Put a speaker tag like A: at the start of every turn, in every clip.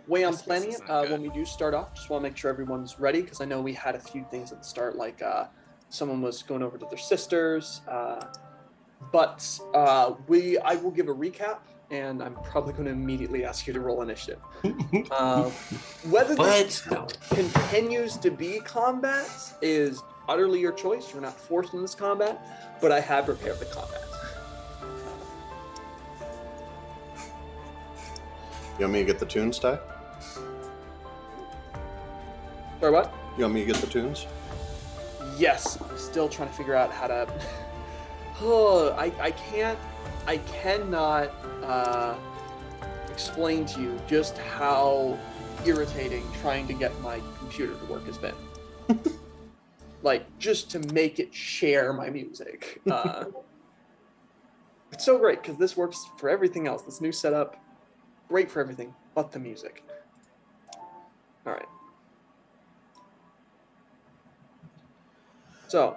A: Way I'm
B: This
A: planning
B: is
A: it,
B: not
A: when
B: good.
A: we do start off, just want to make sure everyone's ready, because I know we had a few things at the start, like someone was going over to their sisters, but I will give a recap, and I'm probably going to immediately ask you to roll initiative. Whether this continues to be combat is utterly your choice. You're not forced in this combat, but I have prepared the combat.
C: You want me to get the tunes, Ty?
A: Sorry, what?
C: You want me to get the tunes?
A: Yes, I'm still trying to figure out how to. Oh, I cannot explain to you just how irritating trying to get my computer to work has been. Like, just to make it share my music. It's so great because this works for everything else. This new setup, great for everything but the music. All right. So,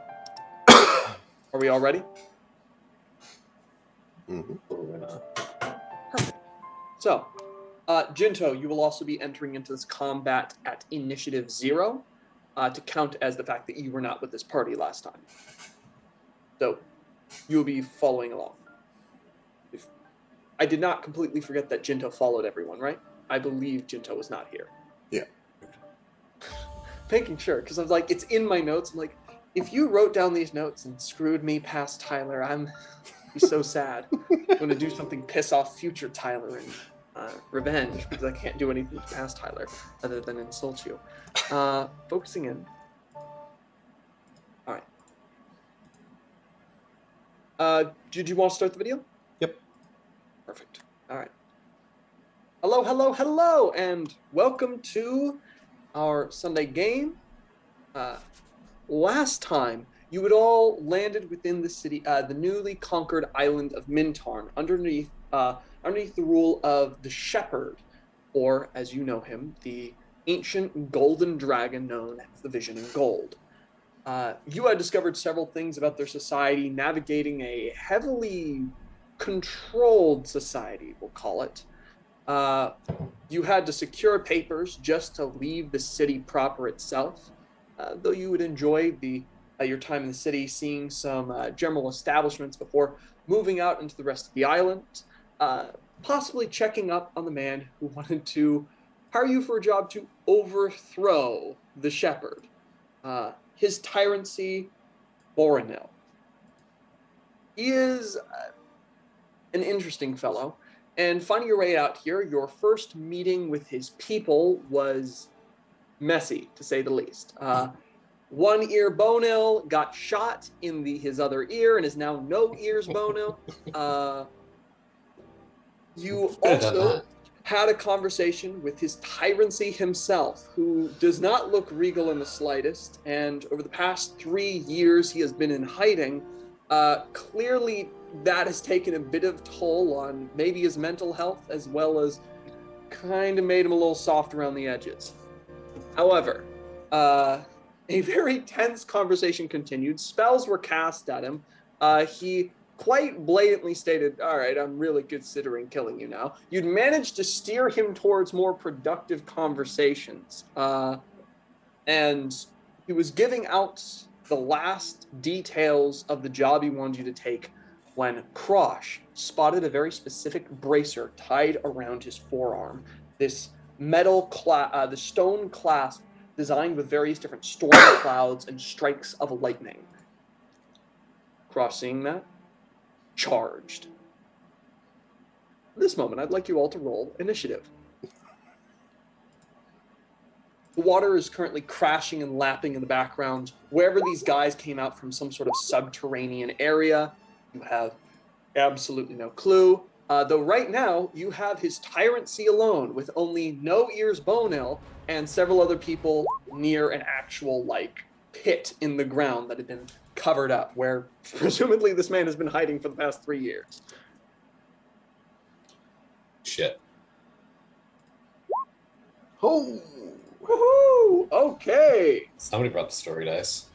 A: are we all ready?
C: Mm-hmm.
A: Perfect. So, Jinto, you will also be entering into this combat at initiative 0 to count as the fact that you were not with this party last time. So, you'll be following along. I did not completely forget that Jinto followed everyone, right? I believe Jinto was not here.
C: Yeah.
A: Making sure, because I was like, it's in my notes. I'm like, if you wrote down these notes and screwed me past Tyler, I'm be so sad. I'm going to do something piss off future Tyler and revenge, because I can't do anything past Tyler other than insult you. Focusing in. All right. Did you want to start the video?
C: Yep.
A: Perfect. All right. Hello, hello, hello, and welcome to our Sunday game. Last time, you had all landed within the city, the newly conquered island of Mintarn, underneath the rule of the Shepherd, or as you know him, the ancient golden dragon known as the Vision in Gold. You had discovered several things about their society, navigating a heavily controlled society, we'll call it. You had to secure papers just to leave the city proper itself, though you would enjoy your time in the city, seeing some general establishments before moving out into the rest of the island, possibly checking up on the man who wanted to hire you for a job to overthrow the Shepherd, his tyrancy, Boronil. He is an interesting fellow. And finding your way out here, your first meeting with his people was messy, to say the least. One ear Bonil got shot in his other ear and is now no ears Bonil. You also had a conversation with his tyrancy himself, who does not look regal in the slightest. And over the past 3 years he has been in hiding. Clearly that has taken a bit of toll on maybe his mental health, as well as kind of made him a little soft around the edges. However, a very tense conversation continued. Spells were cast at him. He quite blatantly stated, all right, I'm really considering killing you now. You'd managed to steer him towards more productive conversations. And he was giving out the last details of the job he wanted you to take when Krosh spotted a very specific bracer tied around his forearm. This the stone clasp designed with various different storm clouds and strikes of lightning. Krosh, seeing that, charged. At this moment, I'd like you all to roll initiative. The water is currently crashing and lapping in the background. Wherever these guys came out from, some sort of subterranean area, you have absolutely no clue. Though right now, you have his tyrancy alone, with only no ears Bonil and several other people near an actual, pit in the ground that had been covered up, where presumably this man has been hiding for the past 3 years.
B: Shit.
C: Oh!
A: Woohoo! Okay.
B: Somebody brought the story dice.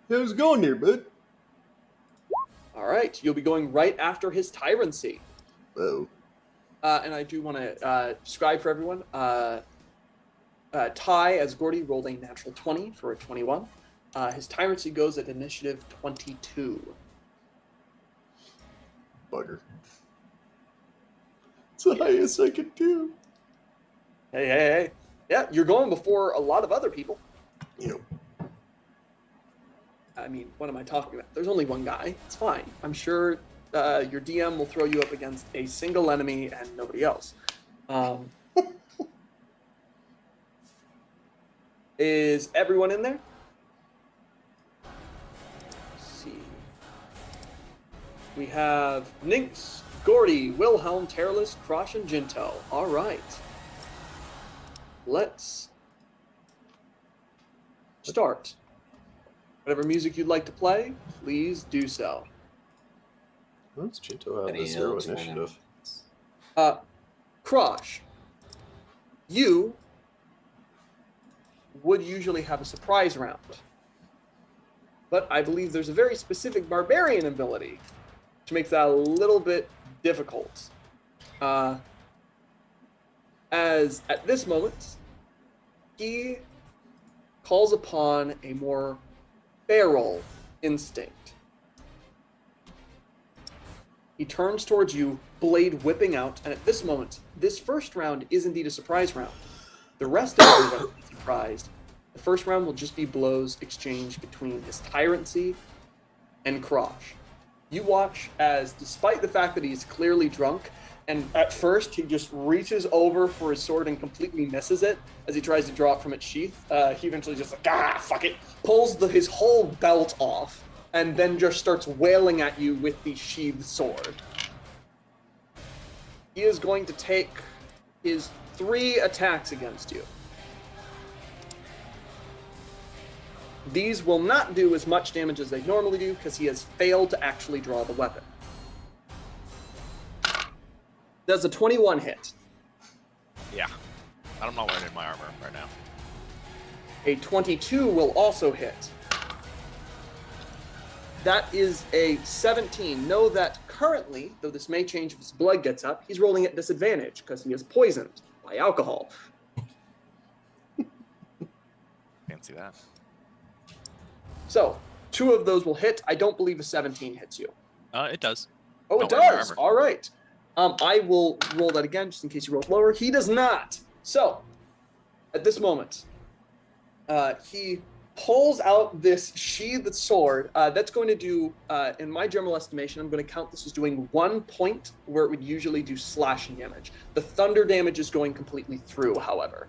C: How's it going there, bud?
A: All right, you'll be going right after his tyrancy.
C: Oh.
A: and I do want to describe for everyone. Ty, as Gordy, rolled a natural 20 for a 21. His Tyrancy goes at initiative 22.
C: Bugger. It's the highest I could do.
A: Hey. Yeah, you're going before a lot of other people.
C: Yep.
A: I mean, what am I talking about? There's only one guy. It's fine. I'm sure your DM will throw you up against a single enemy and nobody else. Is everyone in there? Let's see. We have Nynx, Gordy, Wilhelm, Terrorless, Krosh, and Jinto. All right. Let's start. Whatever music you'd like to play, please do so.
C: What's Jinto have
B: Any
C: this zero
B: else
C: initiative?
A: Krosh, you would usually have a surprise round, but I believe there's a very specific barbarian ability which makes that a little bit difficult. As at this moment, he calls upon a more feral instinct. He turns towards you, blade whipping out, and at this moment, this first round is indeed a surprise round. The rest of you will be surprised. The first round will just be blows exchanged between his Tyrancy and Krosh. You watch as, despite the fact that he's clearly drunk, and at first he just reaches over for his sword and completely misses it as he tries to draw it from its sheath. He eventually just fuck it, pulls his whole belt off, and then just starts wailing at you with the sheathed sword. He is going to take his 3 attacks against you. These will not do as much damage as they normally do because he has failed to actually draw the weapon. Does a 21 hit?
D: Yeah. I'm not wearing my armor right now.
A: A 22 will also hit. That is a 17. Know that currently, though this may change if his blood gets up, he's rolling at disadvantage because he is poisoned by alcohol.
D: Fancy that.
A: So, 2 of those will hit. I don't believe a 17 hits you.
D: It does.
A: Oh, it
D: Don't wear my
A: does.
D: armor.
A: All right. I will roll that again just in case you rolled lower. He does not. So, at this moment, he pulls out this sheathed sword. That's going to do, in my general estimation, I'm going to count this as doing 1 point where it would usually do slashing damage. The thunder damage is going completely through, however.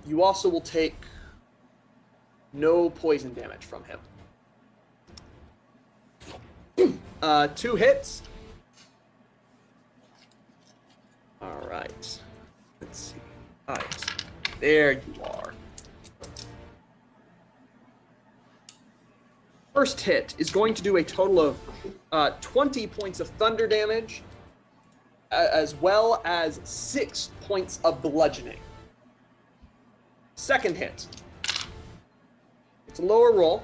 A: You also will take no poison damage from him. 2 hits. All right. Let's see. All right. There you are. First hit is going to do a total of 20 points of thunder damage, as well as 6 points of bludgeoning. Second hit. It's a lower roll.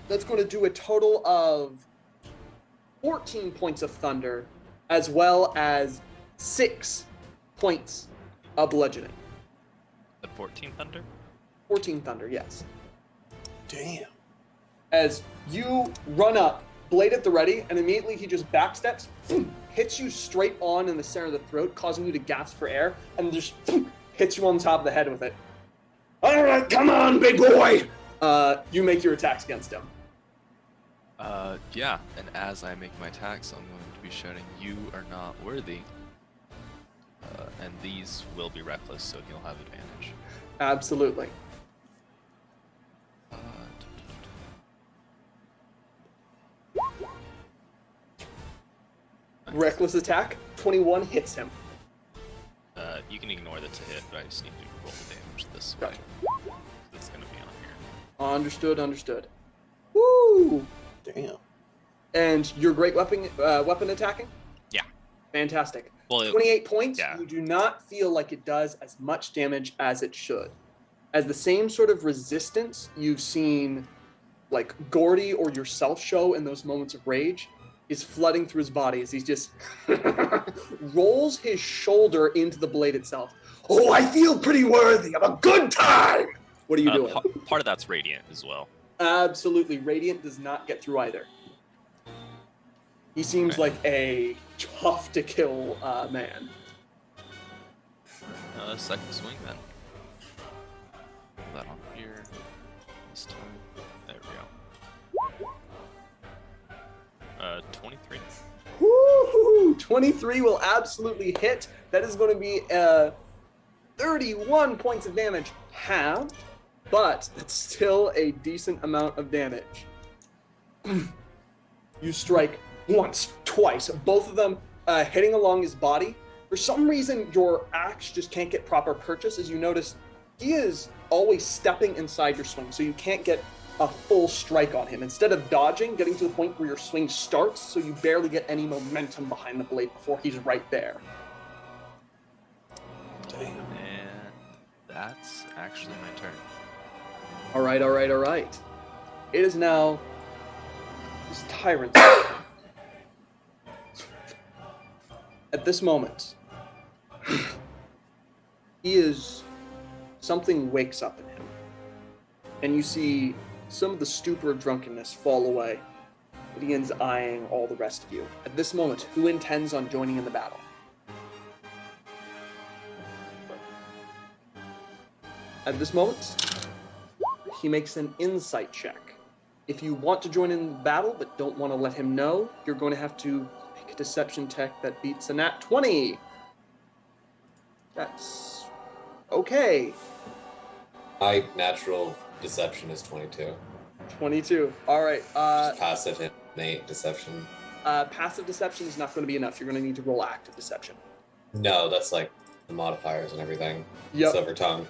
A: That's going to do a total of 14 points of thunder, as well as 6 points of bludgeoning.
D: The 14 thunder?
A: 14 thunder, yes.
C: Damn.
A: As you run up, blade at the ready, and immediately he just backsteps, hits you straight on in the center of the throat, causing you to gasp for air, and just hits you on top of the head with it. All right, come on, big boy! You make your attacks against him.
D: Yeah, and as I make my attacks, I'm going to be shouting, "You are not worthy." And these will be reckless, so he'll have advantage.
A: Absolutely. Reckless attack, 21 hits him.
D: You can ignore the to hit, but I just need to roll the damage this way.
A: Gotcha.
D: That's going to be on here.
A: Understood. Woo!
C: Damn.
A: And your great weapon attacking?
D: Yeah.
A: Fantastic.
D: Well,
A: 28 points,
D: yeah.
A: You do not feel like it does as much damage as it should. As the same sort of resistance you've seen like Gordy or yourself show in those moments of rage, is flooding through his body as he just rolls his shoulder into the blade itself. Oh, I feel pretty worthy of a good time! What are you doing?
D: Part of that's radiant as well.
A: Absolutely. Radiant does not get through either. He seems like a tough to kill man.
D: Second swing then. Put that on here. This time. There we go. 23.
A: Woo-hoo-hoo! 23 will absolutely hit. That is going to be 31 points of damage halved, but that's still a decent amount of damage. You strike once, twice, both of them hitting along his body. For some reason, your axe just can't get proper purchase. As you notice, he is always stepping inside your swing, so you can't get a full strike on him. Instead of dodging, getting to the point where your swing starts, so you barely get any momentum behind the blade before he's right there.
C: Damn.
D: And that's actually my turn.
A: All right. It is now this Tyrant's turn. At this moment, something wakes up in him. And you see some of the stupor of drunkenness fall away. He begins eyeing all the rest of you. At this moment, who intends on joining in the battle? At this moment, he makes an insight check. If you want to join in the battle but don't want to let him know, you're going to have to make a deception check that beats a nat 20. That's okay.
B: My natural deception is 22.
A: 22. All right.
B: Just passive innate deception.
A: Passive deception is not going to be enough. You're going to need to roll active deception.
B: No, that's like the modifiers and everything.
A: Yep.
B: Silver tongue.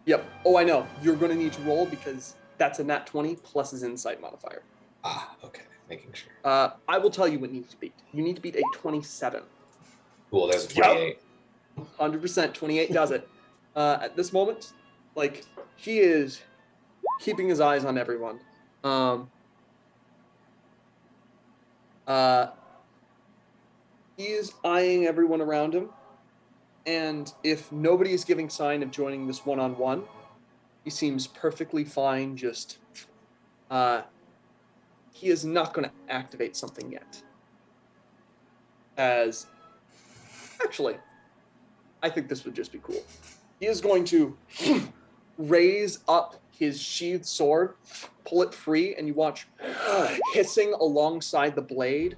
A: Yep. Oh, I know. You're going to need to roll because that's a nat 20 plus his insight modifier.
B: Ah, okay. Making sure.
A: I will tell you what needs to beat. You need to beat a 27.
B: Cool, there's a 28.
A: 100%. 28 does it. At this moment, like, he is keeping his eyes on everyone. He is eyeing everyone around him. And if nobody is giving sign of joining this one-on-one, he seems perfectly fine. Just, he is not going to activate something yet. Actually, I think this would just be cool. He is going to raise up his sheathed sword, pull it free, and you watch hissing alongside the blade.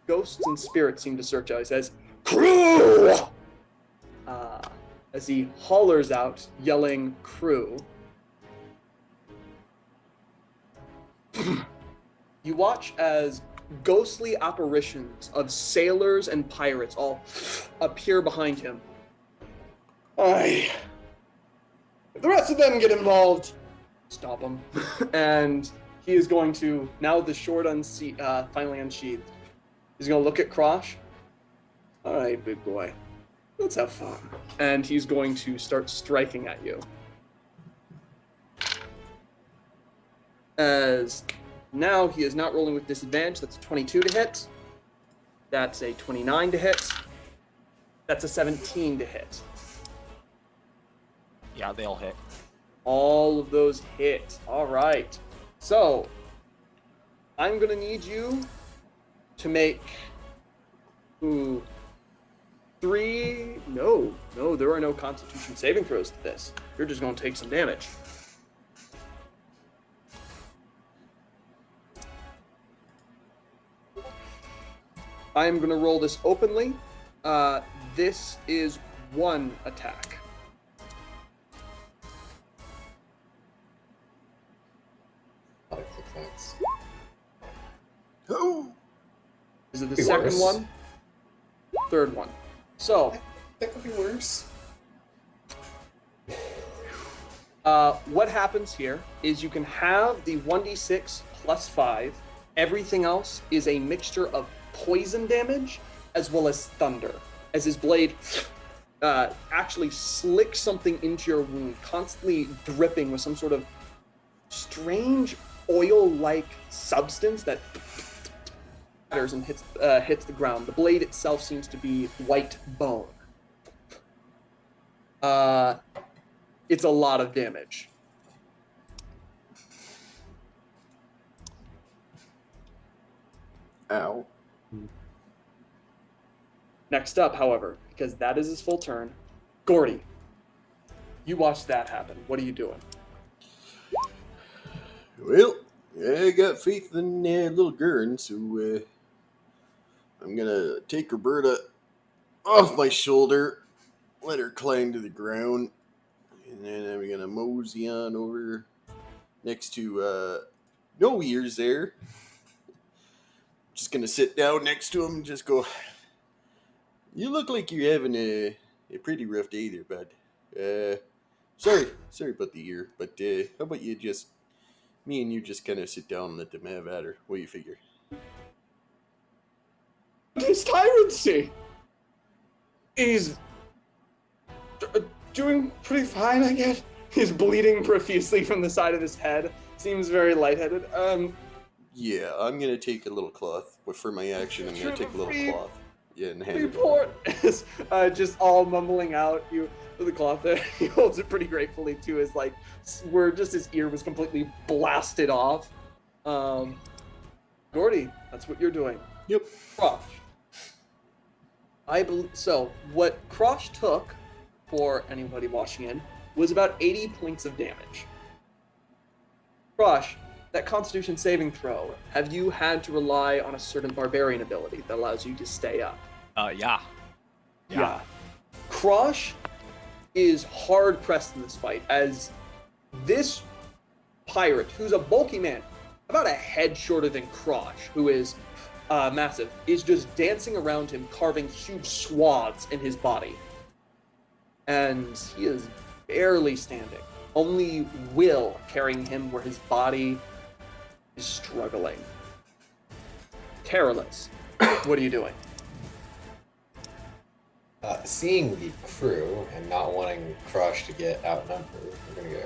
A: Ghosts and spirits seem to search out. He says, "Crew!" As he hollers out, yelling, "Crew." You watch as ghostly apparitions of sailors and pirates all appear behind him. If the rest of them get involved, stop them. And he is going to, now with the sword finally unsheathed, he's going to look at Krosh. All right, big boy, let's have fun. And he's going to start striking at you. As now he is not rolling with disadvantage. That's a 22 to hit. That's a 29 to hit. That's a 17 to hit.
E: Yeah, they all hit.
A: All of those hit. All right. So, I'm going to need you to make... three... No, there are no Constitution saving throws to this. You're just going to take some damage. I am going to roll this openly. This is one attack.
C: Oh!
A: Is it the
B: Be
A: second
B: worse.
A: one? Third one. So,
B: That could be worse.
A: what happens here is you can have the 1d6 plus 5. Everything else is a mixture of poison damage as well as thunder. As his blade actually slicks something into your wound, constantly dripping with some sort of strange oil-like substance that and hits the ground. The blade itself seems to be white bone. It's a lot of damage.
C: Ow.
A: Next up, however, because that is his full turn, Gordy, you watch that happen. What are you doing?
C: Well, I got faith in little Guren, so I'm gonna take Roberta off my shoulder, let her climb to the ground, and then I'm gonna mosey on over next to No Ears there. Just gonna sit down next to him and just go, "You look like you're having a pretty rough day there, bud. Sorry about the ear, but how about me and you just kind of sit down and let them have at her? What do you figure?"
A: His Tyrant, he's doing pretty fine, I guess. He's bleeding profusely from the side of his head. Seems very lightheaded.
C: Yeah, I'm gonna take a little cloth, but for my action, I'm gonna take a little cloth. Yeah, and hand it.
A: Report is just all mumbling out. You with the cloth there. He holds it pretty gratefully to his where just his ear was completely blasted off. Gordy, that's what you're doing.
C: Yep.
A: Krosh. I believe so. What Krosh took, for anybody watching in, was about 80 points of damage. Krosh, that Constitution saving throw, have you had to rely on a certain barbarian ability that allows you to stay up?
D: Yeah.
A: Krosh is hard pressed in this fight, as this pirate, who's a bulky man, about a head shorter than Krosh, who is massive, is just dancing around him, carving huge swaths in his body. And he is barely standing. Only Will carrying him where his body is struggling. Careless, what are you doing?
B: Seeing the crew and not wanting Crush to get outnumbered, we're gonna go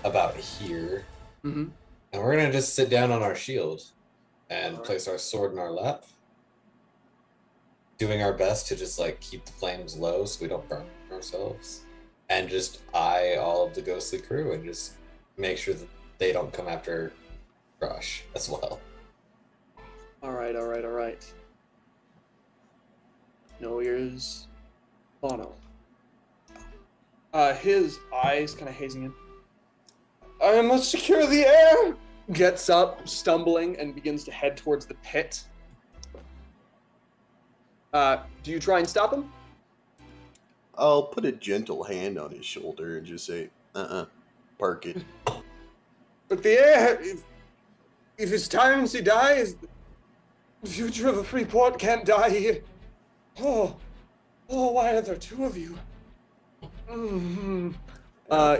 B: about here, and we're gonna just sit down on our shield and place our sword in our lap, doing our best to just keep the flames low so we don't burn ourselves, and just eye all of the ghostly crew and just make sure that they don't come after Crush as well.
A: All right. No Ears, Bono. His eyes kind of hazing in. I must secure the air! Gets up, stumbling, and begins to head towards the pit. Do you try and stop him?
C: I'll put a gentle hand on his shoulder and just say, park it.
A: But the air, if it's time he dies, the future of a free port can't die here. Oh, why are there two of you?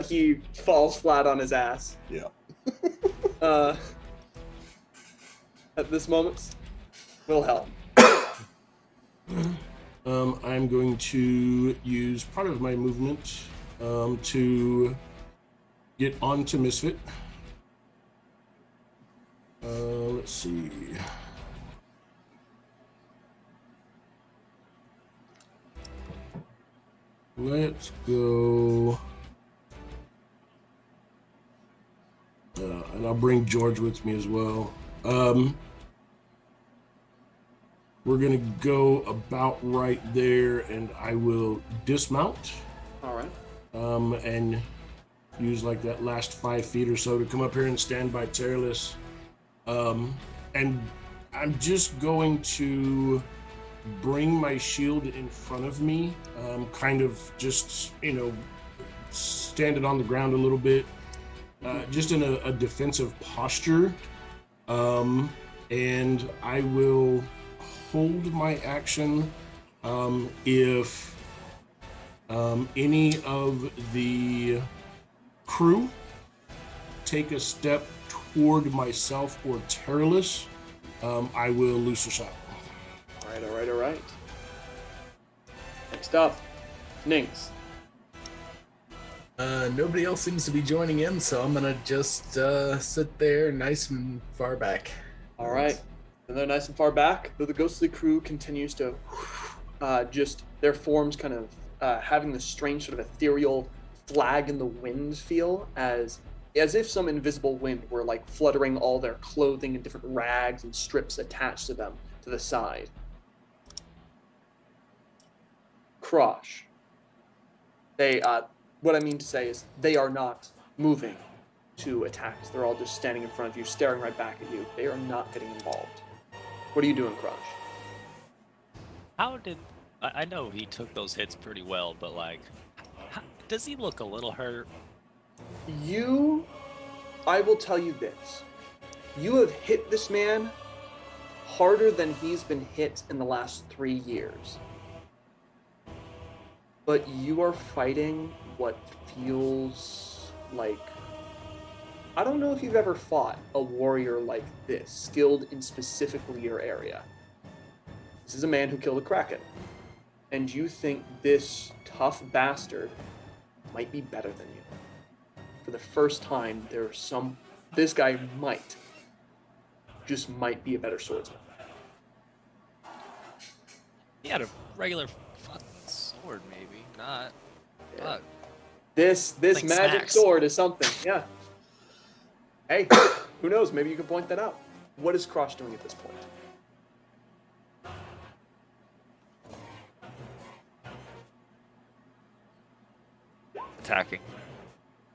A: He falls flat on his ass.
C: Yeah.
A: At this moment, Wilhelm.
E: I'm going to use part of my movement to get onto Misfit. Let's see. Let's go. And I'll bring George with me as well. We're going to go about right there, and I will dismount.
A: All right.
E: And use that last 5 feet or so to come up here and stand by Terrorless. And I'm just going to bring my shield in front of me, kind of just, stand it on the ground a little bit, just in a defensive posture. And I will hold my action if any of the crew take a step toward myself or Terrorless, I will loose a shot.
A: All right. Next up, Nings.
F: Nobody else seems to be joining in, so I'm gonna just sit there nice and far back.
A: All right. And they're nice and far back, though the ghostly crew continues to just their forms kind of having this strange sort of ethereal flag in the wind feel, as if some invisible wind were like fluttering all their clothing and different rags and strips attached to them to the side. Krosh. They, what I mean to say is they are not moving to attacks. They're all just standing in front of you, staring right back at you. They are not getting involved. What are you doing, Krosh?
F: How did... I know he took those hits pretty well, but like... does he look a little hurt?
A: I will tell you this. You have hit this man harder than he's been hit in the last 3 years. But you are fighting what feels like... I don't know if you've ever fought a warrior like this, skilled in specifically your area. This is a man who killed a kraken. And you think this tough bastard might be better than you. For the first time, this guy might be a better swordsman.
F: He had a regular fucking sword, maybe. Not...
A: Yeah.
F: Fuck.
A: This
F: Like
A: magic
F: snacks.
A: sword is something, yeah. Hey, who knows? Maybe you can point that out. What is Krosh doing at this point?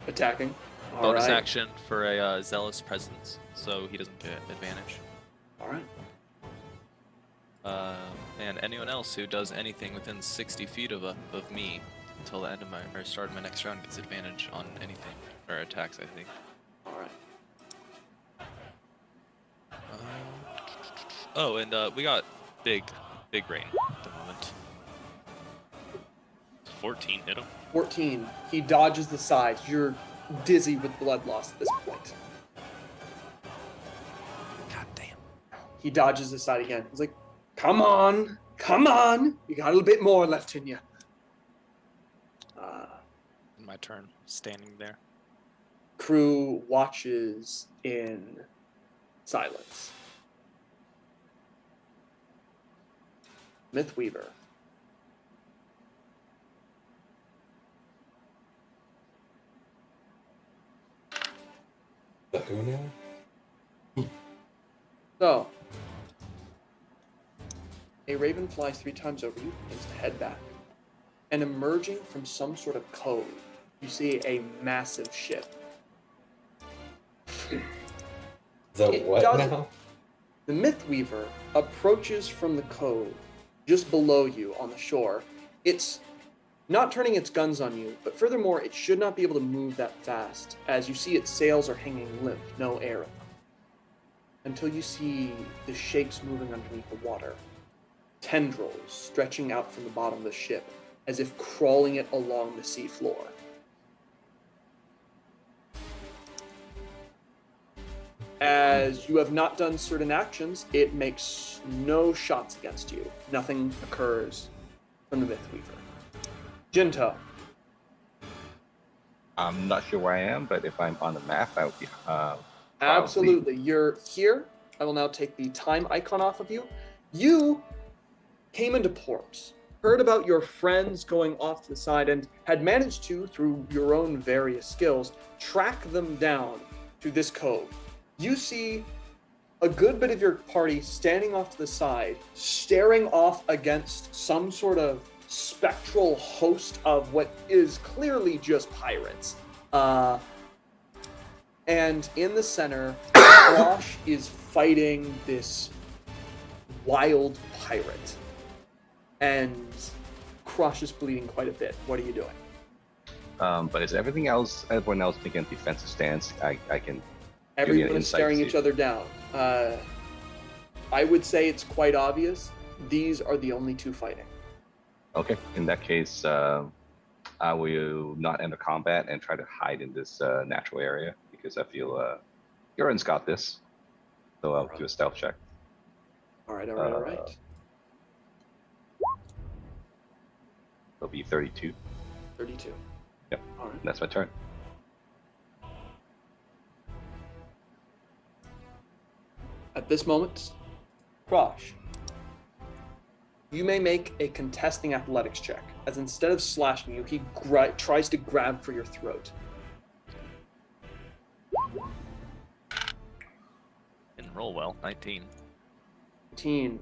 A: Attacking. All
F: Bonus
A: right.
F: action for a zealous presence, so he doesn't get advantage.
A: All right.
F: And anyone else who does anything within 60 feet of me until the end of or start of my next round gets advantage on anything or attacks, I think.
A: All right.
F: Oh, and we got big rain at the moment. 14 hit him.
A: 14. He dodges the side. You're dizzy with blood loss at this point.
F: God damn.
A: He dodges the side again. He's like, come on. You got a little bit more left in you.
F: My turn, standing there.
A: Crew watches in silence. Mythweaver.
B: The who now?
A: So, a raven flies 3 times over you, begins to head back. And emerging from some sort of cove, you see a massive ship. It
B: What
A: doesn't-
B: now?
A: The Mythweaver approaches from the cove, just below you on the shore. It's not turning its guns on you, but furthermore, it should not be able to move that fast, as you see its sails are hanging limp, no air in them. Until you see the shapes moving underneath the water. Tendrils stretching out from the bottom of the ship, as if crawling it along the sea floor. As you have not done certain actions, it makes no shots against you. Nothing occurs from the Mythweaver. Jinto.
G: I'm not sure where I am, but if I'm on the map, I would be.
A: Absolutely. You're here. I will now take the time icon off of you. You came into port, heard about your friends going off to the side, and had managed to, through your own various skills, track them down to this cove. You see a good bit of your party standing off to the side, staring off against some sort of spectral host of what is clearly just pirates. And in the center, Krosh is fighting this wild pirate. And Krosh is bleeding quite a bit. What are you doing?
G: But is everyone else taking a defensive stance? I can.
A: Everyone is staring
G: see.
A: each other down. I would say it's quite obvious. These are the only 2 fighting.
G: Okay, in that case, I will not enter combat and try to hide in this natural area because I feel Guren's got this. So I'll do a stealth check.
A: All right.
G: It'll be 32.
A: 32.
G: Yep,
A: All right.
G: that's my turn.
A: At this moment, Krosh, you may make a contesting athletics check, as instead of slashing you, he tries to grab for your throat.
F: Didn't roll well. 19.
A: 19.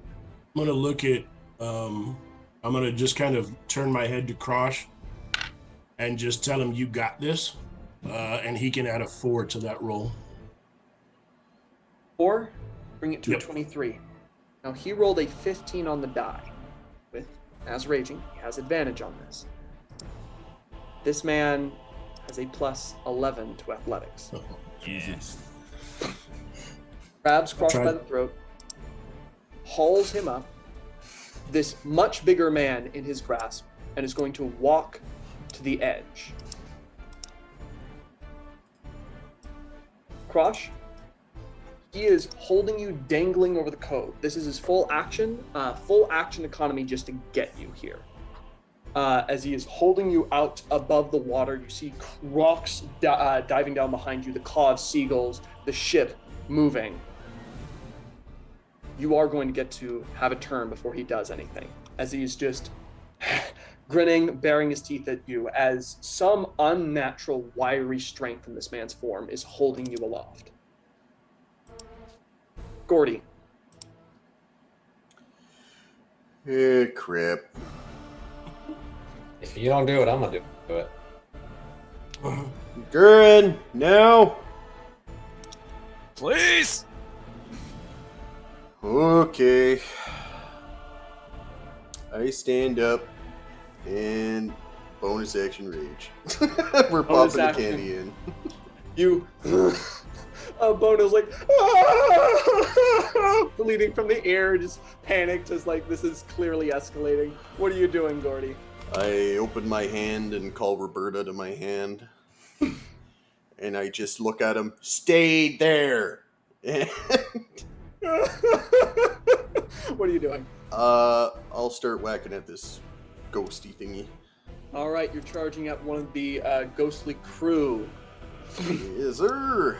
E: I'm gonna look at. I'm gonna just kind of turn my head to Krosh and just tell him you got this, and he can add a 4 to that roll.
A: 4, bring it to
E: Yep.
A: a 23. Now he rolled a 15 on the die. With as raging, he has advantage on this. This man has a plus 11 to athletics.
E: Yes.
A: Grabs Krosh
E: Try-
A: by the throat, hauls him up, this much bigger man in his grasp, and is going to walk to the edge. Krosh, he is holding you dangling over the cove. This is his full action economy just to get you here. As he is holding you out above the water, you see rocks diving down behind you, the caw of seagulls, the ship moving. You are going to get to have a turn before he does anything, as he's just grinning, baring his teeth at you, as some unnatural wiry strength in this man's form is holding you aloft. Gordy.
C: Crap.
B: If you don't do it, I'm gonna do it.
C: Guren, now.
F: Please!
C: Okay. I stand up and bonus action rage. We're
A: Bonus
C: popping the
A: action.
C: candy in.
A: You... Bono's like... bleeding from the ear, just panicked, as like, this is clearly escalating. What are you doing, Gordy?
C: I open my hand and call Roberta to my hand. And I just look at him. Stay there!
A: What are you doing?
C: I'll start whacking at this ghosty thingy.
A: All right, you're charging at one of the ghostly crew.
C: Yes, sir.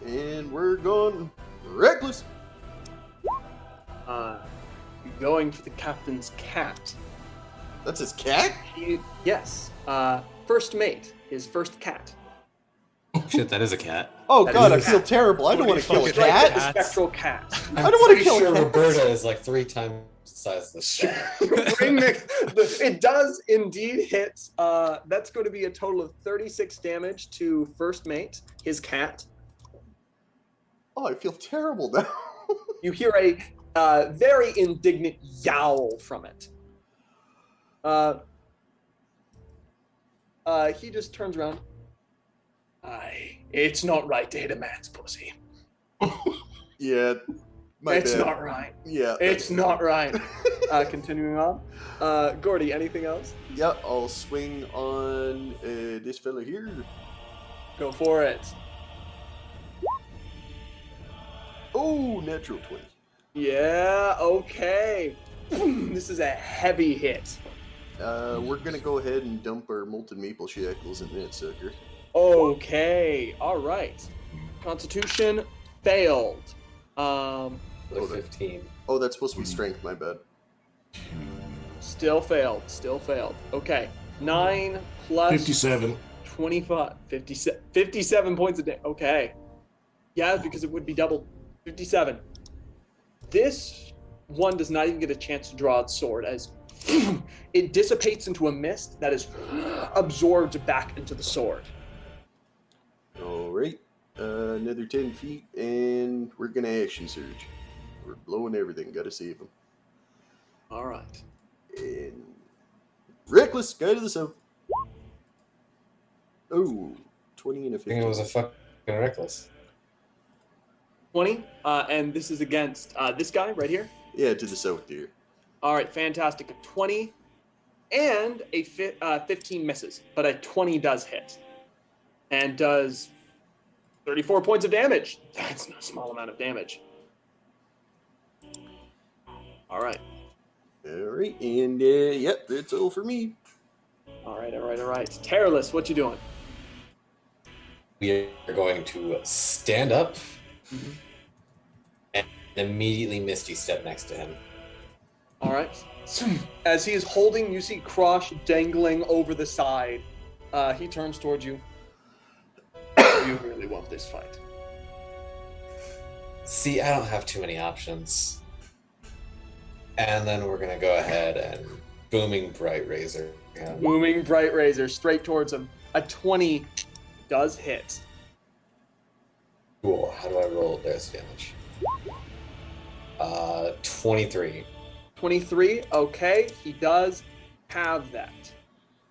C: And we're going reckless.
A: You're going for the captain's cat.
C: That's his cat?
A: Yes. First mate, his first cat.
B: Shit, that is a cat.
C: Oh
A: That
C: god, I
A: is a
C: feel
A: cat.
C: terrible. I don't want to kill a
A: It's like the
C: cat.
A: spectral cat.
B: I'm
C: don't wanna
B: pretty
C: kill
B: sure
C: cats.
B: Roberta is like 3 times the size of this cat.
A: It does indeed hit. That's going to be a total of 36 damage to first mate, his cat.
C: Oh, I feel terrible now.
A: You hear a very indignant yowl from it. He just turns around. It's not right to hit a man's pussy.
C: Yeah, my
A: It's
C: bad.
A: not right.
C: Yeah.
A: It's not right. Continuing on. Gordy, anything else?
C: Yeah, I'll swing on this fella here.
A: Go for it.
C: Oh, natural 20.
A: Yeah, okay. This is a heavy hit.
C: We're gonna go ahead and dump our molten maple shackles in that sucker.
A: Okay, all right. Constitution failed.
B: The 15.
C: Oh, that's supposed to be strength, my bad.
A: Still failed. Okay, 9 plus
E: 57.
A: 25, 57 points a day. Okay. Yeah, because it would be double. 57. This one does not even get a chance to draw its sword, as it dissipates into a mist that is absorbed back into the sword.
C: Alright. Another 10 feet, and we're gonna action surge. We're blowing everything, gotta save him.
A: All right.
C: And reckless, guy to the south. Oh, 20 and a
B: I
C: 15.
B: think it was a fucking reckless.
A: 20, and this is against this guy right here.
C: Yeah, to the south there.
A: All right, fantastic. A 20 and a 15 misses, but a 20 does hit and does 34 points of damage. That's not a small amount of damage. All right.
C: Alright, and yep, that's all for me.
A: All right. Terrorless, what you doing?
B: We are going to stand up Immediately Misty step next to him.
A: All right. As he is holding, you see Krosh dangling over the side. He turns towards you. You really want this fight?
B: See, I don't have too many options. And then we're gonna go ahead and booming bright razor. Yeah.
A: Booming bright razor straight towards him. A 20 does hit.
B: Cool. How do I roll this damage? 23.
A: 23. Okay, he does have that.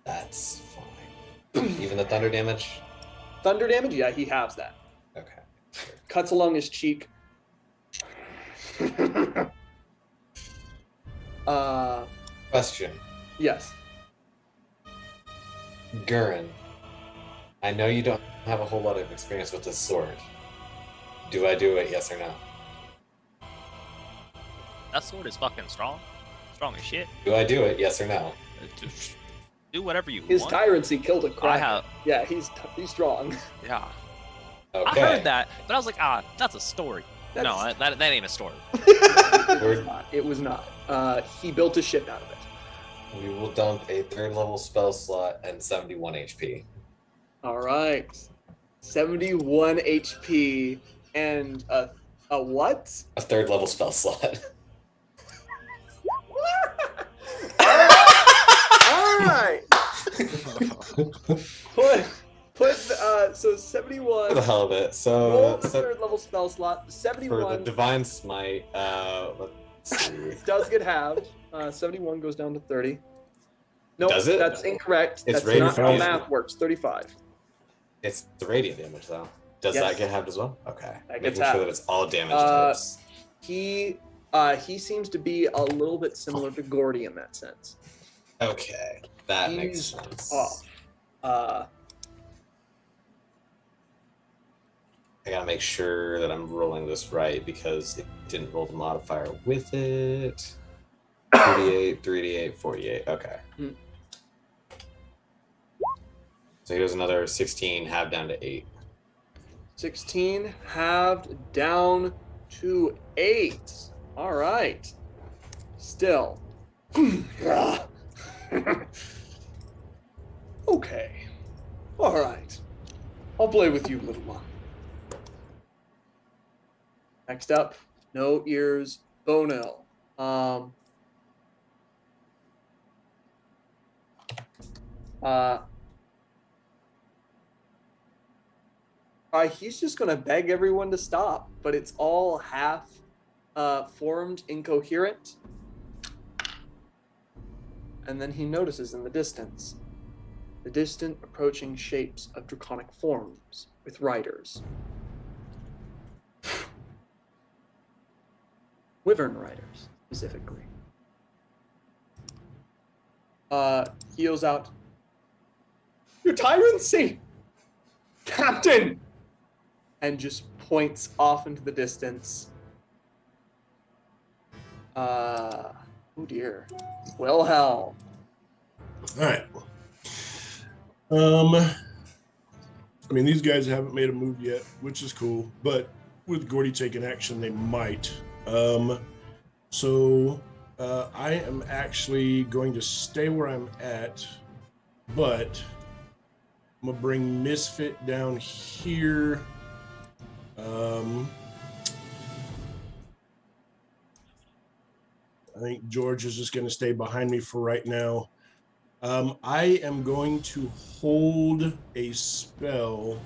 B: That's fine. Even the thunder damage?
A: Thunder damage? Yeah, he has that.
B: Okay.
A: Cuts along his cheek.
B: Question.
A: Yes.
B: Guren, I know you don't have a whole lot of experience with this sword. Do I do it, yes or no?
H: That sword is fucking strong. Strong as shit.
B: Do I do it, yes or no?
H: Do whatever you
A: His
H: want.
A: tyrancy killed a crack.
H: I have.
A: Yeah, he's strong.
H: Yeah.
B: Okay.
H: I heard that, but I was like, that's a story. No, that ain't a story.
A: It was not. He built a ship out of it.
B: We will dump a 3rd level spell slot and 71 HP.
A: All right. 71 HP and a what?
B: A 3rd level spell slot.
A: All right. So 71.
B: For the hell of it.
A: Roll
B: So,
A: the 3rd level spell slot.
B: for
A: 71
B: the Divine Smite, let's see.
A: does get halved. 71 goes down to 30. No,
B: Does it?
A: That's incorrect.
B: It's
A: That's
B: rated
A: not
B: for
A: how
B: you.
A: math works. 35.
B: It's the radiant damage, though. Does
A: Yes.
B: that get halved as well? Okay.
A: That
B: Making
A: gets
B: sure
A: halved.
B: that it's all damage
A: Uh,
B: types.
A: He seems to be a little bit similar to Gordy in that sense.
B: Okay. That makes
A: He's
B: sense.
A: off.
B: I gotta make sure that I'm rolling this right because it didn't roll the modifier with it. 3d8, 3d8, 48. Okay.
A: Hmm.
B: So here's another 16, half down to 8.
A: 16 halved down to 8. All right. Still. Okay. All right. I'll play with you, little one. Next up, No Ears Bonel. He's just gonna beg everyone to stop, but it's all half formed, incoherent. And then he notices in the distance the distant approaching shapes of draconic forms with riders. Wyvern riders, specifically. He yells out, "Your tyrancy! Captain!" And just points off into the distance. Oh dear. Well, hell.
E: All right. I mean, these guys haven't made a move yet, which is cool. But with Gordy taking action, they might. So I am actually going to stay where I'm at, but I'm gonna bring Misfit down here. I think George is just going to stay behind me for right now. I am going to hold a spell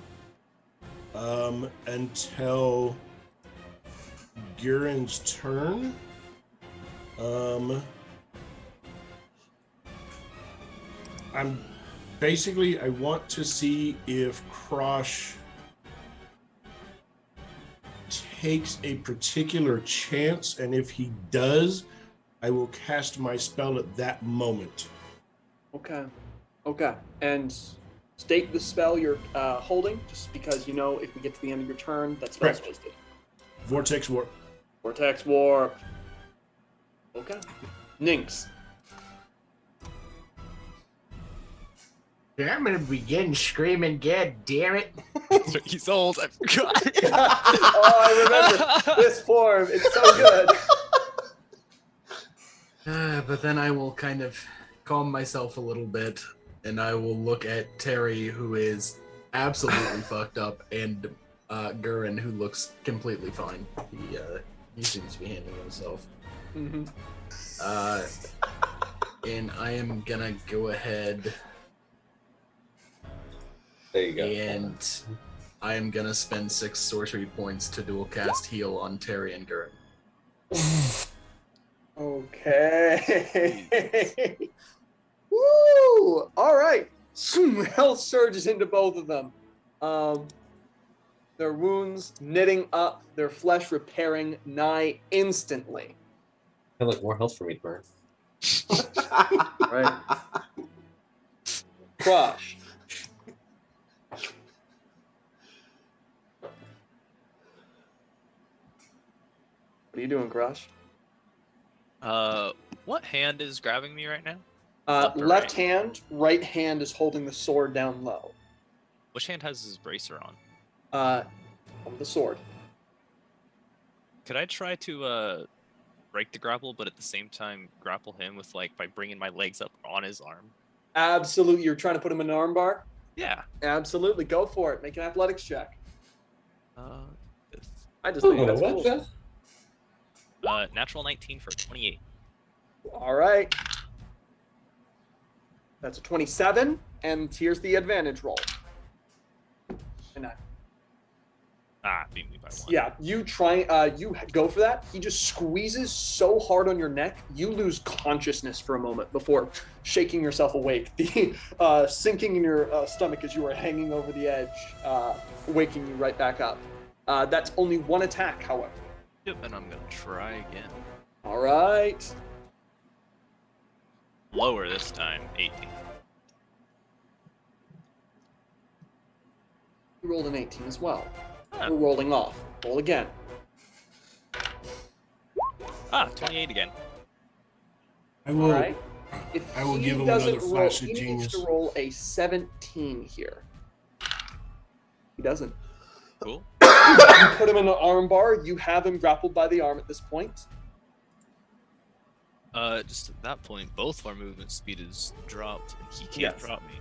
E: until Guren's turn. I want to see if Krosh takes a particular chance, and if he does, I will cast my spell at that moment.
A: Okay. And state the spell you're holding, just because you know if we get to the end of your turn, that spell's
E: Correct.
A: wasted.
E: Vortex Warp.
A: Vortex Warp. Okay. Nynx.
I: I'm gonna begin screaming, God damn it.
F: He's old. I forgot.
A: Oh, I remember this form. It's so good.
I: But then I will kind of calm myself a little bit, and I will look at Terry, who is absolutely fucked up, and Guren, who looks completely fine. He seems to be handling himself.
A: Mm-hmm.
I: And I am gonna go ahead
B: There you go.
I: and I am gonna spend 6 sorcery points to dual cast heal on Terry and Guren.
A: Okay. Woo! All right. Some health surges into both of them. Their wounds knitting up, their flesh repairing nigh instantly.
B: I look more health for me to burn.
A: Right. Crush. What are you doing, Crush?
F: What hand is grabbing me right now?
A: Left hand, right hand is holding the sword down low.
F: Which hand has his bracer on?
A: On the sword.
F: Could I try to break the grapple, but at the same time grapple him with by bringing my legs up on his arm?
A: Absolutely. You're trying to put him in an armbar?
F: Yeah.
A: Absolutely. Go for it. Make an athletics check.
F: This.
A: I just think that's cool.
F: Natural 19 for 28.
A: All right. That's a 27, and here's the advantage roll. And
F: Beat me by 1.
A: yeah, you go for that. He just squeezes so hard on your neck, you lose consciousness for a moment before shaking yourself awake. The sinking in your stomach as you are hanging over the edge, waking you right back up. That's only one attack, however.
F: Yep, and I'm gonna try again.
A: All right.
F: Lower this time, 18.
A: You rolled an 18 as well.
F: Huh.
A: We're rolling off. Roll again.
F: 28 again.
E: I
A: All
E: will.
A: right. If
E: I will
A: he
E: give him
A: doesn't
E: another
A: roll,
E: flash of
A: he needs
E: genius.
A: to roll a 17 here. He doesn't.
F: Cool.
A: You put him in an arm bar. You have him grappled by the arm at this point.
F: Just at that point, both our movement speed is dropped, and he can't
A: Yes.
F: drop me.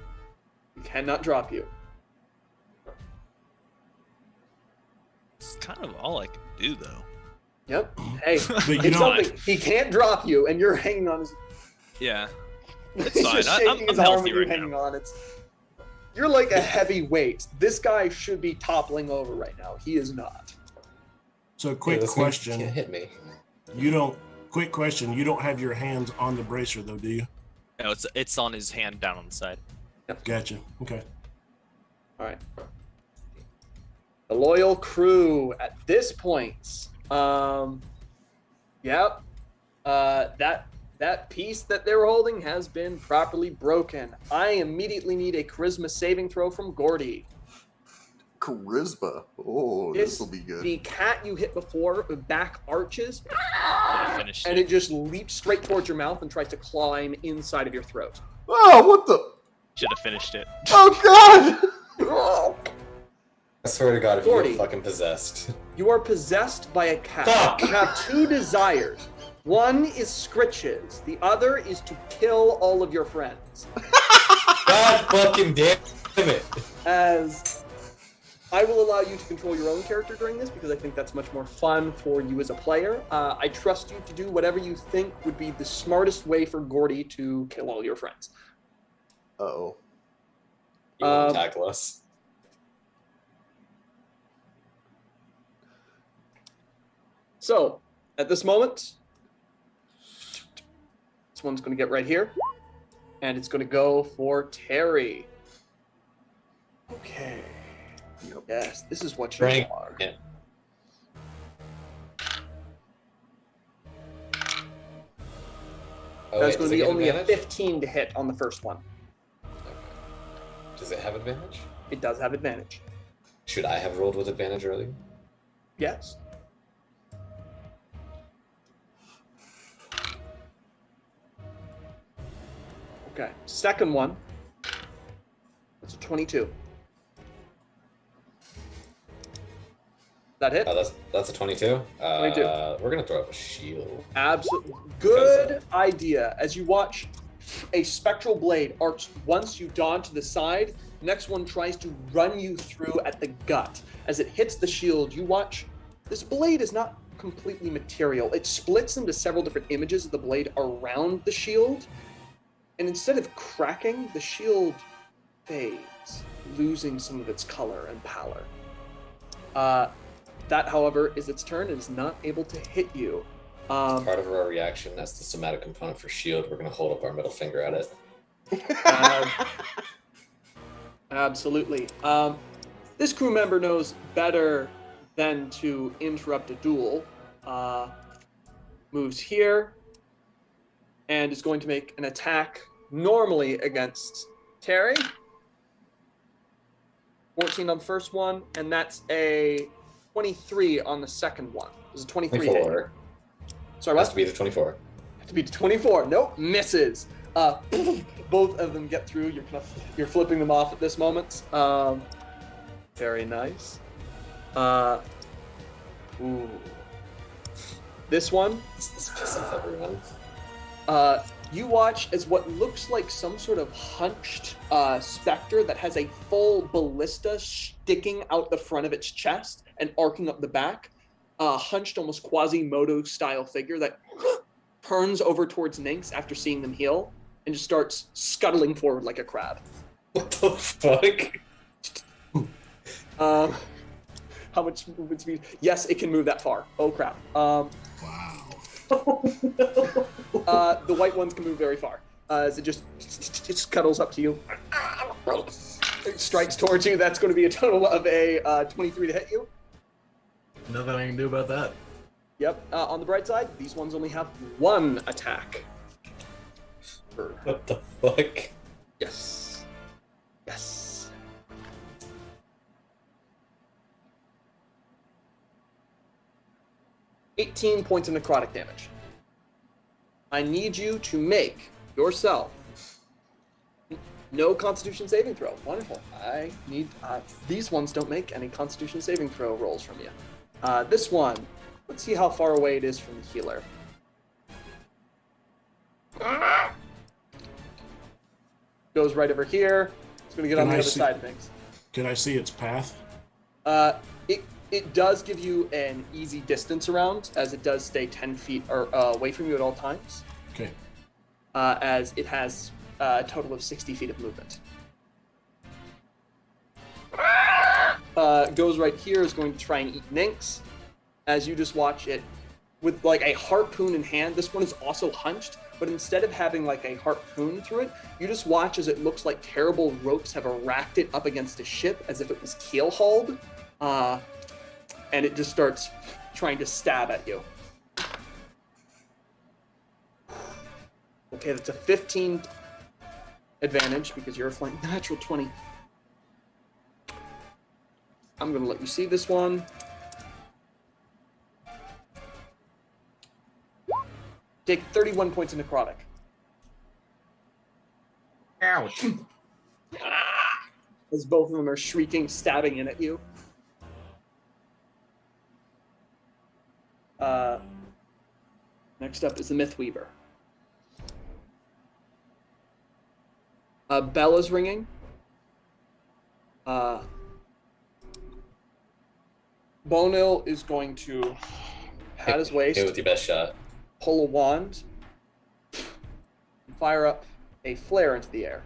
A: He cannot drop you.
F: It's kind of all I can do, though.
A: Yep. Hey,
E: But you
A: it's
E: know,
A: something. He can't drop you, and you're hanging on his.
F: Yeah.
A: He's
F: fine.
A: just
F: I'm
A: shaking his
F: healthy
A: arm and you
F: right
A: hanging
F: now.
A: on. You're like a heavy weight. This guy should be toppling over right now. He is not.
E: So, quick
B: This thing
E: question.
B: can't hit me.
E: Quick question. You don't have your hands on the bracer, though, do you?
F: No, it's on his hand down on the side.
E: Gotcha. Okay.
A: All right. The loyal crew at this point. Yep. That piece that they were holding has been properly broken. I immediately need a charisma saving throw from Gordy.
C: Charisma. Oh, this will be good.
A: The cat you hit before back arches,
F: I finished
A: and
F: it.
A: it just leaps straight towards your mouth and tries to climb inside of your throat.
C: Oh, what the?
F: Should have finished it.
C: Oh, God!
B: I swear to God, if
A: 40.
B: you're fucking possessed.
A: You are possessed by a cat.
B: Fuck!
A: You have 2 desires. One is Scritches. The other is to kill all of your friends.
B: God fucking damn it.
A: As I will allow you to control your own character during this because I think that's much more fun for you as a player. I trust you to do whatever you think would be the smartest way for Gordy to kill all your friends.
C: Uh-oh.
B: You won't tackle us.
A: So, at this moment, this one's going to get right here, and it's going to go for Terry. Okay.
C: Yep.
A: Yes, this is what you
B: Frank.
A: are.
B: Yeah. Oh,
A: That's
B: wait,
A: going
B: does
A: to
B: it
A: be
B: get
A: only a
B: advantage?
A: 15 to hit on the first one.
B: Okay. Does it have advantage?
A: It does have advantage.
B: Should I have rolled with advantage earlier?
A: Yes. Okay. Second one. 22. That hit?
B: Oh, that's a 22.
A: 22.
B: We're gonna throw up a shield.
A: Absolutely. Good idea. As you watch a spectral blade arch once you dawn to the side, the next one tries to run you through at the gut. As it hits the shield, you watch this blade is not completely material. It splits into several different images of the blade around the shield, and instead of cracking, the shield fades, losing some of its color and pallor. That, however, is its turn and is not able to hit you.
B: Part of our reaction, that's the somatic component for shield. We're going to hold up our middle finger at it.
A: Absolutely. This crew member knows better than to interrupt a duel. Moves here and is going to make an attack normally against Terry. 14 on the first one, and that's a 23 on the second one. There's a 23 hit.
B: 24.
A: Sorry, what?
B: Has to be the 24.
A: Have to be 24. Nope, misses. Both of them get through. You're flipping them off at this moment. Very nice. Ooh. This one.
B: Let's piss off everyone.
A: You watch as what looks like some sort of hunched specter that has a full ballista sticking out the front of its chest and arcing up the back. Hunched, almost Quasimodo style figure that turns over towards Nynx after seeing them heal and just starts scuttling forward like a crab.
B: What the fuck?
A: How much movement speed? Yes, it can move that far. Oh crap.
E: Wow.
A: The white ones can move very far. As it scuttles up to you. It strikes towards you. That's going to be a total of a 23 to hit you.
I: Nothing I can do about that.
A: Yep. On the bright side, these ones only have one attack.
B: What the fuck?
A: Yes. Yes. $18 points of necrotic damage. I need you to make yourself no Constitution saving throw. Wonderful. I need these ones don't make any Constitution saving throw rolls from you. This one, let's see how far away it is from the healer. Goes right over here. It's going to get on the other side of things.
E: Can I see its path?
A: It does give you an easy distance around, as it does stay 10 feet or away from you at all times.
E: Okay.
A: As it has a total of 60 feet of movement. Goes right here, is going to try and eat Nynx. As you just watch it with like a harpoon in hand. This one is also hunched, but instead of having like a harpoon through it, you just watch as it looks like terrible ropes have racked it up against a ship as if it was keel-hauled. And it just starts trying to stab at you. Okay, that's a 15 advantage because you're a flank. Natural 20. I'm going to let you see this one. Take 31 points of necrotic.
I: Ouch.
A: As both of them are shrieking, stabbing in at you. Next up is the Myth Weaver. Bell is ringing. Bonil is going to pat his waist,
B: Hit with your best shot.
A: pull a wand, and fire up a flare into the air.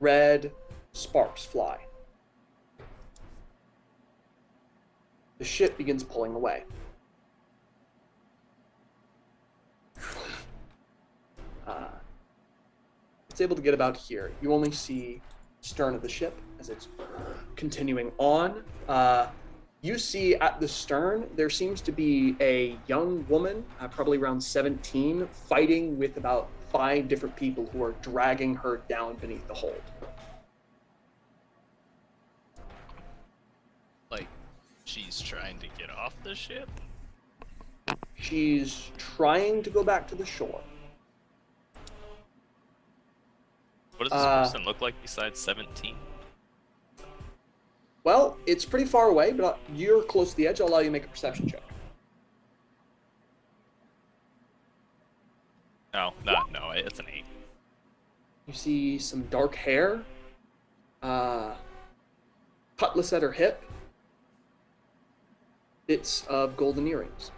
A: Red sparks fly. The ship begins pulling away. It's able to get about here. You only see stern of the ship as it's continuing on. You see at the stern, there seems to be a young woman, probably around 17, fighting with about 5 different people who are dragging her down beneath the hold.
F: Like, she's trying to get off the ship?
A: She's trying to go back to the shore.
F: What does this person look like besides 17?
A: Well, it's pretty far away, but you're close to the edge. I'll allow you to make a perception check.
F: No, it's an 8.
A: You see some dark hair, cutlass at her hip, bits of golden earrings.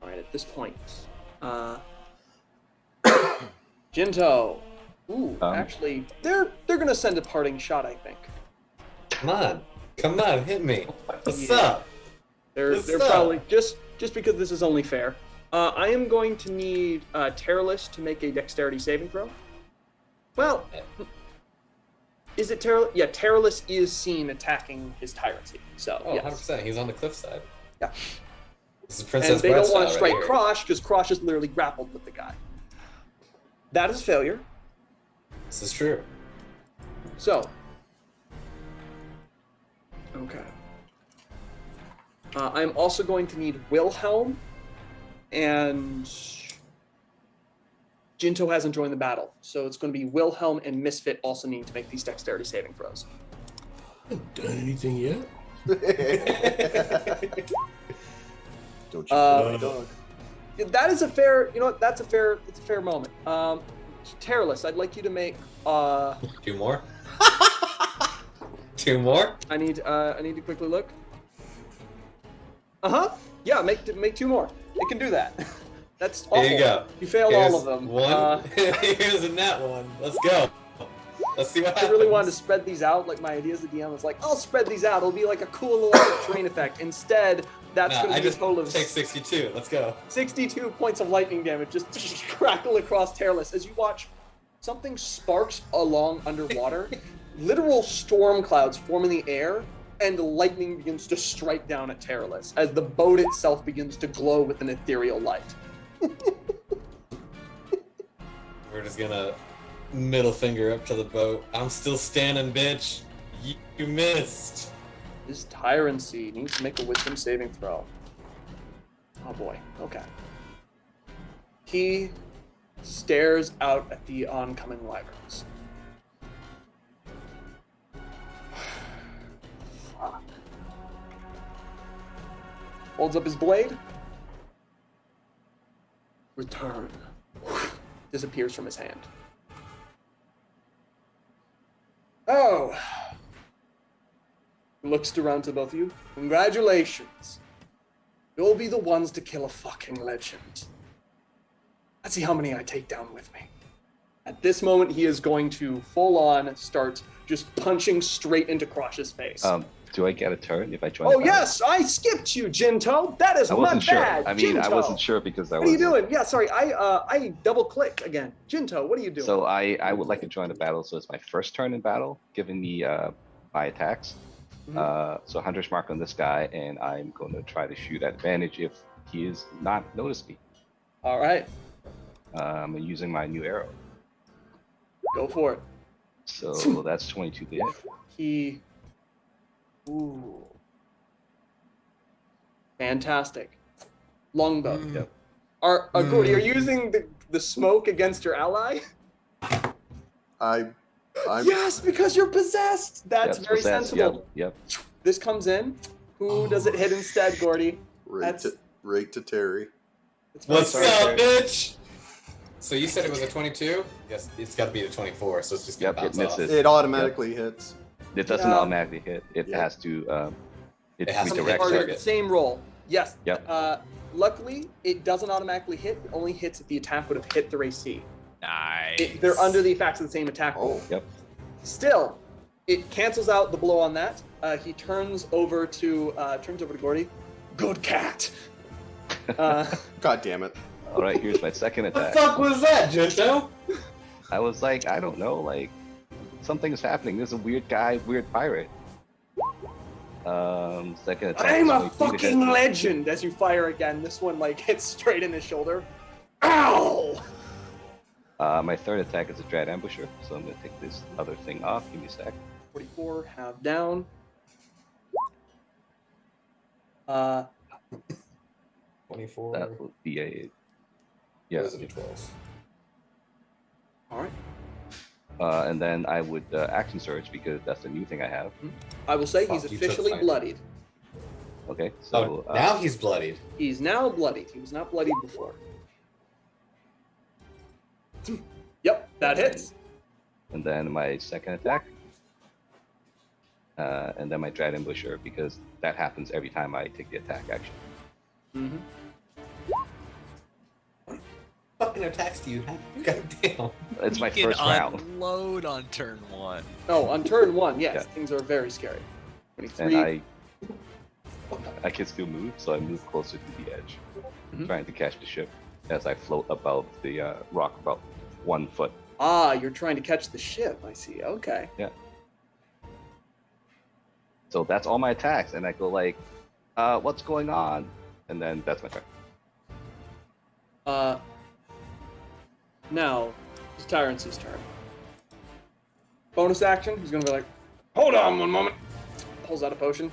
A: All right, at this point, Jinto. Ooh, actually, they're gonna send a parting shot, I think.
B: Come on, hit me. What's up?
A: They're probably just because this is only fair. I am going to need Terrorless to make a dexterity saving throw. Well, is it Terrorless? Yeah, Terrorless is seen attacking his Tyrant. So,
B: Oh,
A: yes.
B: 100%. He's on the cliffside.
A: Yeah.
B: This is Princess
A: And they don't want to strike
B: right
A: Krosh because Krosh is literally grappled with the guy. That is a failure.
B: This is true.
A: So, okay. I'm also going to need Wilhelm, and Jinto hasn't joined the battle, so it's going to be Wilhelm and Misfit also need to make these dexterity saving throws.
E: I haven't done anything yet.
C: Don't you my dog.
A: That is a fair. You know what? That's a fair. It's a fair moment. Terrorless, I'd like you to make.
B: 2 more? 2 more?
A: I need to quickly look. Yeah, make 2 more. It can do that. That's awful.
B: Here you go.
A: You failed all of them.
B: One. Here's a net one. Let's go. Let's see what happens.
A: I really wanted to spread these out. Like my idea as the DM was like, I'll spread these out. It'll be like a cool little terrain effect. Instead, that's going to be a total of
B: take 62. Let's go.
A: 62 points of lightning damage just crackle across Terrorless as you watch something sparks along underwater. Literal storm clouds form in the air, and lightning begins to strike down at Terrorless as the boat itself begins to glow with an ethereal light.
B: We're just gonna middle finger up to the boat. I'm still standing, bitch. You missed.
A: This Tyrancy needs to make a wisdom saving throw. Oh boy, okay. He stares out at the oncoming wyverns. Fuck. Holds up his blade. Return. Disappears from his hand. Oh. Looks around to both of you. Congratulations. You'll be the ones to kill a fucking legend. Let's see how many I take down with me. At this moment, he is going to full on start just punching straight into Krosh's face.
G: Do I get a turn if I join?
A: Oh yes, I skipped you, Jinto. That is my bad.
G: I mean,
A: Jinto.
G: I wasn't sure because
A: What are you doing? Yeah, sorry. I double clicked again. Jinto, what are you doing?
G: So I would like to join the battle. So it's my first turn in battle, giving me my attacks. So Hunter's Mark on this guy, and I'm going to try to shoot at advantage if he is not noticed me.
A: All right.
G: I'm using my new arrow.
A: Go for it.
G: So that's 22 to hit.
A: Ooh. Fantastic. Longbow.
G: Yep.
A: Gordy, are you using the smoke against your ally?
C: I'm
A: Yes, because you're possessed. That's very
G: possessed.
A: sensible.
G: Yep.
A: This comes in. Who does it hit instead, Gordy?
C: right to Terry.
B: What's up, bitch? So you said it was a 22? Yes, it's got to be the 24. So it's just gonna bounce off.
C: It automatically hits.
G: It doesn't automatically hit. It has to. It has to
B: direct
A: target.
B: target.
A: Same roll. Yes.
G: Yep.
A: Luckily, it doesn't automatically hit. It only hits if the attack would have hit their AC.
F: Nice.
A: They're under the effects of the same attack roll.
G: Yep.
A: Still, it cancels out the blow on that. He turns over to Gordy. Good cat.
C: God damn it.
G: All right, here's my second attack.
B: What the fuck was that, Jinto?
G: I was like, I don't know, like something's happening. There's a weird guy, weird pirate. Second attack.
A: I'm a
G: 22 to hit.
A: fucking legend. As you fire again, this one like hits straight in his shoulder. Ow!
G: My third attack is a Dread Ambusher, so I'm gonna take this other thing off. Give me a sec.
A: 44, half down.
B: 24.
G: That would be a
B: Or
G: yeah.
B: is it a 12?
A: All right.
G: And then I would action surge because that's the new thing I have.
A: I will say he's
B: Fuck, you took
A: officially
B: fire.
A: bloodied.
G: Okay, so
B: Oh, now he's bloodied.
A: He's now bloodied. He was not bloodied before. Yep, that hits.
G: and then my second attack, and then my Dread Ambusher because that happens every time I take the attack action.
A: Mm-hmm.
B: Fucking attacks do you have? God damn.
G: It's my
F: You can
G: first round,
F: unload on turn 1.
A: Oh, on turn 1, yes,
G: Yeah.
A: things are very scary. 23.
G: and I can still move, so I move closer to the edge,
A: Mhm.
G: trying to catch the ship as I float above the rock about 1 foot.
A: Ah, you're trying to catch the ship. I see. Okay.
G: So that's all my attacks, and I go like, "What's going on?" And then that's my turn.
A: Now, it's Tyrant's turn. Bonus action, he's gonna be like, hold on one moment. Pulls out a potion.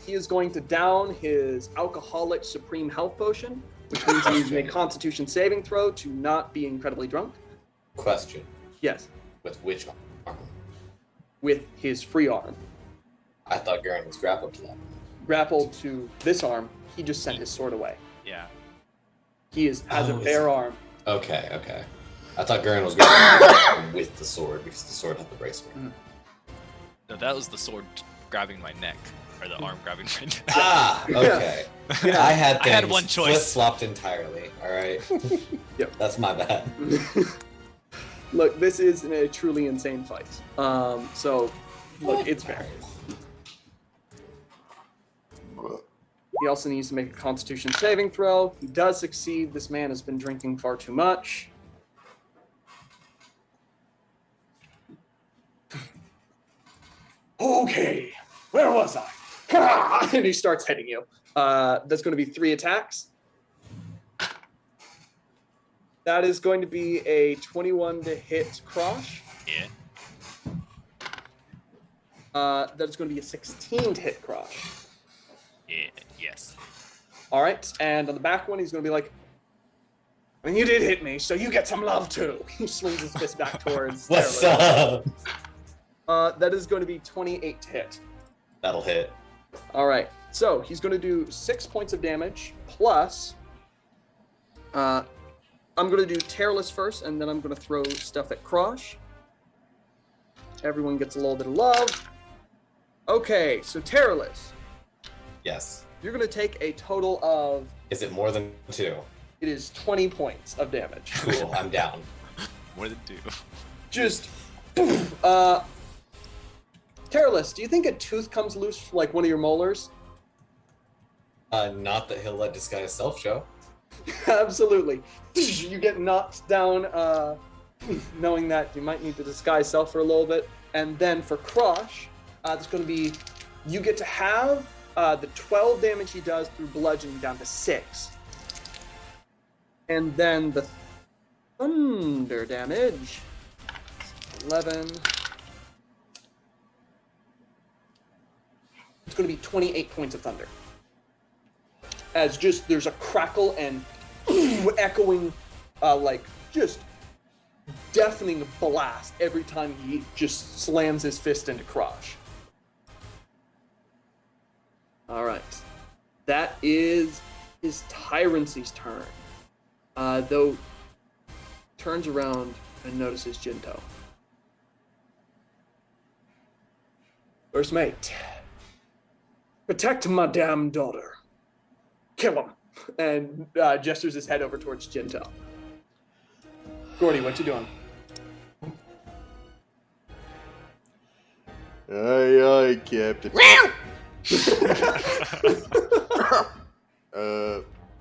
A: He is going to down his alcoholic supreme health potion, which means he's using a constitution saving throw to not be incredibly drunk.
B: Question.
A: Yes,
B: With which arm?
A: with his free arm.
B: I thought Guren was grappled to that.
A: Grappled to this arm, he just sent his sword away.
F: Yeah.
A: He has
B: Oh,
A: a bare arm.
B: Okay, okay. I thought Guren was grappling with the sword because the sword had the bracelet.
F: No, that was the sword grabbing my neck, or the arm grabbing my neck.
B: Ah, okay.
A: Yeah.
B: I had
F: I had
B: things
F: one choice.
B: flip-flopped entirely. All right.
A: Yep.
B: That's my bad.
A: Look, this is a truly insane fight. So, look, it's fair. He also needs to make a constitution saving throw. He does succeed. This man has been drinking far too much. Okay, where was I? And he starts hitting you. That's going to be 3 attacks. That is going to be a 21 to hit Crosh.
F: Yeah.
A: That's going to be a 16 to hit Crosh.
F: Yeah. Yes.
A: All right, and on the back one, he's going to be like, I mean, you did hit me, so you get some love too. He swings his fist back towards
B: What's
A: Taylor.
B: up?
A: That is going to be 28 to hit.
B: That'll hit.
A: All right, so he's going to do 6 points of damage, plus I'm going to do Tearless first, and then I'm going to throw stuff at Crosh. Everyone gets a little bit of love. Okay, so Tearless,
B: Yes.
A: you're going to take a total of,
B: Is it more than 2?
A: it is 20 points of damage.
B: Cool. I'm down.
F: More than 2.
A: Just, Tearless, do you think a tooth comes loose from, like, one of your molars?
B: Not that he'll let disguise self show.
A: Absolutely. You get knocked down, knowing that you might need to disguise self for a little bit. And then for Crush, it's going to be, you get to have the 12 damage he does through bludgeoning down to 6. And then the thunder damage, 11. It's going to be 28 points of thunder. As just, there's a crackle and echoing, like, just deafening blast every time he just slams his fist into Crush. All right. That is his Tyrant's turn. Though, turns around and notices Jinto. First mate, protect my damn daughter. Kill him. And gestures his head over towards Jinto. Gordy, what you doing?
C: Aye, aye, Captain.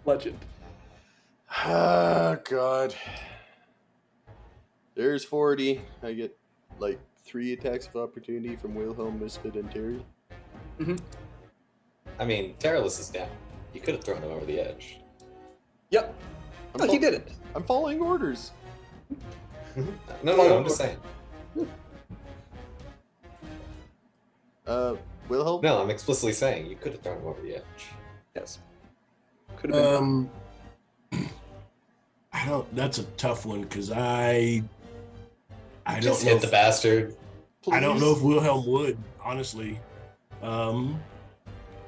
A: Legend.
C: Ah, God. There's 40. I get, like, 3 attacks of opportunity from Wilhelm, Misfit, and Terry.
B: I mean, Terralus is down. You could have thrown him over the edge.
A: Yep. No, he didn't.
C: I'm following orders.
B: No, I'm just saying.
C: Wilhelm?
B: No, I'm explicitly saying you could have thrown him over the edge.
A: Yes. Could have been.
E: I don't. That's a tough one because I don't
B: Just
E: know.
B: hit the bastard.
E: I don't know if Wilhelm would, honestly.
B: How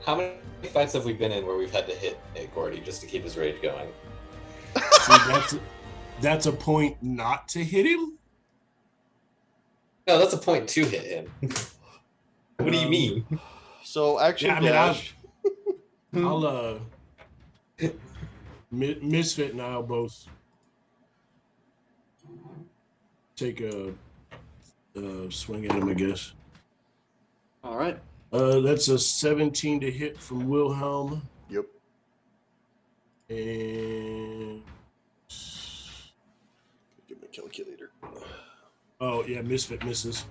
B: many fights have we been in where we've had to hit Gordy just to keep his rage going?
E: See, that's a point not to hit him.
B: No, that's a point to hit him. What do you mean?
C: So action dash.
E: I'll Misfit and I'll both take a swing at him, I guess.
A: All right.
E: That's a 17 to hit from Wilhelm.
C: Yep.
E: And
C: Get my calculator.
E: oh yeah, Misfit misses.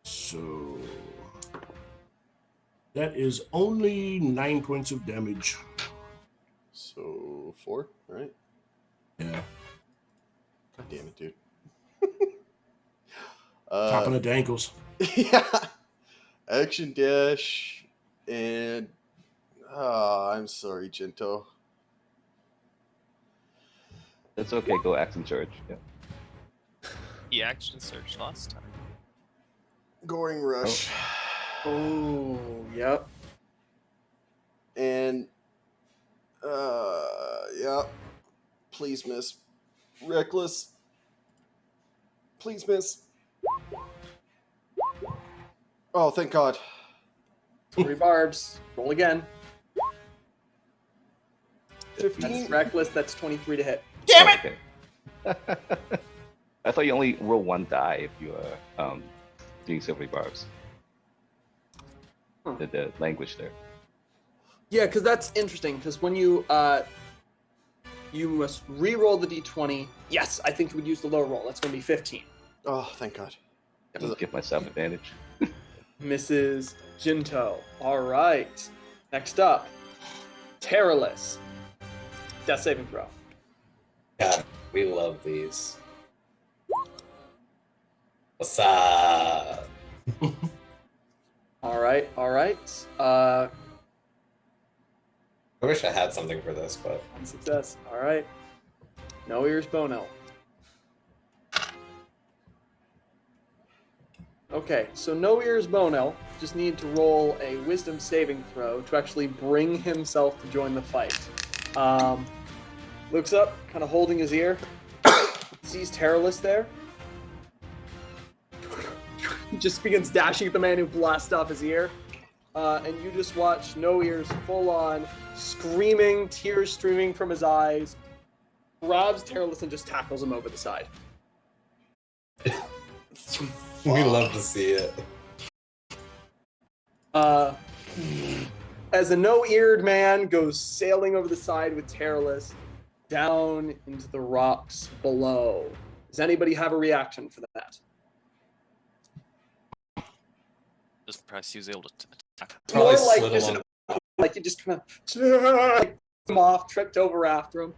E: So that is only 9 points of damage.
C: So 4, right?
E: Yeah.
C: God damn it, dude.
E: Chopping at the ankles.
C: Yeah. Action dash and I'm sorry, Jinto.
G: That's okay. Go action surge. Yeah.
F: He action searched last time.
C: Goring rush.
A: Oh, yep.
C: And yeah. Please miss. Reckless. Please miss. Oh, thank God.
A: 3 barbs. Roll again.
C: 15.
A: That's reckless. That's 23 to hit.
C: Damn it!
G: Okay. I thought you only roll 1 die if you are doing silvery barbs.
A: Huh.
G: The language there.
A: Yeah, because that's interesting. Because when you must re-roll the d20. Yes, I think you would use the low roll. That's going to be 15.
C: Oh, thank God.
G: Just give myself advantage.
A: Mrs. Jinto. All right. Next up, Terrorless. Death saving throw.
B: God, we love these. What's up?
A: All right.
B: I wish I had something for this, but
A: One success. All right. No ears, Bono. Okay, so no ears, Bono. Just need to roll a wisdom saving throw to actually bring himself to join the fight. Looks up, kind of holding his ear. Sees Terrorless there. Just begins dashing at the man who blasted off his ear. And you just watch No Ears full on, screaming, tears streaming from his eyes, grabs Terrorless and just tackles him over the side.
B: we love to see it.
A: As a no-eared man goes sailing over the side with Terrorless down into the rocks below. Does anybody have a reaction for that?
F: Just press he was able to attack.
B: Probably
A: More like
B: slid
A: just
B: along.
A: like you just kind of him off, tripped over after him,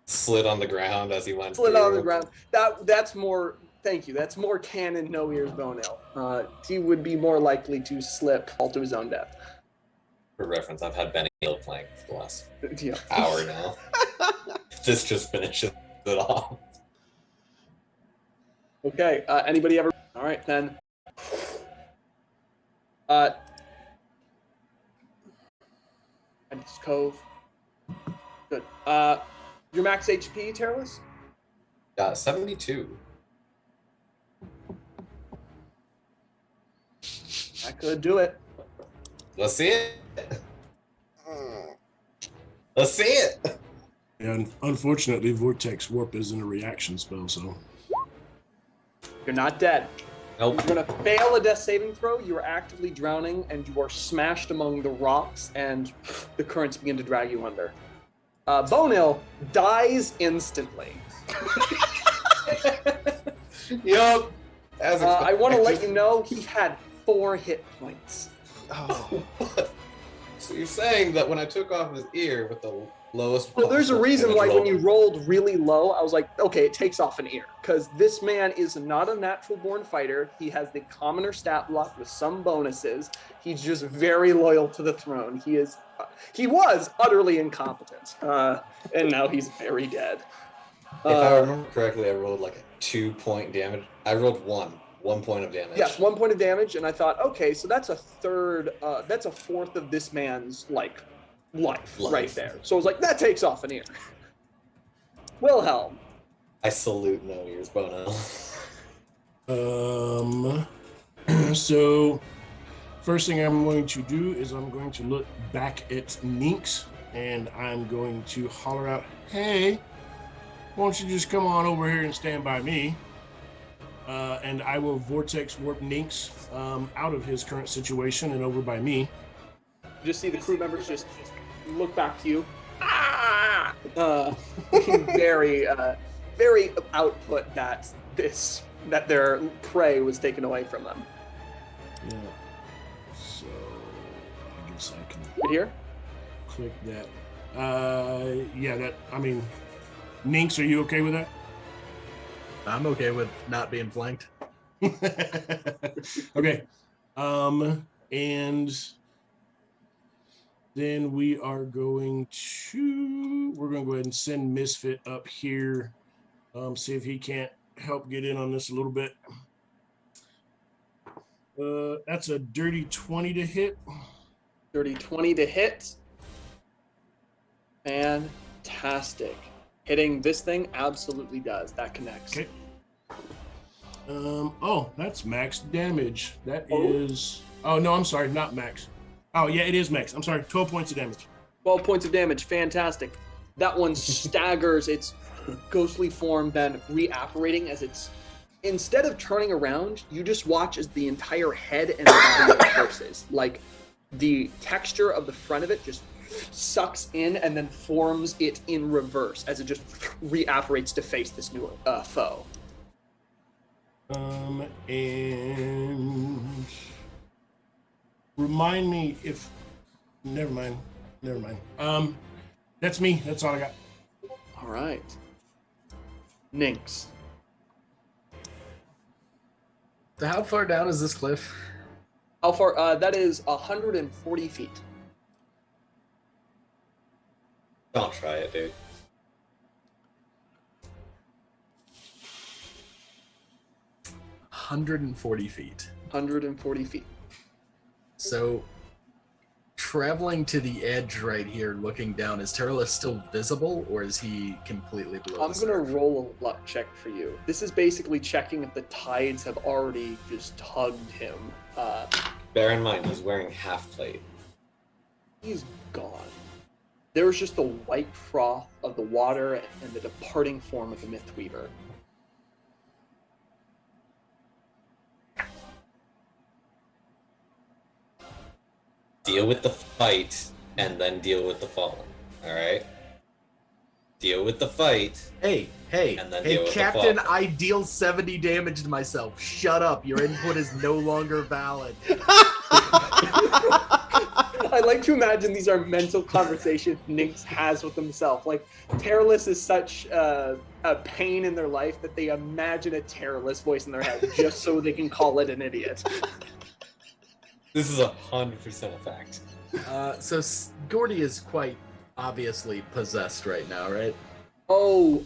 B: Slid on the ground as he went.
A: slid
B: through.
A: on the ground. That's more. Thank you. That's more canon. No ears, Bonell. He would be more likely to slip, fall to his own death.
B: For reference, I've had Benny Hill playing for the last
A: Yeah.
B: hour now. This just finishes it off.
A: Okay. Anybody ever? All right then. It's Cove. Good. Your max HP, Terrorless?
B: 72.
A: That could do it.
B: Let's see it. Let's see it.
E: And unfortunately, Vortex Warp isn't a reaction spell, so.
A: You're not dead.
B: Nope.
A: You're gonna fail a death saving throw. You are actively drowning, and you are smashed among the rocks, and the currents begin to drag you under. Bonil dies instantly.
B: Yup. As
A: I want to let
B: expected.
A: you know he had 4 hit points.
C: Oh.
B: So you're saying that when I took off his ear with the Lowest.
A: Well, there's a
B: possible
A: reason
B: damage
A: why
B: roll.
A: when you rolled really low, I was like, okay, it takes off an ear. Because this man is not a natural born fighter. He has the commoner stat block with some bonuses. He's just very loyal to the throne. He was utterly incompetent. And now he's very dead.
B: If I remember correctly, I rolled like a 2-point damage. I rolled 1 point of damage.
A: Yes, 1 point of damage, and I thought, okay, so that's a fourth of this man's life right there. So I was like, that takes off an ear. Wilhelm.
B: I salute no ears, Bono.
E: So first thing I'm going to do is I'm going to look back at Ninx, and I'm going to holler out, hey, why don't you just come on over here and stand by me? And I will vortex warp Ninx out of his current situation and over by me.
A: You just see the crew members just look back to you. Very output that their prey was taken away from them.
E: Yeah. So I guess I can
A: Right here?
E: click that. Ninx, are you okay with that?
I: I'm okay with not being flanked.
E: Okay. And then we're going to go ahead and send Misfit up here. See if he can't help get in on this a little bit. That's a dirty 20 to hit.
A: Dirty 20 to hit. Fantastic. Hitting this thing absolutely does. That connects.
E: Okay. That's max damage. That
A: Oh.
E: is. Oh no, I'm sorry, not max. Oh yeah, it is max. I'm sorry, 12 points of damage.
A: 12 points of damage. Fantastic. That one staggers its ghostly form, then reapparating as it's. Instead of turning around, you just watch as the entire head and body reverses. Like the texture of the front of it just sucks in and then forms it in reverse as it just reapparates to face this new foe.
E: And remind me if. Never mind. That's me. That's all I got.
A: All right. Ninx.
I: So how far down is this cliff?
A: How far? That is 140 feet.
B: Don't try it, dude.
I: 140 feet.
A: 140 feet.
I: So, traveling to the edge right here, looking down, is Tyrant still visible, or is he completely below
A: I'm
I: the
A: going to
I: surface?
A: roll a luck check for you. This is basically checking if the tides have already just tugged him.
B: Bear in mind, he's wearing half plate.
A: He's gone. There's just the white froth of the water and the departing form of the Mythweaver.
B: Deal with the fight, and then deal with the fallen. Alright? Deal with the fight.
I: Hey,
B: And then deal with the
I: Captain,
B: fall.
I: I deal 70 damage to myself. Shut up. Your input is no longer valid.
A: I like to imagine these are mental conversations Nyx has with himself. Like, Terrorless is such a pain in their life that they imagine a Terrorless voice in their head just so they can call it an idiot.
B: This is 100% a fact.
I: So Gordy is quite obviously possessed right now, right?
A: Oh,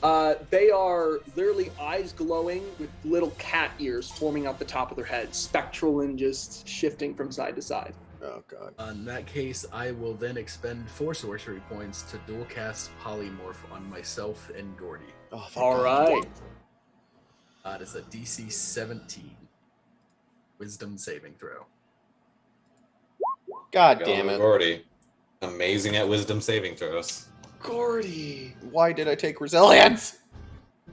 A: they are literally eyes glowing with little cat ears forming out the top of their heads, spectral and just shifting from side to side.
C: Oh god.
I: In that case, I will then expend 4 sorcery points to dual cast Polymorph on myself and Gordy.
C: Oh, thank
A: All
C: God.
A: right.
I: It is a DC 17 Wisdom saving throw.
C: God
B: Go
C: damn
B: on,
C: it.
B: Gordy. Amazing at wisdom saving throws.
A: Gordy.
C: Why did I take resilience?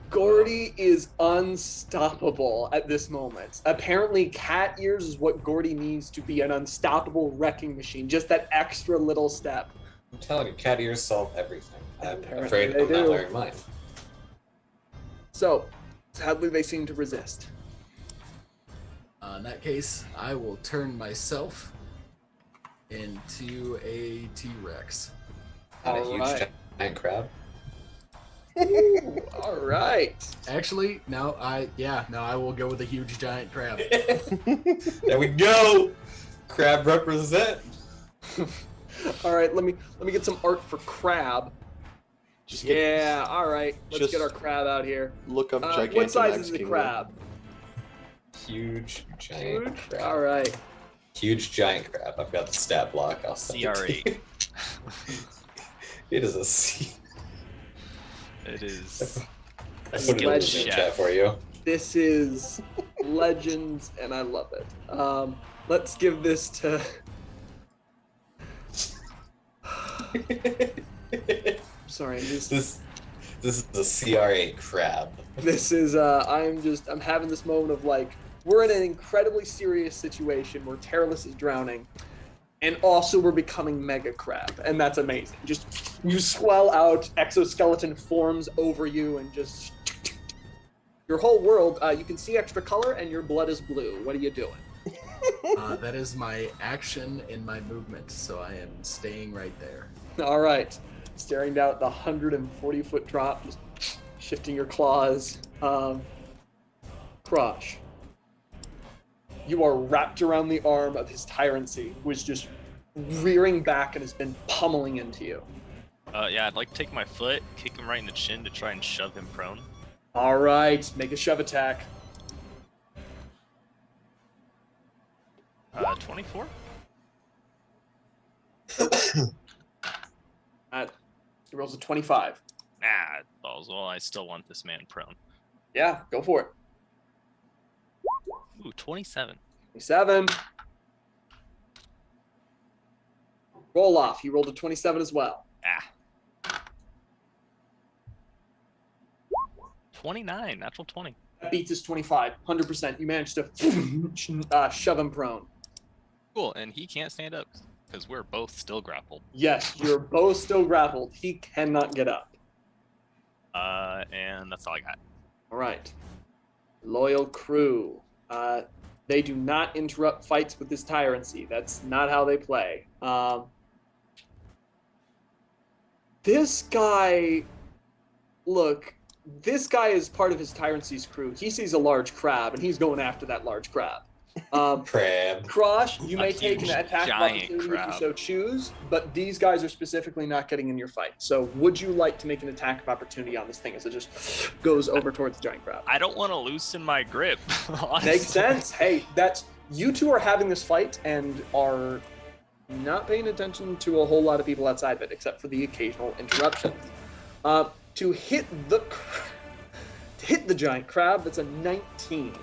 A: Gordy is unstoppable at this moment. Apparently, cat ears is what Gordy needs to be an unstoppable wrecking machine. Just that extra little step.
B: I'm telling you, cat ears solve everything. I'm
A: Apparently
B: afraid
A: they
B: I'm not
A: do.
B: wearing mine.
A: So, sadly, they seem to resist.
I: In that case, I will turn myself into a T-Rex.
B: Not a
A: All
B: huge
A: right.
B: Giant crab.
A: Ooh, all right.
I: Actually, no, I will go with a huge giant crab.
B: There we go. Crab represent.
A: All right, let me get some art for crab.
C: Just
A: Yeah, all right. Let's
C: just
A: get our crab out here.
C: look up Gigantamax
A: What size is the
C: Kingdom.
A: crab?
B: Huge giant
A: Huge?
B: crab.
A: All right.
B: Huge giant crab. I've got the stat block. I'll send it to
F: CR8.
B: you. It is a C.
F: It is
B: I
F: a
B: put it in the
F: skilled
B: chat
F: chef.
B: for you.
A: This is legends, and I love it. Let's give this to. Sorry, I'm just.
B: This is the CR8 crab.
A: This is. I'm having this moment of like, we're in an incredibly serious situation where Terralus is drowning, and also we're becoming mega crab, and that's amazing. Just you swell out, exoskeleton forms over you, and just your whole world. You can see extra color, and your blood is blue. What are you doing?
I: That is my action and my movement, so I am staying right there.
A: All right, staring down at the 140-foot drop, just shifting your claws. Crush. You are wrapped around the arm of his Tyrancy, who is just rearing back and has been pummeling into you.
F: Yeah, I'd like to take my foot, kick him right in the chin to try and shove him prone.
A: All right, make a shove attack.
F: 24?
A: He rolls a 25.
F: Nah, balls. Well, I still want this man prone.
A: Yeah, go for it.
F: Ooh, 27.
A: 27. Roll off. He rolled a 27 as well.
F: 29, natural 20.
A: That beats his 25, 100%. You managed to shove him prone.
F: Cool, and he can't stand up because we're both still grappled.
A: Yes, you're both still grappled. He cannot get up.
F: And that's all I got.
A: All right. Loyal crew. They do not interrupt fights with this Tyrancy. That's not how they play. This guy... Look, this guy is part of his Tyrancy's crew. He sees a large crab, and he's going after that large crab.
B: Crab.
A: Crush, you may
F: A
A: take an
F: huge
A: attack of
F: giant
A: opportunity if you
F: crab.
A: so choose, but these guys are specifically not getting in your fight. So would you like to make an attack of opportunity on this thing as it just goes over towards the giant crab?
F: I don't want to loosen my grip. Honestly.
A: Makes sense. Hey, that's you two are having this fight and are not paying attention to a whole lot of people outside of it, except for the occasional interruption. To hit the giant crab, that's a 19.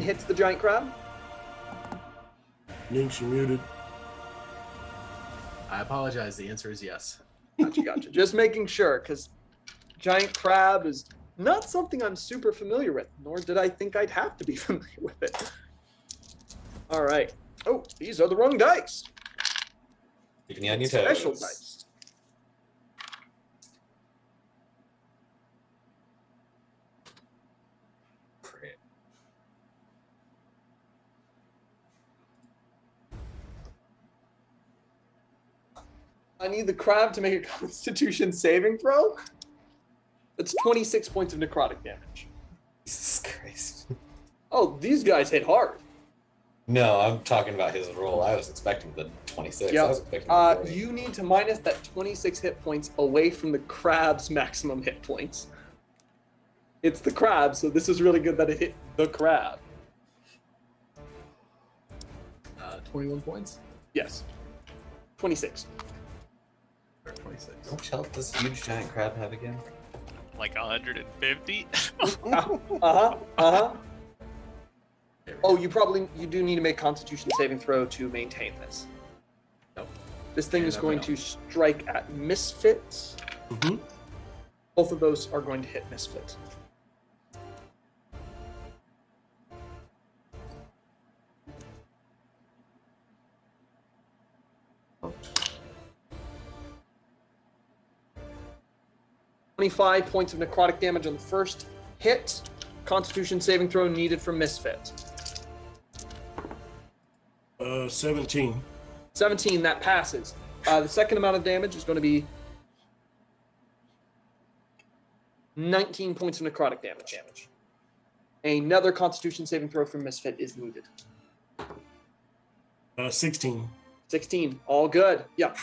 A: Hits the giant crab.
E: Ninx, you're muted.
I: I apologize. The answer is yes.
A: Gotcha. Just making sure, because giant crab is not something I'm super familiar with, nor did I think I'd have to be familiar with it. All right. Oh, these are the wrong dice.
B: Keeping you on your
A: Special
B: toes.
A: dice.
B: Crab.
A: I need the crab to make a Constitution saving throw. That's 26 points of necrotic damage.
B: Jesus Christ.
A: Oh, these guys hit hard.
B: No, I'm talking about his roll. I was expecting the 26. I
A: Yep.
B: was expecting the 40.
A: You need to minus that 26 hit points away from the crab's maximum hit points. It's the crab, so this is really good that it hit the crab.
I: 21 points?
A: Yes. 26.
I: Or 26.
B: How much health does huge giant crab have again?
F: Like 150?
A: Uh-huh. Oh, you do need to make Constitution saving throw to maintain this.
I: Nope.
A: This thing
I: And
A: is
I: I
A: going
I: failed.
A: to strike at misfits.
E: Mm-hmm.
A: Both of those are going to hit misfits. Oh. 25 points of necrotic damage on the first hit. Constitution saving throw needed for misfit.
E: 17.
A: 17, that passes. The second amount of damage is going to be 19 points of necrotic damage. Another Constitution saving throw from Misfit is needed.
E: 16.
A: 16, all good. Yeah.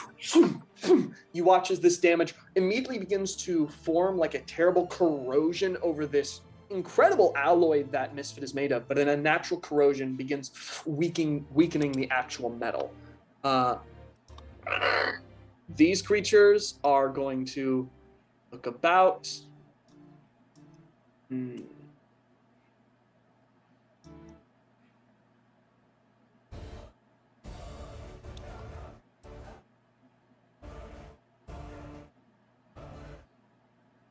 A: You watch as this damage immediately begins to form like a terrible corrosion over this incredible alloy that Misfit is made of, but in a natural corrosion begins weakening the actual metal. These creatures are going to look about.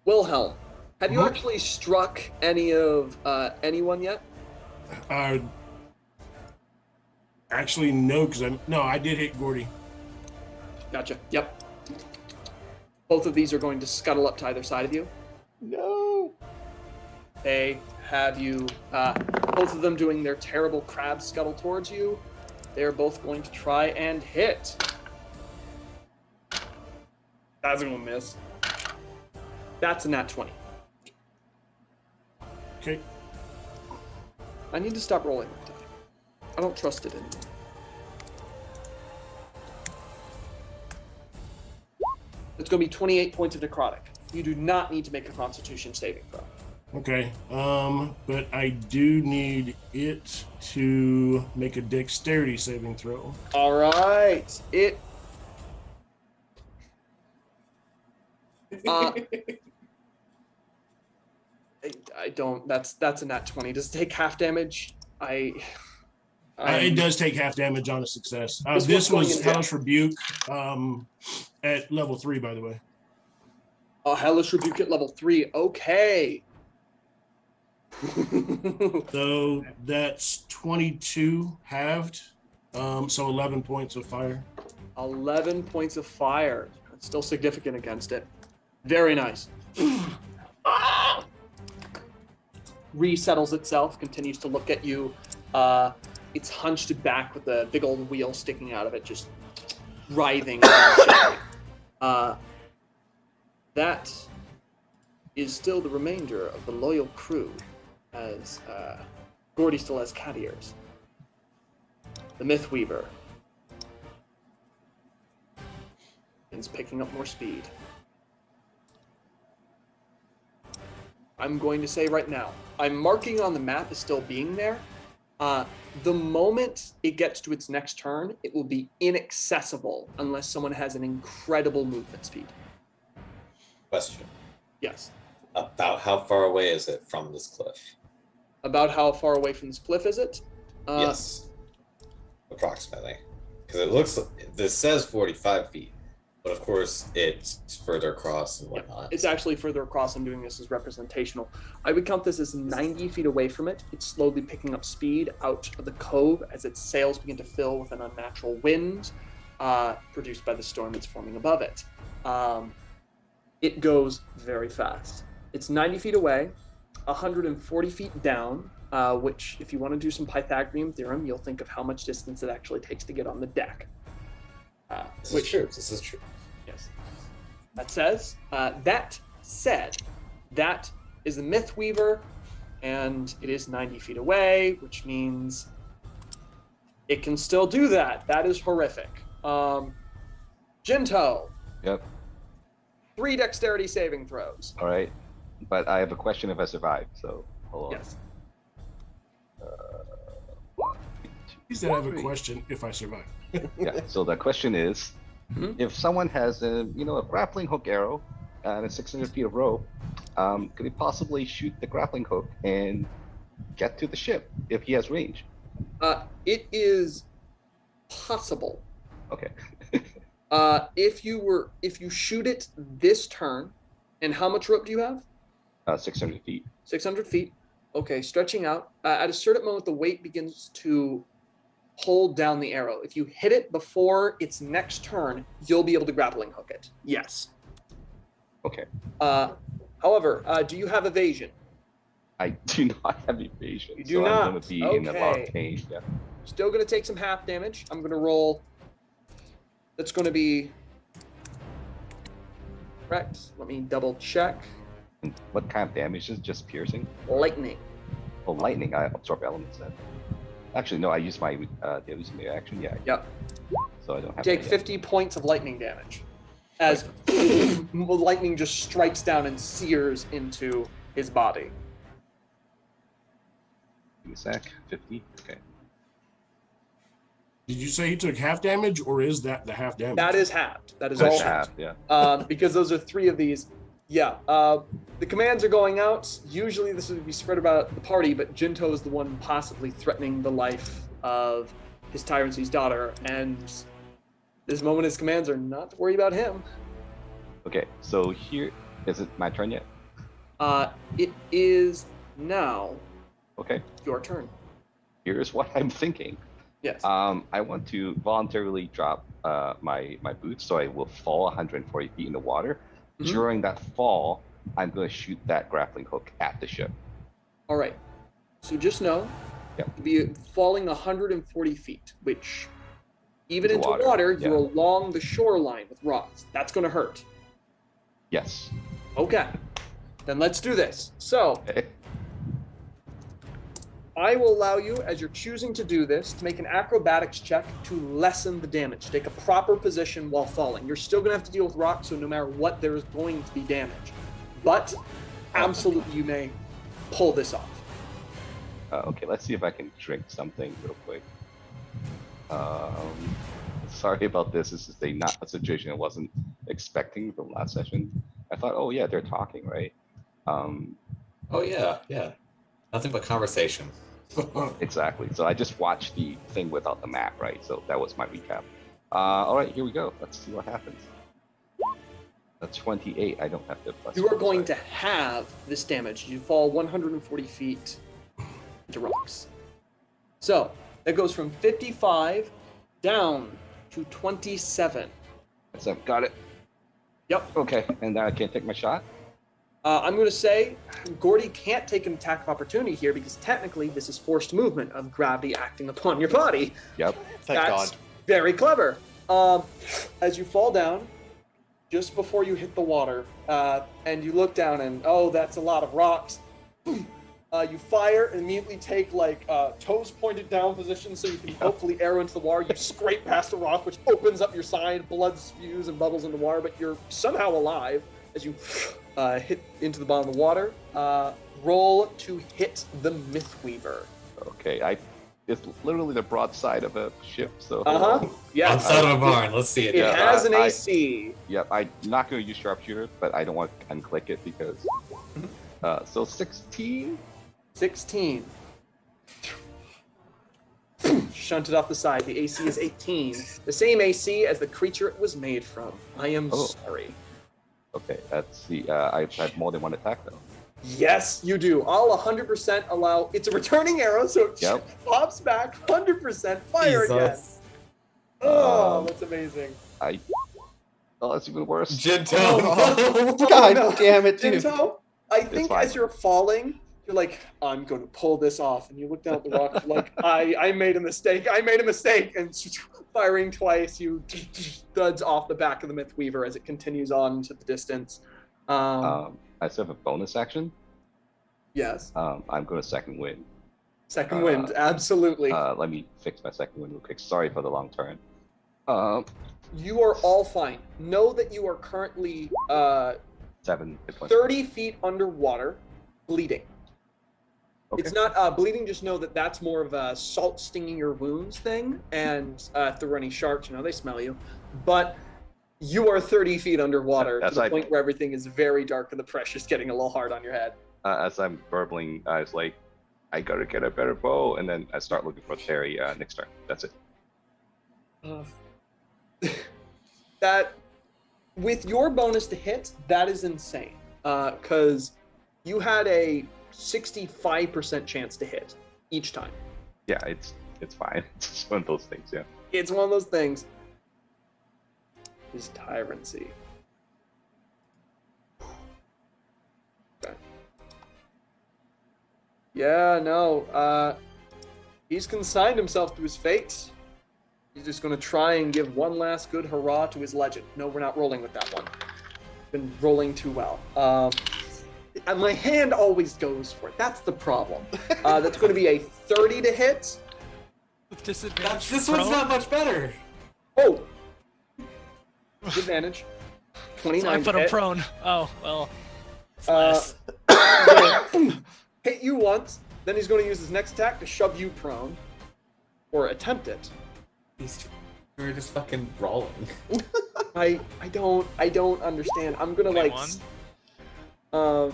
A: Wilhelm, have you actually struck any of anyone yet?
E: Actually, no, because I did hit Gordy.
A: Gotcha. Yep. Both of these are going to scuttle up to either side of you.
C: No.
A: They have you, both of them doing their terrible crab scuttle towards you. They're both going to try and hit. That's going to miss. That's a nat 20.
E: Okay.
A: I need to stop rolling that die. I don't trust it anymore. It's going to be 28 points of necrotic. You do not need to make a Constitution saving throw.
E: Okay. But I do need it to make a dexterity saving throw.
A: All right. I don't. That's a nat 20. Does it take half damage?
E: It does take half damage on a success. This was Hellish Rebuke at level 3, by the way.
A: Hellish Rebuke at level 3. Okay.
E: So that's 22 halved. So 11 points of fire.
A: 11 points of fire. That's still significant against it. Very nice. Resettles itself, continues to look at you. It's hunched back with a big old wheel sticking out of it, just writhing. That is still the remainder of the loyal crew, as Gordy still has cat ears. The Mythweaver is picking up more speed. I'm going to say right now, I'm marking on the map as still being there. The moment it gets to its next turn, it will be inaccessible unless someone has an incredible movement speed.
B: Question.
A: Yes.
B: About how far away is it from this cliff?
A: About how far away from this cliff is it?
B: Yes. Approximately. Because it looks, this says 45 feet, but of course it's further across and whatnot.
A: Yeah, it's actually further across. I'm doing this as representational. I would count this as 90 feet away from it. It's slowly picking up speed out of the cove as its sails begin to fill with an unnatural wind produced by the storm that's forming above it. It goes very fast. It's 90 feet away, 140 feet down, which if you want to do some Pythagorean theorem, you'll think of how much distance it actually takes to get on the deck.
B: This is true.
A: Yes. That said, that is the Mythweaver, and it is 90 feet away, which means it can still do that. That is horrific. Jinto.
G: Yep.
A: 3 dexterity saving throws.
G: All right. But I have a question if I survive, so hold on.
A: Yes.
E: He said I have a question if I survive.
G: Yeah, so the question is, if someone has a grappling hook arrow and a 600 feet of rope, could he possibly shoot the grappling hook and get to the ship if he has range?
A: It is possible.
G: Okay.
A: If you shoot it this turn, and how much rope do you have?
G: 600 feet.
A: 600 feet. Okay, stretching out. At a certain moment, the weight begins to hold down the arrow. If you hit it before its next turn, you'll be able to grappling hook it. Yes.
G: Okay.
A: However, do you have evasion?
G: I do not have evasion,
A: You do
G: so
A: not.
G: I'm going to be in a lot
A: Okay.
G: of pain. Yeah.
A: Still going to take some half damage. I'm going to roll. That's going to be correct. Let me double check.
G: And what kind of damage is it? Just piercing?
A: Lightning.
G: Oh, lightning. I absorb elements then. Actually, no. I use my action. Yeah.
A: Yep.
G: So I don't have.
A: Take
G: that yet.
A: 50 points of lightning damage as lightning just strikes down and sears into his body.
G: Give me a sec. 50. Okay.
E: Did you say he took half damage, or is that the half damage?
A: That is halved. That is
E: That's
A: all
G: half.
A: halved.
G: Yeah.
A: Because those are 3 of these. Yeah. The commands are going out. Usually this would be spread about the party, but Jinto is the one possibly threatening the life of his Tyrant's daughter, and this moment his commands are not to worry about him.
G: Okay. So here is it my turn yet?
A: It is now
G: Okay.
A: your turn.
G: Here's what I'm thinking.
A: Yes.
G: I want to voluntarily drop my boots, so I will fall 140 feet in the water.
A: Mhm.
G: During that fall, I'm going to shoot that grappling hook at the ship.
A: All right. So just know,
G: Yep.
A: you'll be falling 140 feet, which even
G: Into
A: into
G: water,
A: water,
G: yeah.
A: you're along the shoreline with rocks. That's going to hurt.
G: Yes.
A: Okay. Then let's do this. So
G: Okay.
A: I will allow you, as you're choosing to do this, to make an acrobatics check to lessen the damage. Take a proper position while falling. You're still going to have to deal with rocks, so no matter what, there is going to be damage. But absolutely, you may pull this off.
G: Okay, let's see if I can drink something real quick. Sorry about this. This is not a situation I wasn't expecting from last session. I thought, oh yeah, they're talking, right?
B: Oh yeah, yeah. Nothing but conversation.
G: Exactly. So I just watched the thing without the map, right? So that was my recap. All right, here we go. Let's see what happens. That's 28. I don't have to plus.
A: You are going to
G: sorry.
A: have this damage. You fall 140 feet into rocks. So that goes from 55 down to 27.
G: So got it.
A: Yep.
G: Okay, and then I can't take my shot.
A: I'm going to say Gordy can't take an attack of opportunity here because technically this is forced movement of gravity acting upon your body.
G: Yep.
C: Thank
A: That's
C: God.
A: very clever. As you fall down, just before you hit the water, and you look down and, oh, that's a lot of rocks. You fire and immediately take toes pointed down position so you can hopefully arrow into the water. You scrape past a rock, which opens up your side, blood spews and bubbles into water, but you're somehow alive as you hit into the bottom of the water. Roll to hit the Mythweaver.
G: Okay, it's literally the broadside of a ship, so.
A: Yeah.
B: Outside of a barn. Let's see it.
A: It
G: Yeah,
A: has an
G: I-
A: AC.
G: Yep, I'm not going to use sharpshooter, but I don't want to unclick it because. So 16.
A: 16. Shunted off the side. The AC is 18. The same AC as the creature it was made from. I am
G: Oh.
A: sorry.
G: Okay, that's the. I have more than one attack though.
A: Yes, you do. I'll 100% allow. It's a returning arrow, so it
G: Yep.
A: pops back. 100% fire again.
B: Jesus.
A: Oh,
G: Um,
A: that's amazing.
G: Oh, that's even worse.
B: Jinto.
C: God
A: no.
C: damn it, dude.
A: Jinto, I think
G: fine.
A: as you're falling, you're like, I'm going to pull this off. And you look down at the rock, you're like, I made a mistake. I made a mistake. And firing twice, you thuds off the back of the Mythweaver as it continues on into the distance.
G: I still have a bonus action.
A: Yes.
G: I'm going to second wind.
A: Second wind, absolutely.
G: Let me fix my second wind real quick. Sorry for the long turn.
A: You are all fine. Know that you are currently
G: 7 hit points.
A: 30 feet underwater, bleeding.
G: Okay.
A: It's not bleeding, just know that that's more of a salt stinging your wounds thing. And if there were any sharks, they smell you. But you are 30 feet underwater to the point where everything is very dark and the pressure's getting a little hard on your head.
G: As I'm burbling, I was like, I gotta get a better bow, and then I start looking for Terry next turn. That's it.
A: That, with your bonus to hit, that is insane. Because you had a 65% chance to hit each time.
G: Yeah, it's fine. It's just one of those things. Yeah.
A: It's one of those things. His tyrancy. Okay. Yeah, no. He's consigned himself to his fate. He's just going to try and give one last good hurrah to his legend. No, we're not rolling with that one. Been rolling too well. And my hand always goes for it. That's the problem. That's going to be a 30 to hit.
H: With disadvantage.
J: This one's not much better.
A: Oh! Advantage. 29
H: I put
A: to
H: him
A: hit.
H: prone. Oh, well. It's less.
A: Hit you once, then he's going to use his next attack to shove you prone. Or attempt it.
J: We're just fucking rolling.
A: I don't understand. I'm gonna
H: 21?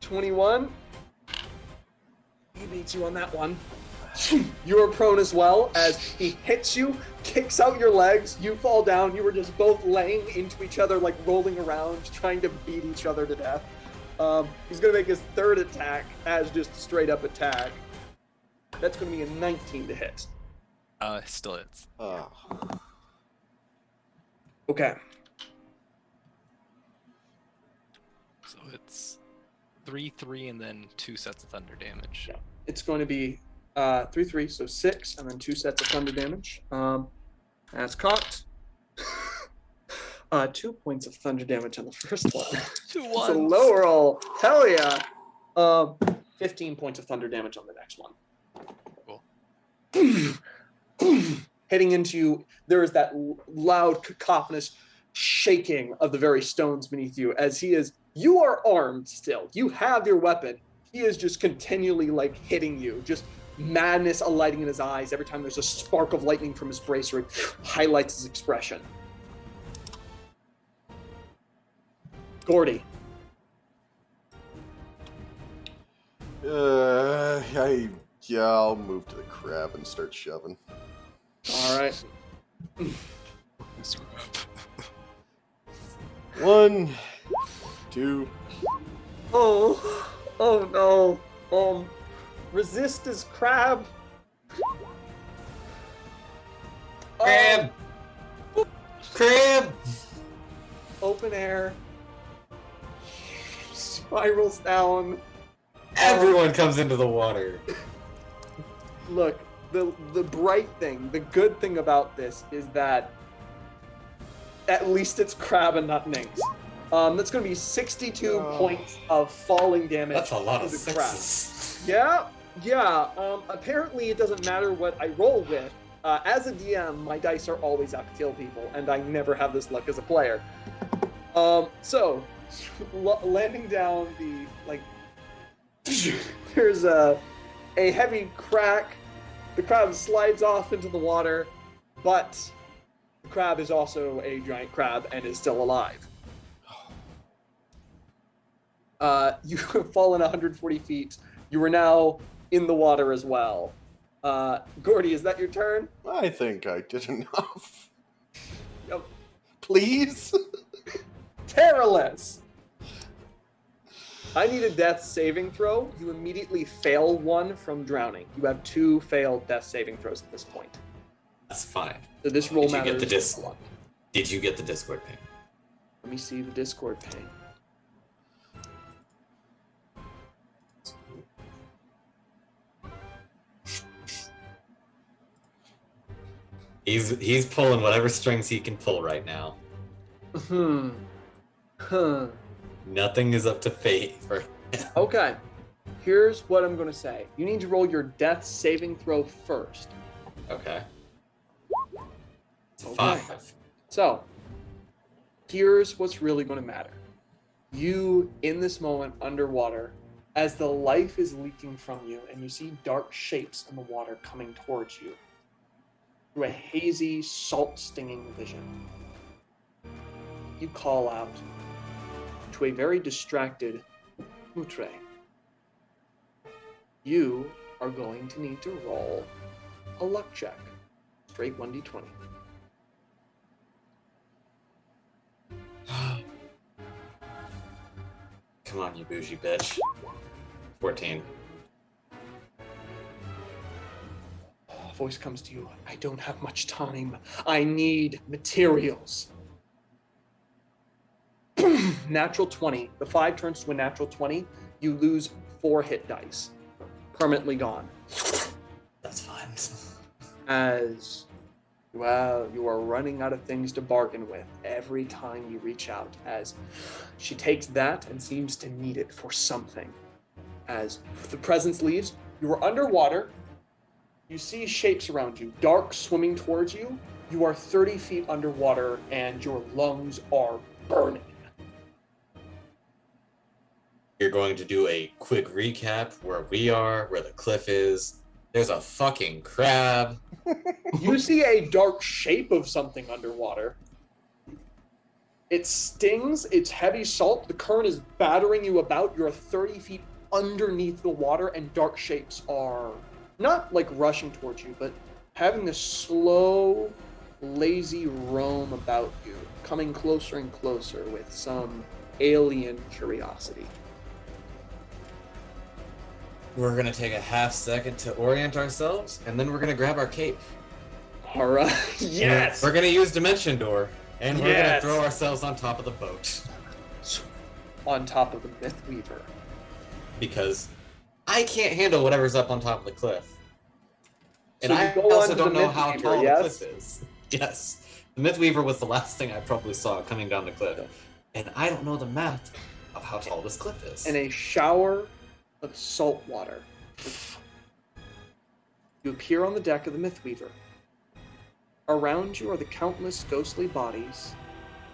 A: 21. He beats you on that one. You are prone as well as he hits you, kicks out your legs, you fall down, you were just both laying into each other, like rolling around, trying to beat each other to death. He's gonna make his third attack as just a straight up attack. That's gonna be a 19 to hit.
H: Still hits.
A: Okay.
H: So it's 3, and then 2 sets of thunder damage.
A: Yeah. It's going to be 3, so 6, and then 2 sets of thunder damage. That's cocked. 2 points of thunder damage on the first one.
H: 2
A: It's a
H: ones.
A: low roll. Hell yeah. 15 points of thunder damage on the next one.
H: Cool.
A: Hitting into you, there is that loud cacophonous shaking of the very stones beneath you as you are armed still. You have your weapon. He is just continually like hitting you, just madness alighting in his eyes. Every time there's a spark of lightning from his bracer, it highlights his expression. Gordy.
C: I'll move to the crab and start shoving.
A: All right.
C: 1, 2.
A: Oh no. Resist his crab.
J: Crab! Crab!
A: Open air. Spirals down.
J: Everyone comes into the water.
A: Look, the bright thing, the good thing about this is that at least it's crab and not nings. That's going to be 62 points of falling damage.
J: That's a lot
A: to
J: of
A: the crab.
J: sixes.
A: Yeah. Apparently it doesn't matter what I roll with. As a DM, my dice are always out to kill people, and I never have this luck as a player. So, landing down the, like, there's a heavy crack. The crab slides off into the water, but the crab is also a giant crab and is still alive. You have fallen 140 feet. You are now in the water as well. Gordy, is that your turn?
C: I think I did enough.
A: Yep.
C: Please?
A: Terrorless! I need a death saving throw. You immediately fail one from drowning. You have 2 failed death saving throws at this point.
J: That's fine.
A: So this roll
J: Did you
A: matters.
J: get the Discord? Did you get the Discord ping?
A: Let me see the Discord pane.
J: He's pulling whatever strings he can pull right now. Nothing is up to fate for him.
A: Okay. Here's what I'm going to say. You need to roll your death saving throw first.
J: Okay. It's a
A: Okay.
J: 5.
A: So, here's what's really going to matter. You, in this moment, underwater, as the life is leaking from you, and you see dark shapes in the water coming towards you, through a hazy, salt-stinging vision, you call out to a very distracted Mutre. You are going to need to roll a luck check. Straight 1d20.
J: Come on, you bougie bitch. 14.
A: A voice comes to you. I don't have much time. I need materials. Natural 20. The 5 turns to a natural 20. You lose 4 hit dice. permanently gone.
J: That's fine.
A: As well, you are running out of things to bargain with every time you reach out, as she takes that and seems to need it for something. As the presence leaves, you are underwater. You see shapes around you, dark swimming towards you. You are 30 feet underwater and your lungs are burning.
J: You're going to do a quick recap where we are, where the cliff is. There's a fucking crab.
A: You see a dark shape of something underwater. It stings, it's heavy salt, the current is battering you about, you're 30 feet underneath the water, and dark shapes are not like rushing towards you, but having a slow, lazy roam about you, coming closer and closer with some alien curiosity.
J: We're gonna take a half second to orient ourselves, and then we're gonna grab our cape.
A: All right. Yes.
J: We're gonna use Dimension Door, and we're gonna
A: Yes.
J: throw ourselves on top of the boat.
A: On top of the Myth Weaver.
J: Because I can't handle whatever's up on top of the cliff. And
A: So you
J: I
A: go
J: also
A: onto
J: don't
A: the
J: know
A: Myth
J: how
A: Weaver,
J: tall
A: yes?
J: the cliff is. Yes. The Myth Weaver was the last thing I probably saw coming down the cliff. And I don't know the math of how tall this cliff is.
A: And a shower of salt water. You appear on the deck of the Myth Weaver. Around you are the countless ghostly bodies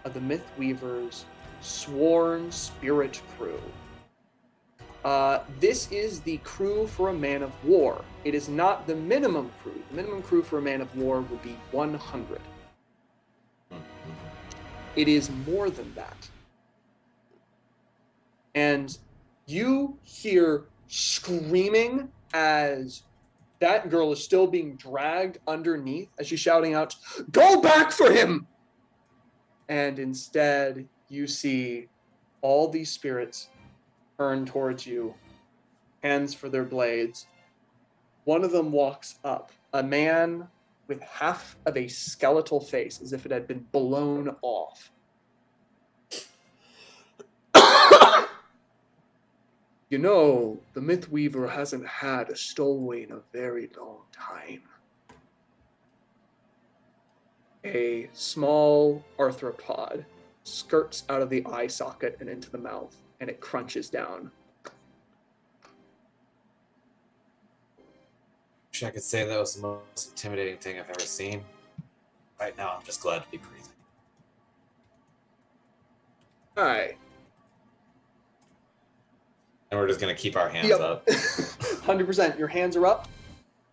A: of the Myth Weaver's sworn spirit crew. This is the crew for a man of war. It is not the minimum crew. The minimum crew for a man of war would be 100. It is more than that. And you hear screaming as that girl is still being dragged underneath as she's shouting out, "Go back for him!" And instead, you see all these spirits turn towards you, hands for their blades. One of them walks up, a man with half of a skeletal face, as if it had been blown off. You know, the Myth Weaver hasn't had a stowaway in a very long time. A small arthropod skirts out of the eye socket and into the mouth, and it crunches down.
J: Wish I could say that was the most intimidating thing I've ever seen. Right now, I'm just glad to be breathing.
A: Hi.
J: And we're just gonna keep our hands
A: Yep.
J: up.
A: 100%. Your hands are up.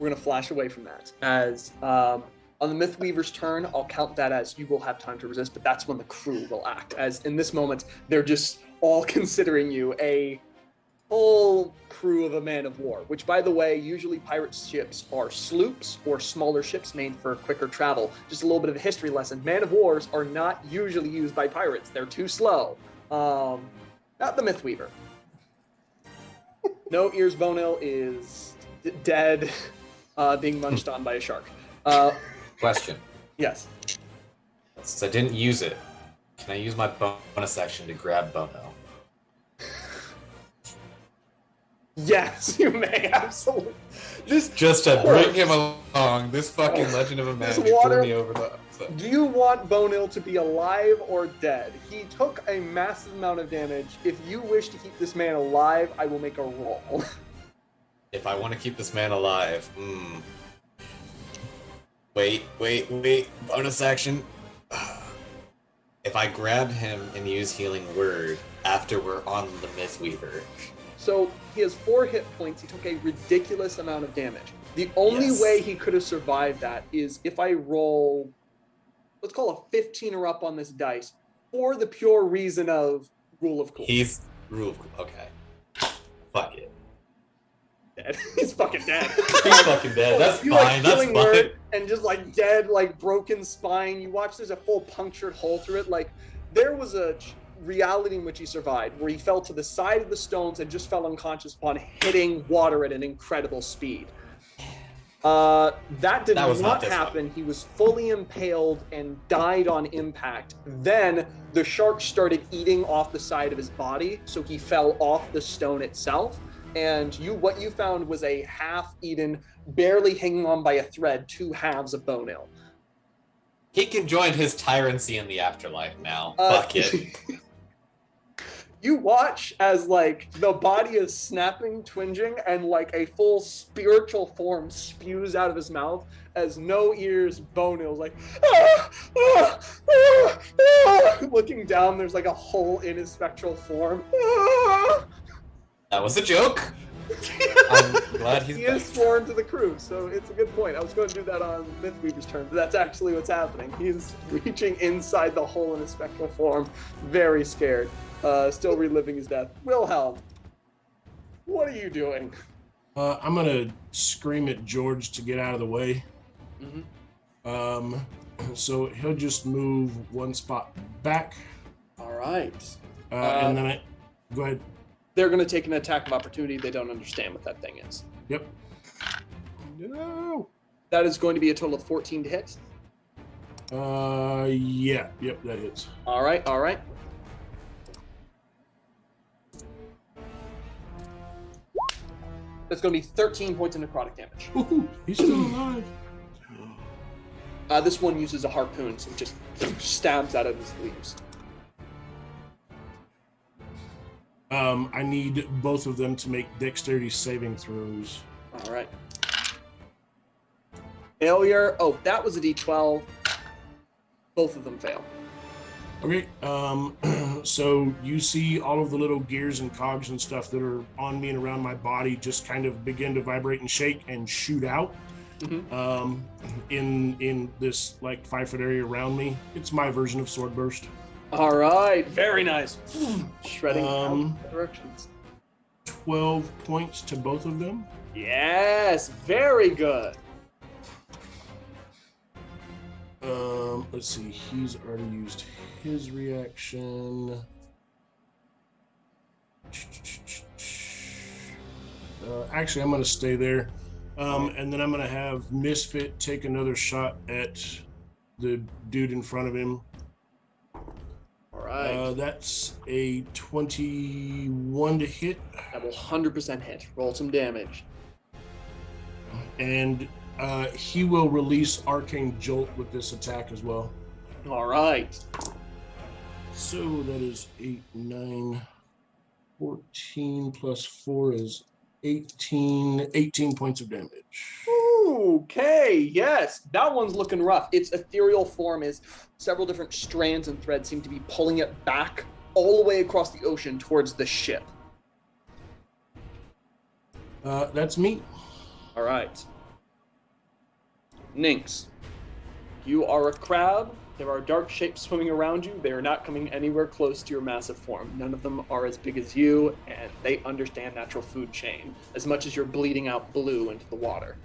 A: We're going to flash away from that. As on the Myth Weaver's turn, I'll count that as you will have time to resist, but that's when the crew will act. As in this moment, they're just all considering you a full crew of a man of war, which, by the way, usually pirate ships are sloops or smaller ships made for quicker travel. Just a little bit of a history lesson. Man of wars are not usually used by pirates. They're too slow. Not the Myth Weaver. No Ears Bonil is dead, being munched on by a shark.
J: Question.
A: Yes.
J: Since I didn't use it, can I use my bonus action to grab Bono?
A: Yes, you may, absolutely.
J: Just to bring him along, this fucking legend of a man who
A: water-
J: threw me over the...
A: Do you want Bonil to be alive or dead? He took a massive amount of damage. If you wish to keep this man alive, I will make a roll.
J: If I want to keep this man alive, Wait. Bonus action. If I grab him and use Healing Word after we're on the Myth Weaver.
A: So he has 4 hit points. He took a ridiculous amount of damage. The only
J: Yes.
A: way he could have survived that is if I roll, let's call a 15 or up on this dice, for the pure reason of Rule of Cool.
J: He's okay. Fuck it.
A: Dead. He's fucking dead.
J: He's fucking dead. That's
A: You,
J: fine. That's
A: Healing
J: fine.
A: Word and just dead, broken spine. You watch, there's a full punctured hole through it. There was a reality in which he survived, where he fell to the side of the stones and just fell unconscious upon hitting water at an incredible speed. That did
J: was
A: not
J: not this
A: happen. He was fully impaled and died on impact. Then the shark started eating off the side of his body, so he fell off the stone itself. and what you found was a half-eaten, barely hanging on by a thread, 2 halves of bone ale.
J: He can join his tyrancy in the afterlife now. Fuck it.
A: You watch as like the body is snapping, twinging, and like a full spiritual form spews out of his mouth as no ears bone ale's like looking down. There's like a hole in his spectral form.
J: That was a joke. I'm glad he's
A: He
J: back.
A: is sworn to the crew, so it's a good point. I was going to do that on Mythweaver's turn, but that's actually what's happening. He's reaching inside the hole in his spectral form, very scared, still reliving his death. Wilhelm, what are you doing?
E: I'm gonna scream at George to get out of the way.
A: Mm-hmm.
E: So he'll just move 1 spot back.
A: All right.
E: And then go ahead.
A: They're going to take an attack of opportunity. They don't understand what that thing is.
E: Yep.
C: No.
A: That is going to be a total of 14 to hit.
E: Yeah. Yep, that hits.
A: All right. That's going to be 13 points of necrotic damage.
E: Ooh, he's still alive.
A: This one uses a harpoon, so it just stabs out of his sleeves.
E: I need both of them to make dexterity saving throws.
A: All right. Failure. Oh, that was a D12. Both of them fail.
E: Okay. So you see all of the little gears and cogs and stuff that are on me and around my body just kind of begin to vibrate and shake and shoot out.
A: Mm-hmm.
E: In this like 5-foot area around me. It's my version of sword burst.
A: All right. Very nice. Shredding out directions.
E: 12 points to both of them.
A: Yes. Very good.
E: Let's see. He's already used his reaction. Actually, I'm going to stay there. And then I'm going to have Misfit take another shot at the dude in front of him.
A: All right.
E: That's a 21 to hit.
A: That will 100% hit. Roll some damage.
E: And he will release Arcane Jolt with this attack as well.
A: All right.
E: So that is 8, 9, 14 plus 4 is 18 points of damage.
A: Okay, yes. That one's looking rough. Its ethereal form is several different strands and threads seem to be pulling it back all the way across the ocean towards the ship.
E: That's me.
A: All right. Nynx, you are a crab. There are dark shapes swimming around you. They are not coming anywhere close to your massive form. None of them are as big as you, and they understand natural food chain as much as you're bleeding out blue into the water.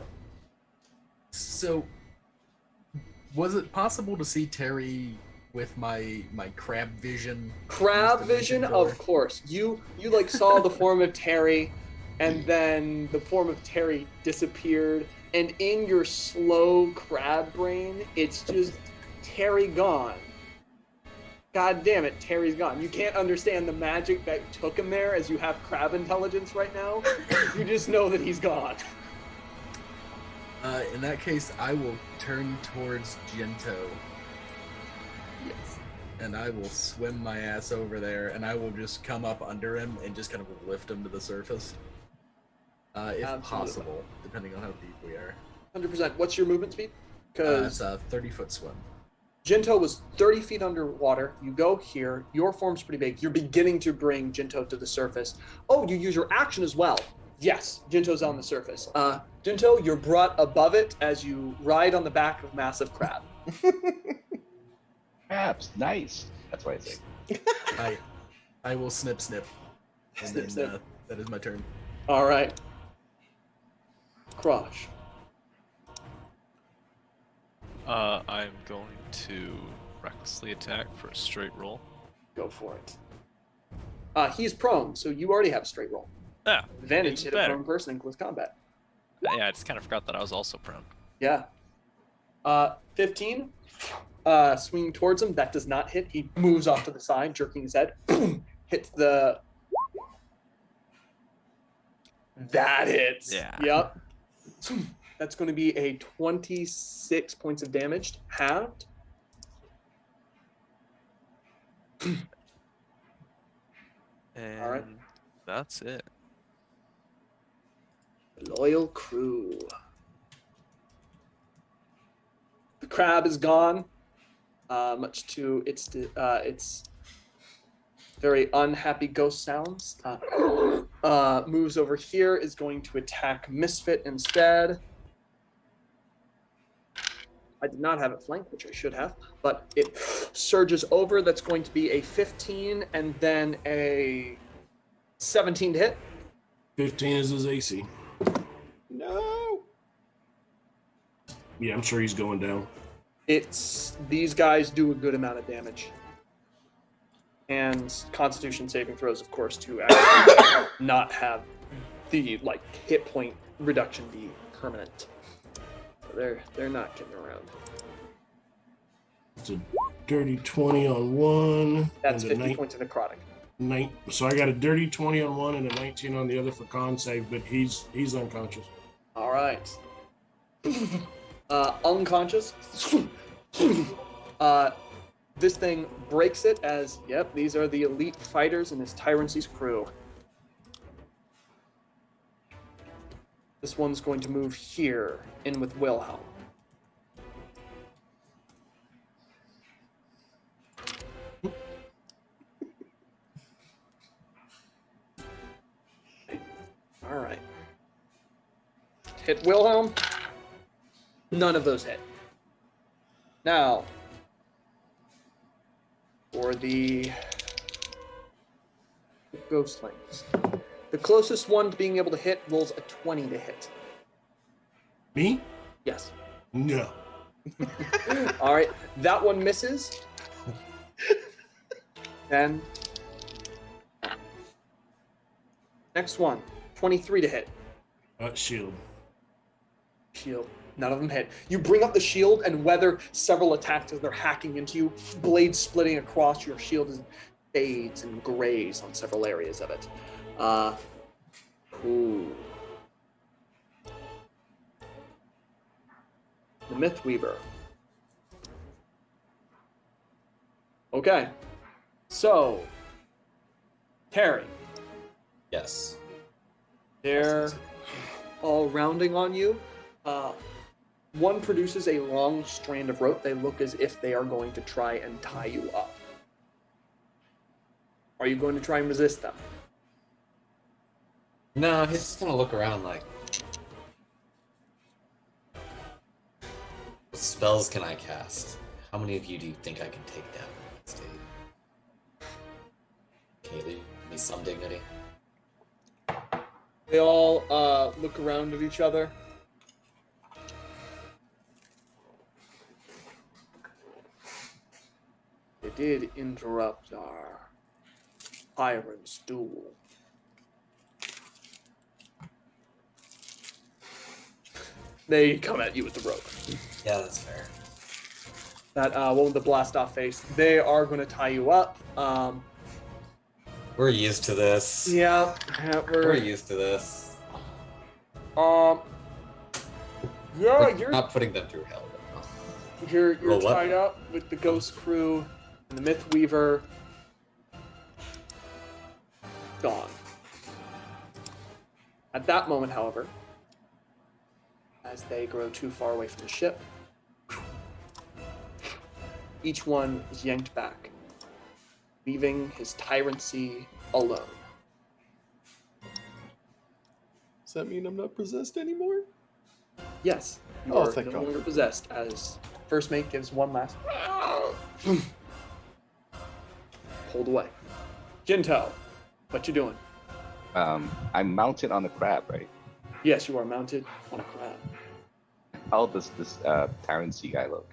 I: So, was it possible to see Terry with my crab vision?
A: Crab vision, of course. You like saw the form of Terry, and then the form of Terry disappeared, and in your slow crab brain, it's just Terry gone. God damn it, Terry's gone. You can't understand the magic that took him there as you have crab intelligence right now. You just know that he's gone.
I: In that case, I will turn towards Gento.
A: Yes.
I: And I will swim my ass over there, and I will just come up under him and just kind of lift him to the surface. If
A: Absolutely.
I: Possible, depending on how deep we are.
A: 100%. What's your movement speed?
I: It's a 30-foot swim.
A: Gento was 30 feet underwater. You go here. Your form's pretty big. You're beginning to bring Gento to the surface. Oh, you use your action as well. Yes, Gento's on the surface. Gento, you're brought above it as you ride on the back of massive crab.
G: Crabs, nice. That's what I say.
I: I will snip. And
A: Snip,
I: then,
A: snip.
I: that is my turn.
A: All right. Crush.
F: I'm going to recklessly attack for a straight roll.
A: Go for it. He's prone, so you already have a straight roll.
F: Yeah,
A: Advantage
F: even
A: hit a
F: better.
A: prone person in close combat.
F: Yeah, I just kind of forgot that I was also prone.
A: Yeah. 15. Swinging towards him. That does not hit. He moves off to the side, jerking his head. Boom! Hits the That hits.
F: Yeah.
A: Yep. That's going to be a 26 points of damage, halved.
F: And
A: All right.
F: that's it.
A: Loyal crew. The crab is gone, much to its very unhappy ghost sounds. Moves over here, is going to attack Misfit instead. I did not have it flanked, which I should have, but it surges over. That's going to be a 15 and then a 17 to hit.
E: 15 is his AC.
C: No.
E: Yeah, I'm sure he's going down.
A: These guys do a good amount of damage. And Constitution saving throws, of course, to actually not have the hit point reduction be permanent. So they're not getting around.
E: It's a dirty 20 on one.
A: That's
E: and a
A: 50 points of necrotic.
E: So I got a dirty 20 on one and a 19 on the other for con save, but he's unconscious.
A: All right. Unconscious. This thing breaks it as, yep, these are the elite fighters in his Tyrant's crew. This one's going to move here, in with Wilhelm. All right. Hit Wilhelm. None of those hit. Now, for the Ghostlings. The closest one to being able to hit rolls a 20 to hit.
E: Me?
A: Yes.
E: No.
A: All right. That one misses. Then next one, 23 to hit.
E: Shield.
A: Shield. None of them hit. You bring up the shield and weather several attacks as they're hacking into you. Blades splitting across your shield fades and grays on several areas of it. Ooh. The Mythweaver. Okay. So, Terry.
B: Yes.
A: They're all rounding on you. One produces a long strand of rope. They look as if they are going to try and tie you up. Are you going to try and resist them?
J: No, he's just gonna look around like, what spells can I cast? How many of you do you think I can take down in that state? Can you leave me some dignity?
A: They all look around at each other. They did interrupt our Tyrant's duel. They come at you with the rope.
J: Yeah, that's fair.
A: That one with the blast off face. They are going to tie you up.
J: We're used to this.
A: Yeah,
J: We're used to this.
A: Yeah,
J: We're not putting them through hell right now.
A: You're
J: Well, what?
A: tied up with the Ghost Crew and the Mythweaver. Gone. At that moment, however, as they grow too far away from the ship, each one is yanked back, leaving his tyrancy alone.
C: Does that mean I'm not possessed anymore?
A: Yes, you
C: Oh,
A: are
C: thank
A: no
C: God.
A: longer possessed, as First Mate gives one last pulled away. Jinto, what you doing?
G: I'm mounted on the crab, right?
A: Yes, you are mounted on a crab.
G: How does this Tyrant Sea guy look?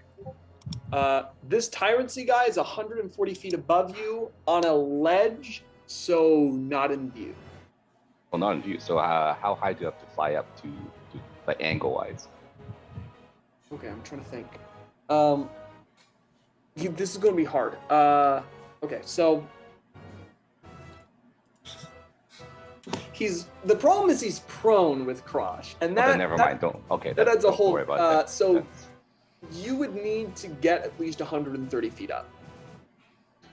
A: This Tyrancy guy is 140 feet above you on a ledge, so not in view.
G: Well, not in view. So how high do you have to fly up to like angle-wise?
A: Okay, I'm trying to think. This is going to be hard. Okay, so the problem is he's prone with Krosh, and
G: Then never mind. Don't. Okay.
A: that adds a
G: don't
A: whole.
G: worry about that.
A: So
G: That's-
A: you would need to get at least 130 feet up.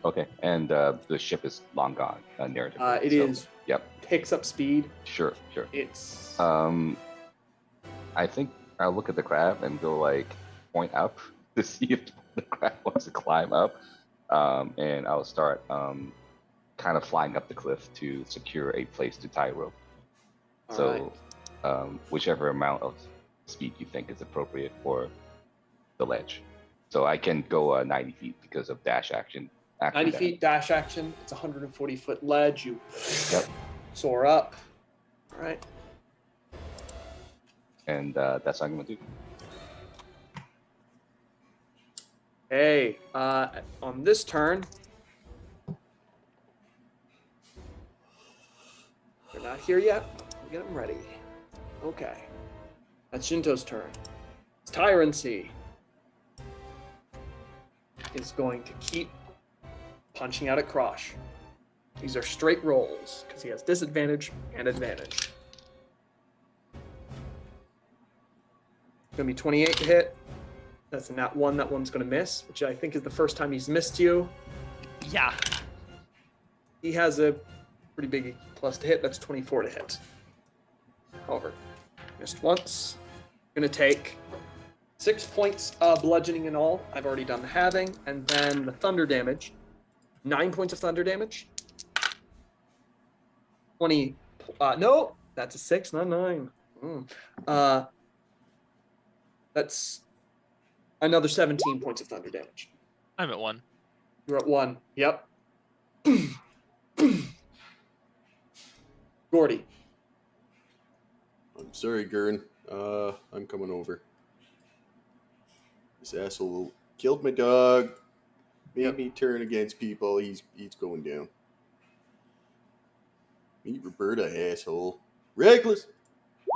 G: okay, and the ship is long gone. Narrative.
A: It
G: so,
A: is.
G: Yep.
A: Picks up speed.
G: Sure.
A: It's
G: I think I'll look at the crab and go like point up to see if the crab wants to climb up, and I'll start kind of flying up the cliff to secure a place to tie a rope.
A: all
G: So,
A: right.
G: whichever amount of speed you think is appropriate for the ledge. So I can go 90 feet because of dash action.
A: 90 feet dash action. It's a 140-foot ledge. You
G: Yep.
A: soar up. All right.
G: And that's what I'm gonna do.
A: Hey, on this turn, they're not here yet. We'll get them ready. Okay. That's Shinto's turn. It's Tyrancy. Is going to keep punching out at Krosh. These are straight rolls because he has disadvantage and advantage. It's going to be 28 to hit. That's a nat 1. That one's going to miss, which I think is the first time he's missed you.
H: Yeah.
A: He has a pretty big plus to hit. That's 24 to hit. However, missed once. Going to take 6 points bludgeoning in all. I've already done the halving. And then the thunder damage. 9 points of thunder damage. 20. No, that's a 6, not 9. That's another 17 points of thunder damage.
H: I'm at 1.
A: You're at 1. Yep. Gordy.
C: I'm sorry, Guren. I'm coming over. This asshole killed my dog. Made me turn against people. He's going down. Meet Roberta, asshole. Reckless.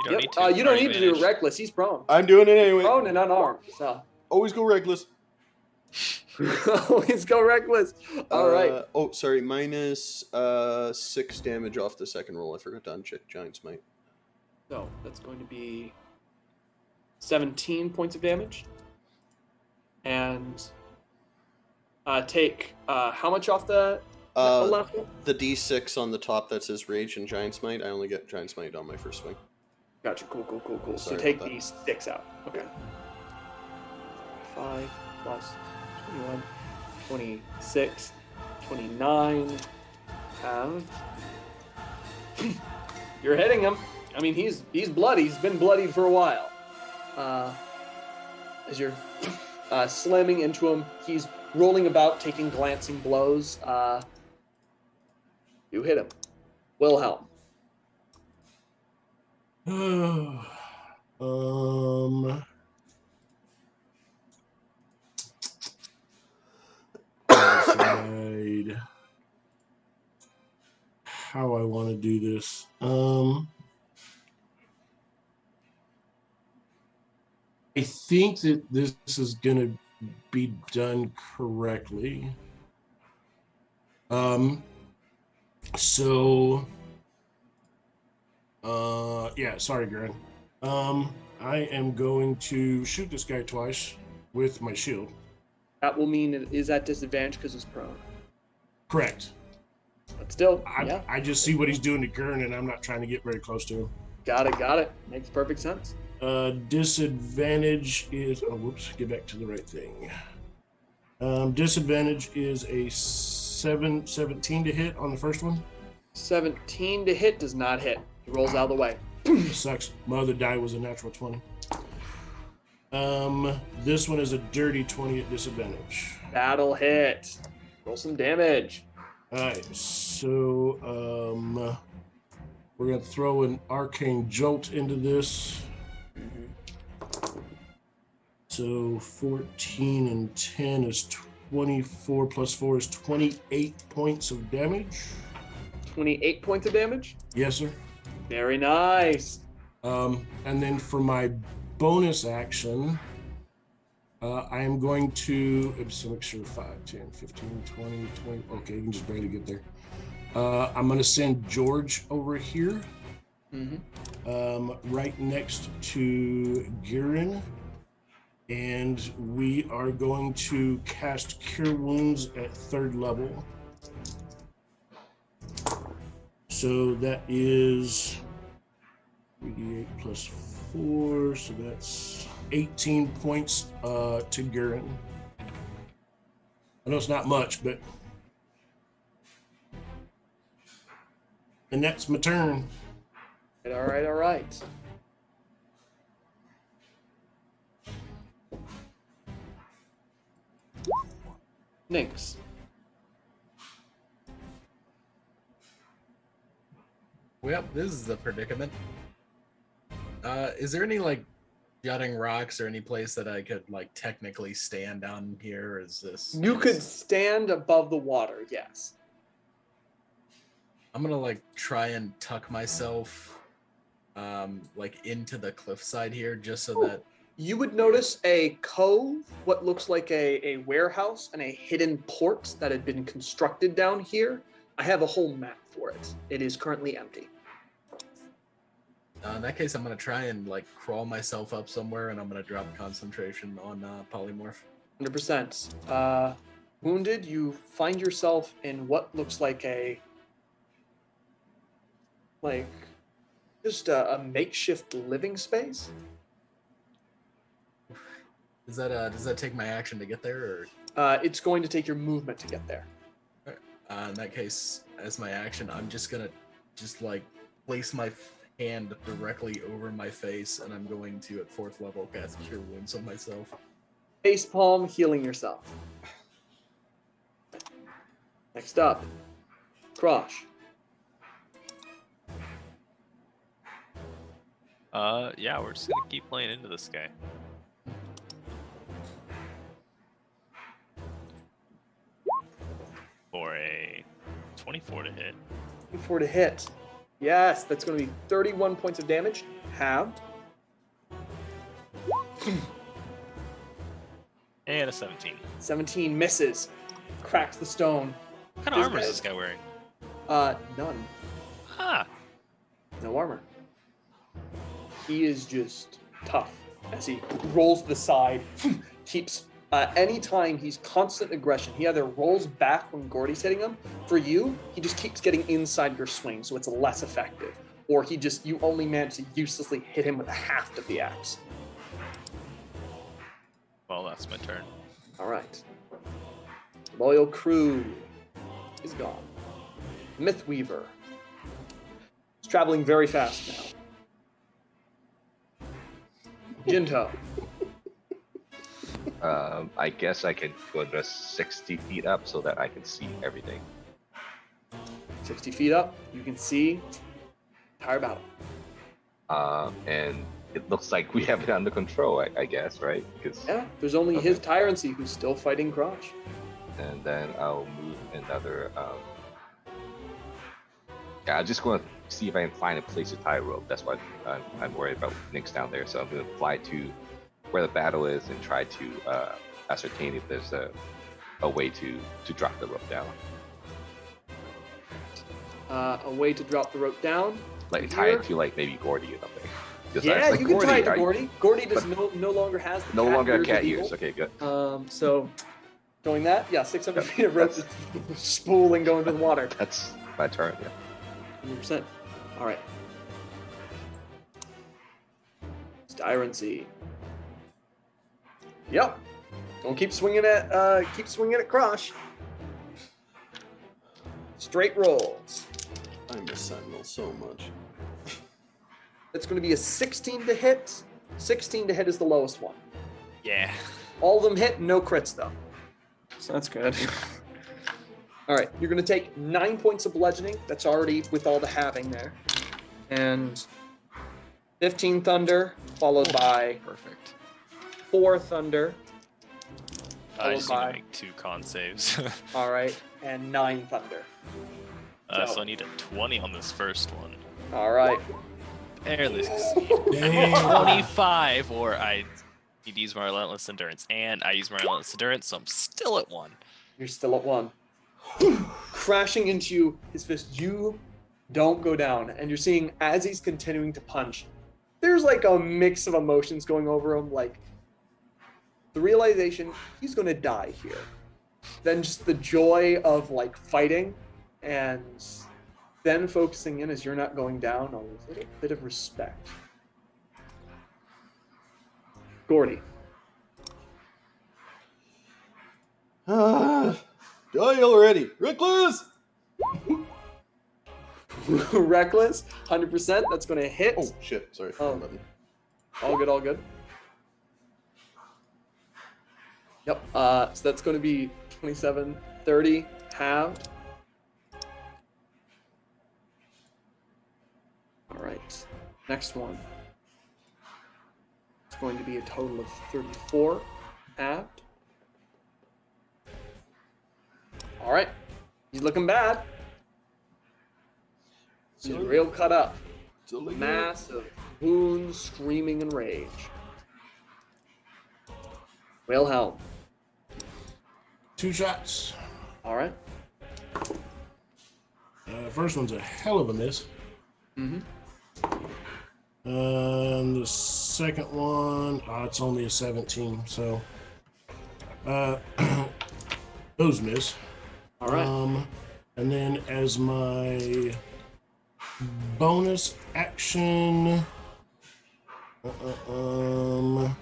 H: You don't need to.
A: You don't
H: Already
A: need to do
H: managed.
A: reckless. He's prone.
C: I'm doing it anyway.
A: Prone and unarmed. So
C: Always go reckless.
A: always go reckless. All right.
C: Oh, sorry. Minus 6 damage off the second roll. I forgot to uncheck Giant Smite.
A: So that's going to be 17 points of damage. And take how much off the left one?
C: The D6 on the top that says Rage and Giant Smite. I only get Giant Smite on my first swing.
A: Gotcha. Cool. So
C: Sorry
A: take
C: about that.
A: these 6 out. Okay. 5 plus 21, 26, 29. You're hitting him. I mean, he's bloody. He's been bloodied for a while. As you're slamming into him, he's rolling about, taking glancing blows. You hit him. Wilhelm.
E: Decide how I want to do this. I think that this is going to be done correctly. Sorry, Guren. I am going to shoot this guy twice with my shield.
A: That will mean it is at disadvantage because it's prone.
E: Correct.
A: But still,
E: I just see what he's doing to Guren, and I'm not trying to get very close to him.
A: Got it. Makes perfect sense.
E: Disadvantage is... Oh, whoops. Get back to the right thing. Disadvantage is a 17 to hit on the first one.
A: 17 to hit does not hit. He rolls out of the way.
E: Sucks. My other die was a natural 20. This one is a dirty 20 at disadvantage.
A: Battle hit. Roll some damage.
E: Alright, so we're gonna throw an arcane jolt into this. So 14 and 10 is 24 plus 4 is 28 points of damage.
A: 28 points of damage?
E: Yes, sir.
A: Very nice.
E: And then for my bonus action, I am going to, so make sure 5, 10, 15, 20, 20. Okay, you can just barely get there. I'm going to send George over here right next to Guren. And we are going to cast Cure Wounds at 3rd level. So that is 3d8 plus 4, so that's 18 points to Guren. I know it's not much, but... And that's my turn.
A: All right. Nix.
I: Well, this is a predicament. Is there any like jutting rocks or any place that I could like technically stand down here? Or is this?
A: You could stand above the water, yes.
I: I'm gonna like try and tuck myself, like into the cliffside here, just so that
A: you would notice a cove, what looks like a warehouse, and a hidden port that had been constructed down here. I have a whole map for it. It is currently empty.
I: In that case, I'm gonna try and like crawl myself up somewhere, and I'm gonna drop concentration on polymorph.
A: 100%. Wounded, you find yourself in what looks like just a makeshift living space.
I: Does that take my action to get there,
A: or? It's going to take your movement to get there.
I: In that case, as my action, I'm just gonna like place my hand directly over my face, and I'm going to at 4th level cast Cure Wounds on myself.
A: Face palm, healing yourself. Next up, Krosh.
F: Yeah, we're just gonna keep playing into this guy. For a 24 to hit.
A: 24 to hit. Yes, that's going to be 31 points of damage, halved.
F: And a 17.
A: 17 misses. Cracks the stone.
F: What kind of armor is this guy wearing?
A: None.
F: Ah.
A: No armor. He is just tough as he rolls to the side, keeps... anytime he's constant aggression, he either rolls back when Gordy's hitting him. For you, he just keeps getting inside your swing, so it's less effective. Or you only manage to uselessly hit him with a haft of the axe.
F: Well, that's my turn.
A: All right. Loyal crew is gone. Mythweaver. He's traveling very fast now. Jinto.
G: I guess I can go just 60 feet up so that I can see everything.
A: 60 feet up, you can see entire battle.
G: And it looks like we have it under control, I guess, right? Because
A: yeah, there's only his Tyrancy who's still fighting Krosh.
G: And then I'll move another. I just want to see if I can find a place to tie a rope. That's what I'm worried about Nick's down there. So I'm going to fly to where the battle is and try to ascertain if there's a way to drop the rope down.
A: A way to drop the rope down?
G: Like tie it to like maybe Gordy or something.
A: Yeah, you can tie it to Gordy. Gordy does no longer has the
G: no longer
A: cat
G: cat ears. Okay, good.
A: So doing that, yeah, 600 feet of rope just spooling going to the water.
G: That's my turn, yeah.
A: 100%. All right. Tyrancy. Yep. Don't keep swinging at Krosh. Straight rolls.
C: I miss Sentinel so much.
A: It's going to be a 16 to hit. 16 to hit is the lowest one.
F: Yeah.
A: All of them hit, no crits though. So that's good. All right, you're going to take 9 points of bludgeoning. That's already with all the halving there. And 15 thunder, followed by
F: perfect
A: 4 thunder.
F: I just need to make 2 con saves.
A: All right, and 9 thunder.
F: So I need a 20 on this first one.
A: All right.
F: Barely succeed. 25, or I need to use my Relentless Endurance, and I use my Relentless Endurance, so I'm still at 1.
A: You're still at 1. Crashing into you, his fist, you don't go down. And you're seeing as he's continuing to punch, there's like a mix of emotions going over him, like the realization he's going to die here. Then just the joy of like fighting, and then focusing in as you're not going down, a little bit of respect. Gordy.
C: Die already! Reckless!
A: Reckless, 100%. That's going to hit.
C: Oh, shit. Sorry.
A: Oh. All good, all good. Yep. So that's going to be 27, 30, halved. All right. Next one. It's going to be a total of 34, halved. All right. He's looking bad. He's real cut up. Massive wounds, screaming in rage. Wilhelm.
E: 2 shots.
A: All right.
E: First one's a hell of a miss.
A: Mm-hmm.
E: The second one, it's only a 17, so those miss.
A: All right.
E: And then as my bonus action, oh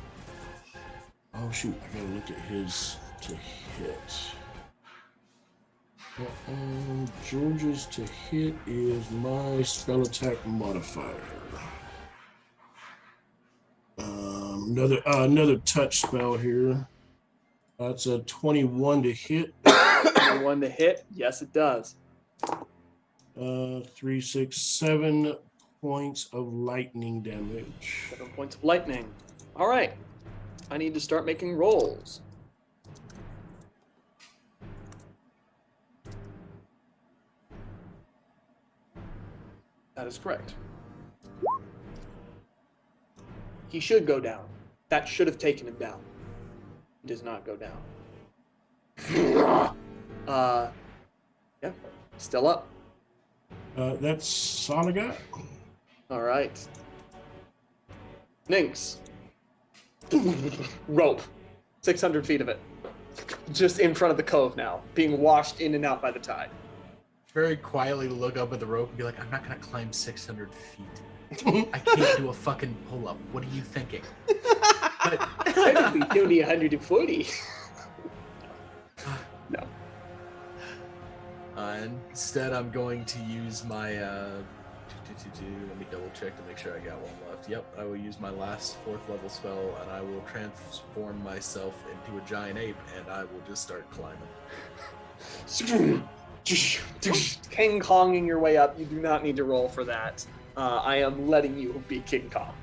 E: shoot, I gotta look at his to hit. George's to hit is my spell attack modifier. Another touch spell here. That's a 21 to hit.
A: 21 to hit. Yes, it does.
E: 3, 6, 7 points of lightning damage.
A: 7 points of lightning. All right. I need to start making rolls. That is correct. He should go down. That should have taken him down. He does not go down. Yeah, still up.
E: That's all I got.
A: All right. Nynx. Rope. 600 feet of it. Just in front of the cove now, being washed in and out by the tide.
I: Very quietly look up at the rope and be like, I'm not going to climb 600 feet. I can't do a fucking pull-up. What are you thinking?
A: But technically, only 140. No.
I: Instead, I'm going to use my... let me double check to make sure I got one left. Yep, I will use my last 4th level spell, and I will transform myself into a giant ape, and I will just start climbing.
A: King Konging your way up. You do not need to roll for that. I am letting you be King Kong.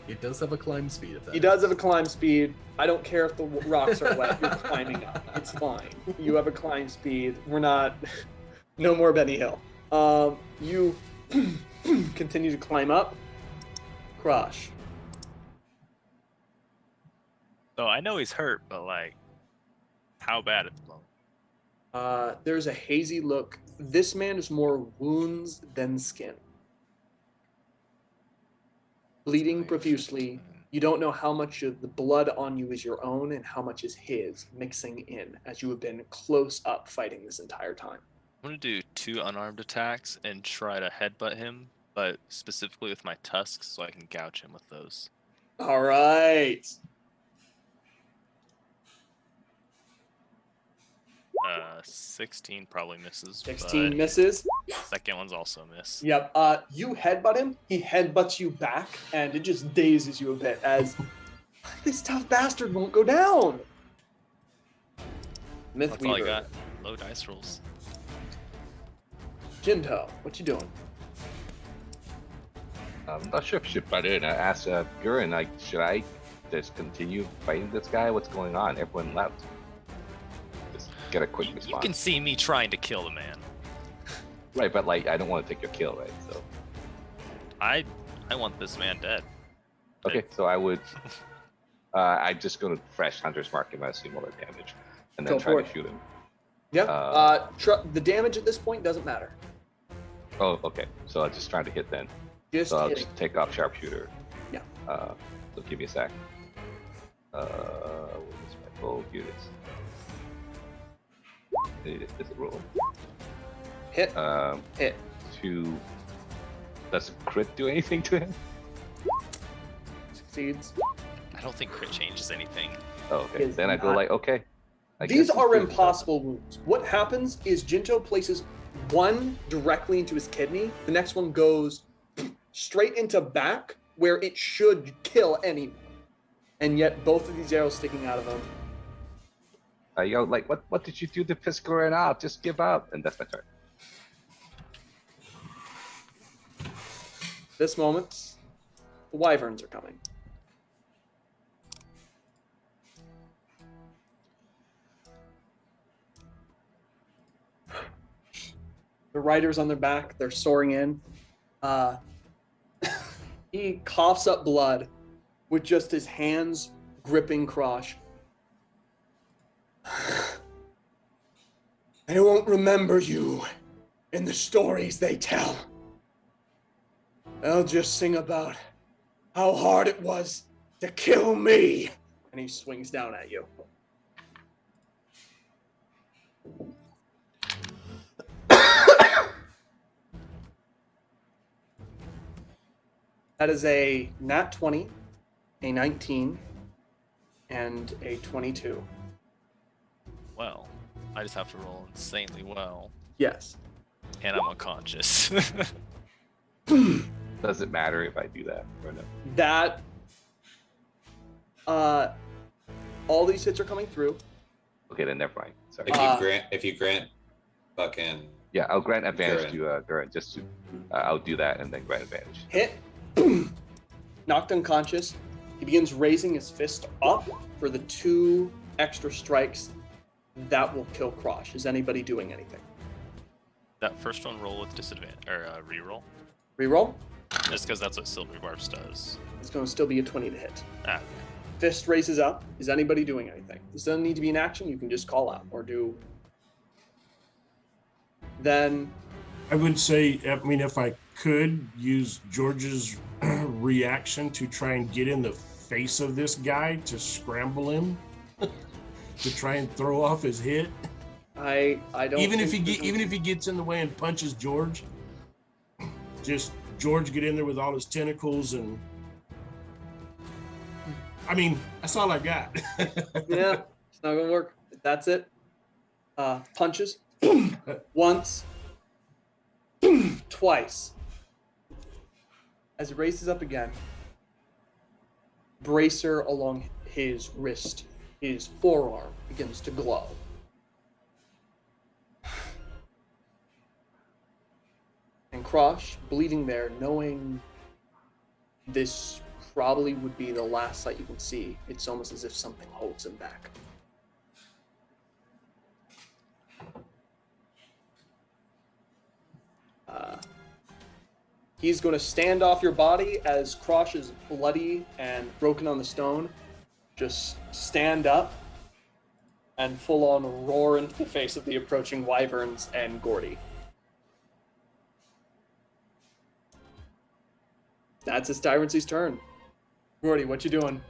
I: It does have a climb speed. If that
A: he does have a climb speed. I don't care if the rocks are wet. You're climbing up. It's fine. You have a climb speed. We're not... No more Benny Hill. You continue to climb up. Crush.
F: So I know he's hurt, but like, how bad at the moment?
A: There's a hazy look. This man is more wounds than skin. Bleeding profusely. You don't know how much of the blood on you is your own and how much is his, mixing in as you have been close up fighting this entire time.
F: I'm going to do 2 unarmed attacks and try to headbutt him, but specifically with my tusks so I can gouge him with those.
A: All right.
F: 16 probably misses.
A: 16 misses.
F: Second one's also a miss.
A: Yep. You headbutt him. He headbutts you back, and it just dazes you a bit as this tough bastard won't go down. Myth
F: That's
A: Weaver.
F: all I got. Low dice rolls.
A: Jinto, what you doing?
G: I'm not sure if I should butt in. I asked Guren, like, should I just continue fighting this guy? What's going on? Everyone left. Just get a quick response.
F: You can see me trying to kill the man.
G: Right, but like, I don't want to take your kill, right? So.
F: I want this man dead.
G: Okay, so I would. I'm just going to fresh Hunter's Mark him. I assume all the damage, and then
A: Go
G: try
A: for
G: to
A: it.
G: shoot him.
A: Yeah. The damage at this point doesn't matter.
G: Oh, okay. So I'm just trying to hit then.
A: Just
G: So I'll
A: hitting.
G: just take off sharpshooter.
A: Yeah.
G: So give me a sec. Where's my bow? Here it is. Is it roll?
A: Hit. Hit.
G: Does crit do anything to him?
A: Succeeds.
F: I don't think crit changes anything.
G: Oh, okay.
A: Is
G: Then I go
A: not-
G: like, okay. I
A: These
G: guess
A: are
G: it's good.
A: impossible wounds. What happens is Jinto places one directly into his kidney. The next one goes straight into back, where it should kill anyone. And yet both of these arrows sticking out of him.
G: Yo, like, what did you do to piss Guren out? Just give up. And that's my turn.
A: This moment, the wyverns are coming. The riders on their back, they're soaring in. He coughs up blood with just his hands gripping Krosh. I won't remember you in the stories they tell. I'll just sing about how hard it was to kill me. And he swings down at you. That is a nat 20, a 19, and a 22.
F: Well, I just have to roll insanely well,
A: Yes.
F: and I'm unconscious.
G: Does it matter if I do that or no?
A: That, all these hits are coming through.
G: Okay, then never mind. Sorry.
B: If you grant fucking
G: Yeah, I'll grant advantage
B: Guren.
G: to Guren. Just to, I'll do that and then grant advantage.
A: Hit, knocked unconscious. He begins raising his fist up for the 2 extra strikes that will kill Krosh. Is anybody doing anything?
F: That first one roll with disadvantage, or reroll.
A: Reroll.
F: Just because that's what Silver Dwarfs does.
A: It's going to still be a 20 to hit.
F: Ah,
A: Fist raises up. Is anybody doing anything? This doesn't need to be an action. You can just call out or do. Then
E: I would say, I mean, if I could use George's reaction to try and get in the face of this guy to scramble him, to try and throw off his hit.
A: I don't.
E: Even if he gets in the way and punches George, just George get in there with all his tentacles and. I mean, that's all I got.
A: Yeah, it's not gonna work. That's it. Punches. Once. Twice. As it raises up again, bracer along his wrist, his forearm begins to glow. And Krosh, bleeding there, knowing this probably would be the last sight you can see, it's almost as if something holds him back. He's going to stand off your body as Krosh is bloody and broken on the stone. Just stand up and full on roar into the face of the approaching wyverns and Gordy. That's his Tyrant's turn. Gordy, what you doing?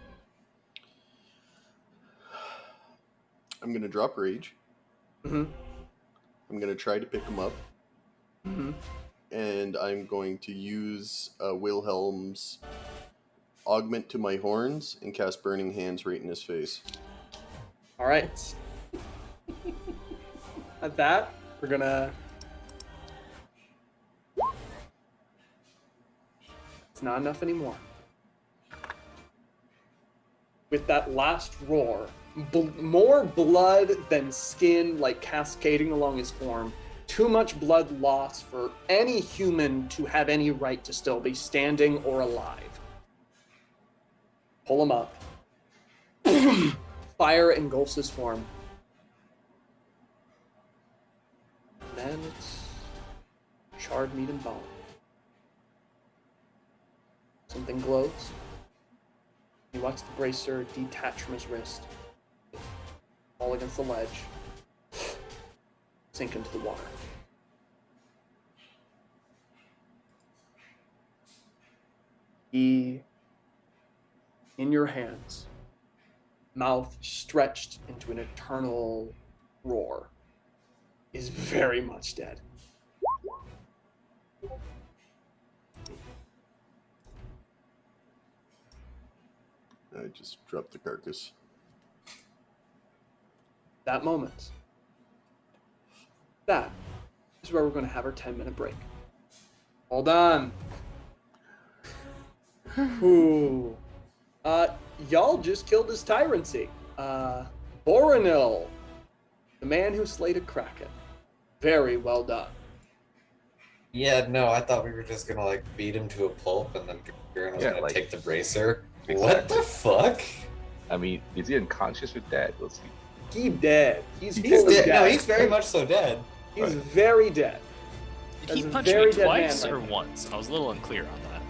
C: I'm going to drop rage.
A: Mm-hmm.
C: I'm going to try to pick him up.
A: Mm-hmm.
C: And I'm going to use Wilhelm's augment to my horns and cast Burning Hands right in his face.
A: All right. At that, we're gonna. It's not enough anymore. With that last roar, more blood than skin, like cascading along his form. Too much blood loss for any human to have any right to still be standing or alive. Pull him up. Fire engulfs his form. Then it's charred meat and bone. Something glows. You watch the bracer detach from his wrist, fall against the ledge, sink into the water. He, in your hands, mouth stretched into an eternal roar, is very much dead.
C: I just dropped the carcass.
A: That moment. That is where we're going to have our 10-minute break. Hold on. Ooh. Y'all just killed his tyrancy. Boronil, the man who slayed a kraken. Very well done.
J: Yeah, no, I thought we were just gonna like beat him to a pulp and then Guren was gonna take the bracer. What the fuck?
G: I mean, is he unconscious or dead? We'll see.
A: He's dead. He's
J: dead.
A: dead.
J: No, he's very much so dead.
A: He's very dead.
F: Did he
A: That's a
F: punch
A: very
F: me
A: dead
F: twice
A: man
F: or
A: right now.
F: once? I was a little unclear on that.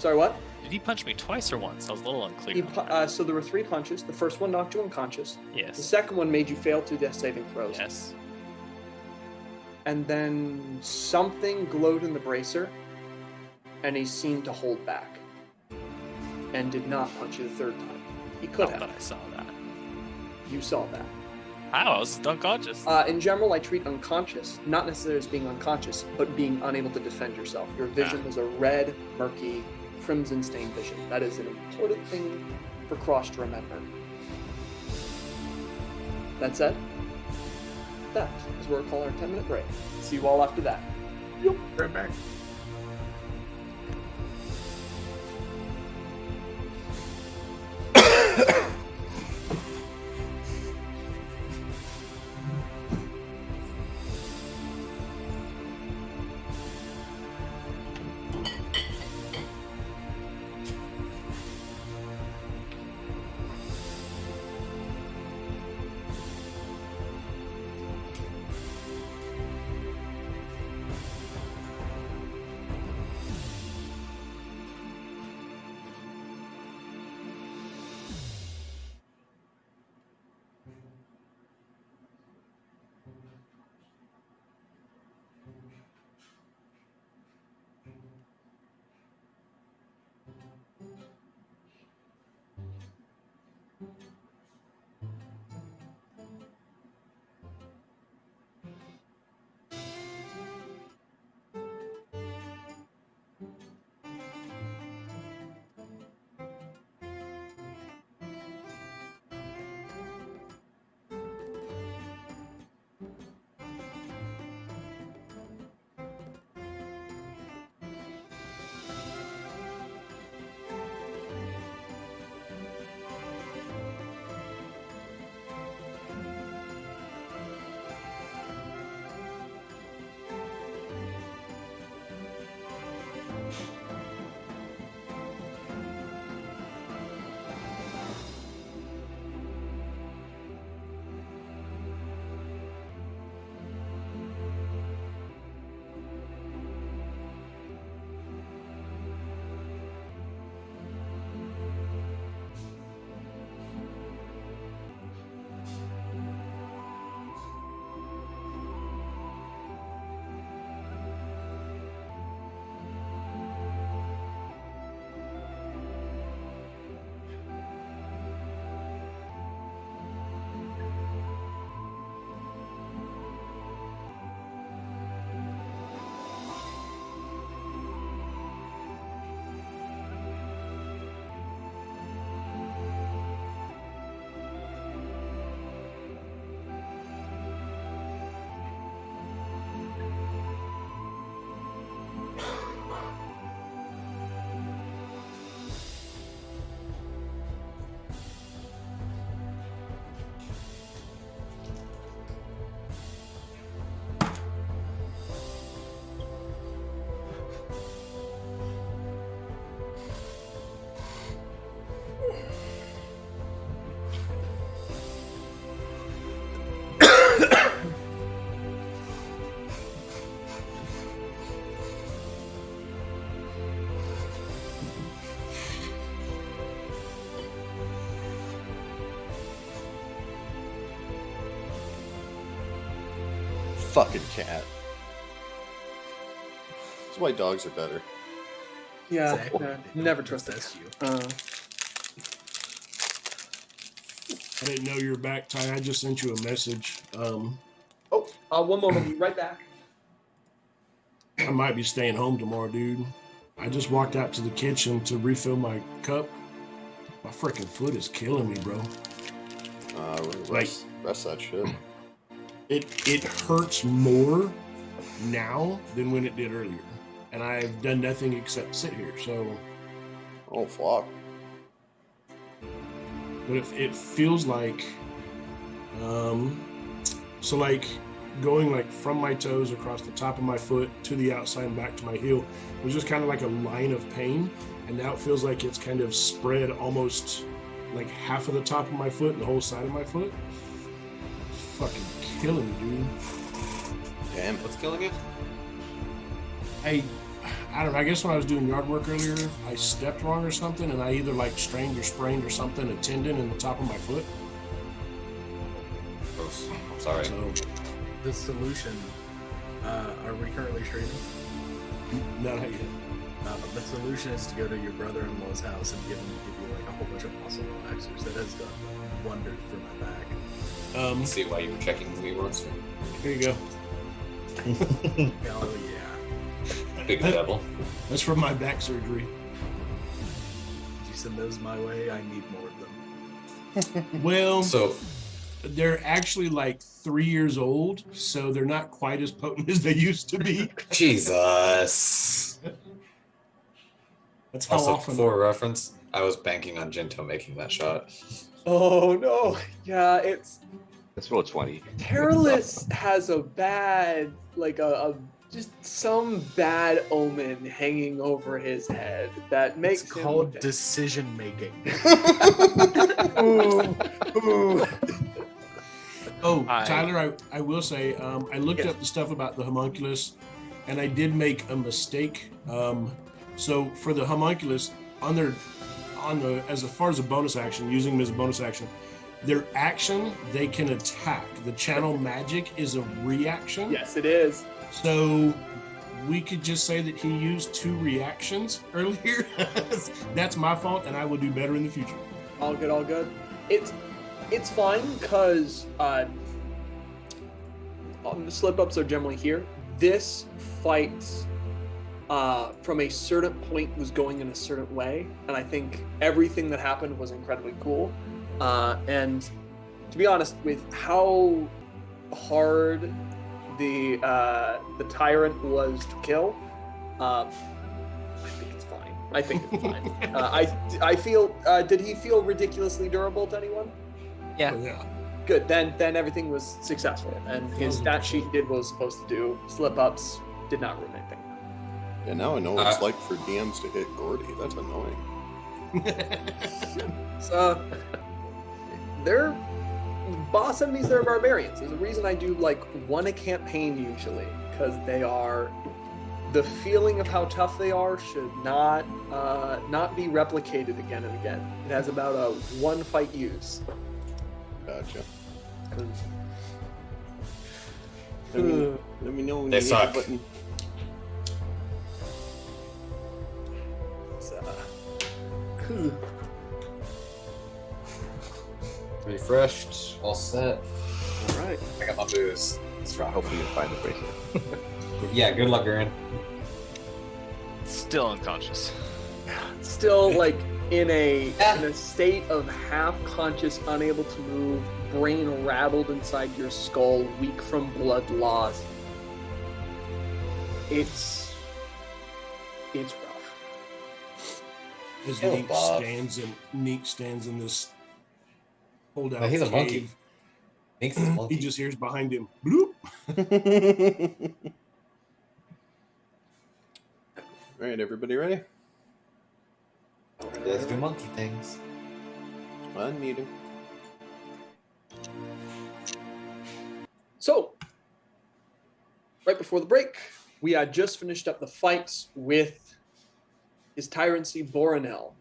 A: Sorry, what?
F: Did he punch me twice or once? I was a little unclear.
A: So there were 3 punches. The first one knocked you unconscious.
F: Yes.
A: The second one made you fail 2 death saving throws.
F: Yes.
A: And then something glowed in the bracer, and he seemed to hold back, and did not punch you the 3rd time. He could have.
F: But I saw that.
A: You saw that.
F: How? I was unconscious.
A: In general, I treat unconscious not necessarily as being unconscious, but being unable to defend yourself. Your vision was a red, murky, crimson-stained vision. That is an important thing for Cross to remember. That said, that is where we'll call our 10-minute break. See you all after that.
E: Yep, right back.
C: Fucking cat. That's why dogs are better.
A: Yeah,
I: Exactly.
A: yeah,
I: They
A: never
I: don't
A: trust
I: possess
A: it.
I: you.
E: I didn't know you were back, Ty. I just sent you a message.
A: One moment, I'll be right back.
E: I might be staying home tomorrow, dude. I just walked out to the kitchen to refill my cup. My freaking foot is killing me, bro.
C: Rest that shit.
E: It hurts more now than when it did earlier. And I've done nothing except sit here, so...
C: Oh, fuck.
E: But it feels like... So, like, going, like, from my toes across the top of my foot to the outside and back to my heel was just kind of like a line of pain. And now it feels like it's kind of spread almost like half of the top of my foot and the whole side of my foot. It's fucking killing me, dude.
C: Damn.
J: What's killing you?
E: I don't know. I guess when I was doing yard work earlier, I stepped wrong or something, and I either like strained or sprained or something a tendon in the top of my foot.
J: Gross. I'm sorry.
E: So,
I: The solution. Are we currently streaming?
E: no, not yet.
I: The solution is to go to your brother-in-law's house and give you like a whole bunch of muscle relaxers. That has done wonders for my back.
J: See why you were checking the rewards.
E: Here you go.
I: Oh yeah.
J: Big devil.
E: That's from my back surgery.
I: Did you send those my way? I need more of them.
E: Well,
J: So,
E: they're actually like 3 years old, so they're not quite as potent as they used to be.
J: Jesus.
E: That's how
J: Also,
E: often.
J: for reference, I was banking on Jinto making that shot.
A: Oh no! Yeah, it's
G: Let's roll 20.
A: Terralus has a bad, like a just some bad omen hanging over his head that makes
I: It's called
A: him...
I: decision making.
E: Oh,
H: I-
E: Tyler, I will say, I looked up the stuff about the homunculus, and I did make a mistake. So for the homunculus, as far as a bonus action, using them as a bonus action, their action, they can attack. The channel magic is a reaction.
A: Yes, it is.
E: So we could just say that he used 2 reactions earlier. That's my fault, and I will do better in the future.
A: All good, all good. It's fine because the slip-ups are generally here. This fight from a certain point was going in a certain way, and I think everything that happened was incredibly cool. And to be honest, with how hard the Tyrant was to kill, I think it's fine. I think it's fine. I feel. Did he feel ridiculously durable to anyone?
H: Yeah.
E: Oh, yeah.
A: Good. Then everything was successful, and his stat sheet did what it was supposed to do. Slip ups did not ruin anything.
C: Yeah, now I know what it's like for DMs to hit Gordy. That's annoying.
A: So they're boss enemies. They're barbarians. There's a reason I do like one a campaign usually, because they are. The feeling of how tough they are should not be replicated again and again. It has about a one fight use.
C: Gotcha.
A: 'Cause-
C: Let me know when
J: They
C: you hit
J: suck.
C: the button.
J: Refreshed, all set.
A: All right.
J: I got my booze. Let's rock.
G: Hopefully you find the bracelet.
J: Yeah, good luck, Guren.
H: Still unconscious.
A: Still like in a state of half conscious, unable to move, brain rattled inside your skull, weak from blood loss. It's rough.
E: As
J: Oh,
E: Neek
J: Bob.
E: stands in this holdout
J: No, he's a
E: cave.
J: monkey. Thinks it's a
E: He
J: monkey.
E: just hears behind him, bloop.
C: All right, everybody ready?
J: Let's do monkey things.
C: Unmuting.
A: So, right before the break, we had just finished up the fights with his Tyrancy Boronel,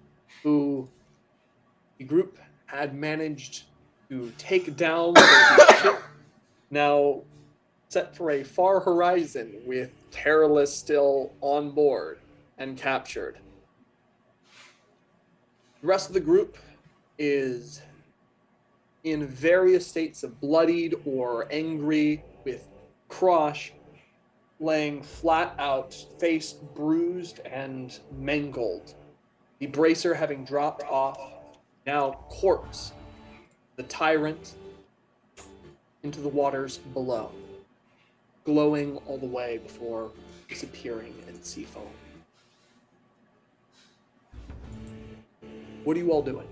A: who the group had managed to take down the ship, now set for a far horizon with Terralus still on board and captured. The rest of the group is in various states of bloodied or angry, with Krosh laying flat out, face bruised and mangled. The bracer having dropped off, now corpse, the Tyrant into the waters below, glowing all the way before disappearing in sea foam. What are you all doing?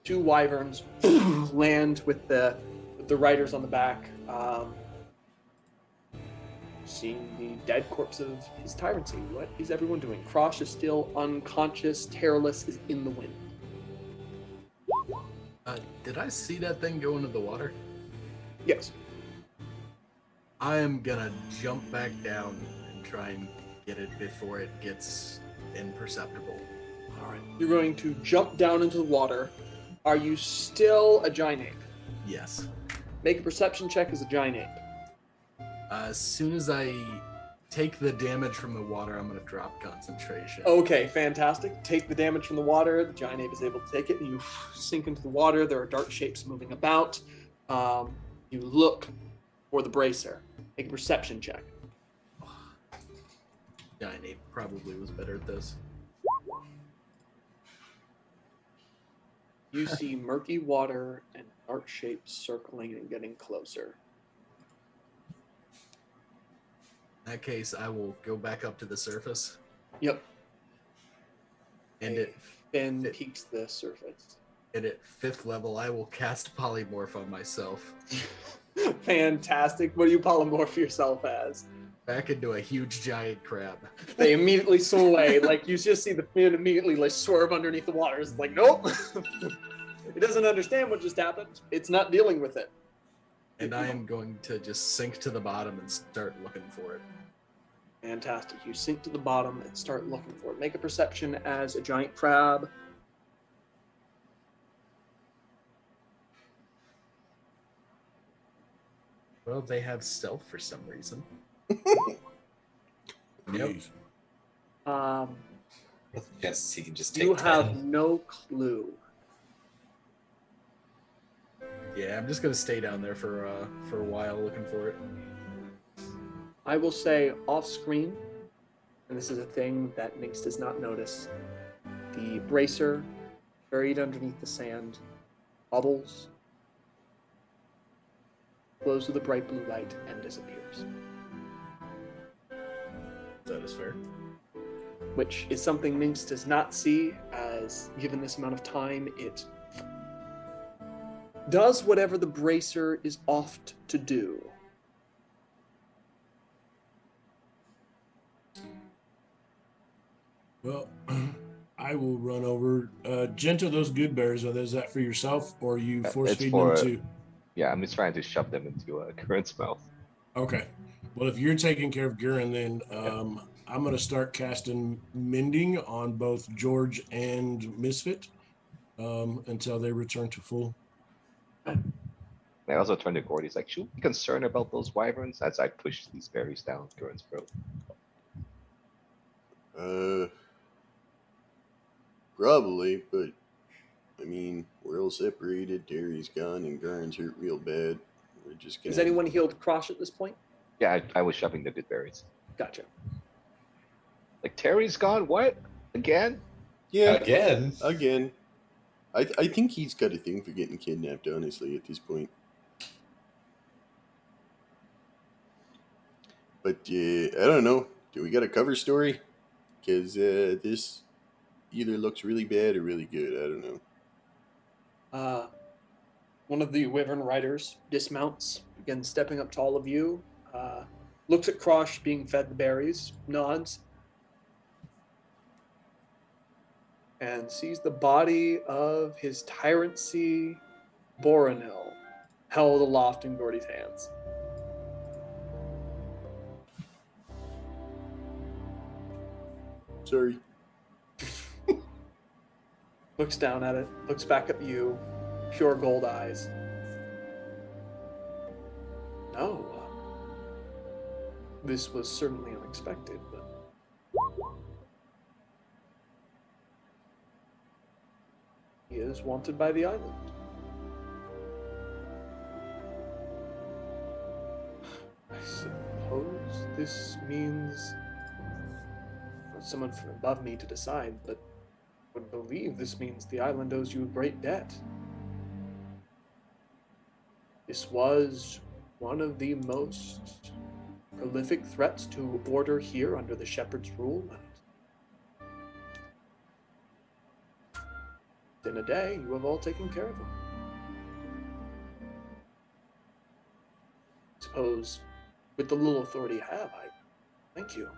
A: 2 wyverns land with the riders on the back, seeing the dead corpse of his Tyrancy. What is everyone doing? Krosh is still unconscious. Terrorless is in the wind.
I: Did I see that thing go into the water?
A: Yes.
I: I am gonna jump back down and try and get it before it gets imperceptible.
A: All right. You're going to jump down into the water. Are you still a giant ape?
I: Yes.
A: Make a perception check as a giant ape.
I: As soon as I take the damage from the water, I'm gonna drop concentration.
A: Okay, fantastic. Take the damage from the water. The giant ape is able to take it, and you sink into the water. There are dark shapes moving about. You look for the bracer. Make a perception check.
I: Giant ape probably was better at this.
A: You see murky water and dark shapes circling and getting closer.
I: In that case, I will go back up to the surface.
A: Yep.
I: And
A: it peaks the surface.
I: And at 5th level, I will cast polymorph on myself.
A: Fantastic. What do you polymorph yourself as?
I: Back into a huge giant crab.
A: They immediately swim away. Like, you just see the fin immediately like swerve underneath the water. It's like, nope. It doesn't understand what just happened. It's not dealing with it.
I: And I am going to just sink to the bottom and start looking for it.
A: Fantastic. You sink to the bottom and start looking for it. Make a perception as a giant crab.
I: Well, they have stealth for some reason.
E: Yep.
B: With the chances he can just take
A: You
B: 10.
A: have no clue.
I: Yeah, I'm just gonna stay down there for a while looking for it.
A: I will say off screen, and this is a thing that Nix does not notice, the bracer buried underneath the sand bubbles, glows with a bright blue light, and disappears.
I: That is fair.
A: Which is something Nix does not see, as given this amount of time, it does whatever the bracer is oft to do.
E: Well, I will run over. Genta, those good berries, is that for yourself, or are you force
G: It's
E: feeding
G: for-
E: them to?
G: Yeah, I'm just trying to shove them into Guren's mouth.
E: Okay. Well, if you're taking care of Guren, then I'm going to start casting Mending on both George and Misfit until they return to full.
G: I also turned to Gordy. He's like, should we be concerned about those wyverns as I push these berries down Guren's throat?
C: Probably, but I mean, we're all separated. Terry's gone, and Garn's hurt real bad. We're just gonna.
A: Has anyone healed Krosh at this point?
G: Yeah, I was shoving the good berries.
A: Gotcha.
G: Like, Terry's gone? What? Again?
C: Yeah,
B: Again.
C: I think he's got a thing for getting kidnapped. Honestly, at this point. But I don't know. Do we got a cover story? Because this either looks really bad or really good. I don't know.
A: One of the Wyvern riders dismounts, begins stepping up to all of you, looks at Krosh being fed the berries, nods, and sees the body of his Tyrancy Boronil held aloft in Gordy's hands.
C: Sorry.
A: Looks down at it, looks back at you, pure gold eyes. No. This was certainly unexpected, but He is wanted by the island. I suppose this means not someone from above me to decide, but I would believe this means the island owes you a great debt. This was one of the most prolific threats to order here under the Shepherd's rule, and in a day, you have all taken care of him. I suppose, with the little authority I have, I thank you.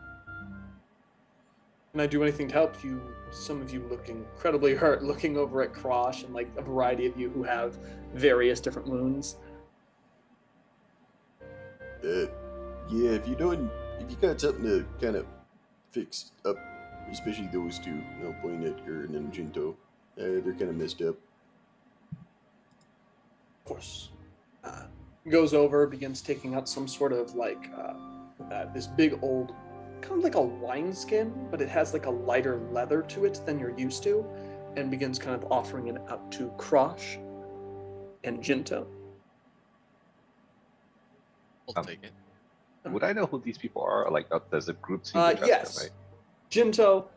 A: Can I do anything to help you? Some of you look incredibly hurt, looking over at Krosh and like a variety of you who have various different wounds.
C: Yeah, if you got something to kind of fix up, especially those two, pointing at Guren and Jinto, they're kind of messed up.
A: Of course. Goes over, begins taking out some sort of like this big old, kind of like a wineskin, but it has like a lighter leather to it than you're used to, and begins kind of offering it up to Krosh and Jinto.
H: I'll take it.
G: Would I know who these people are? Like, does a group seem to
A: Yes.
G: them, right?
A: Jinto,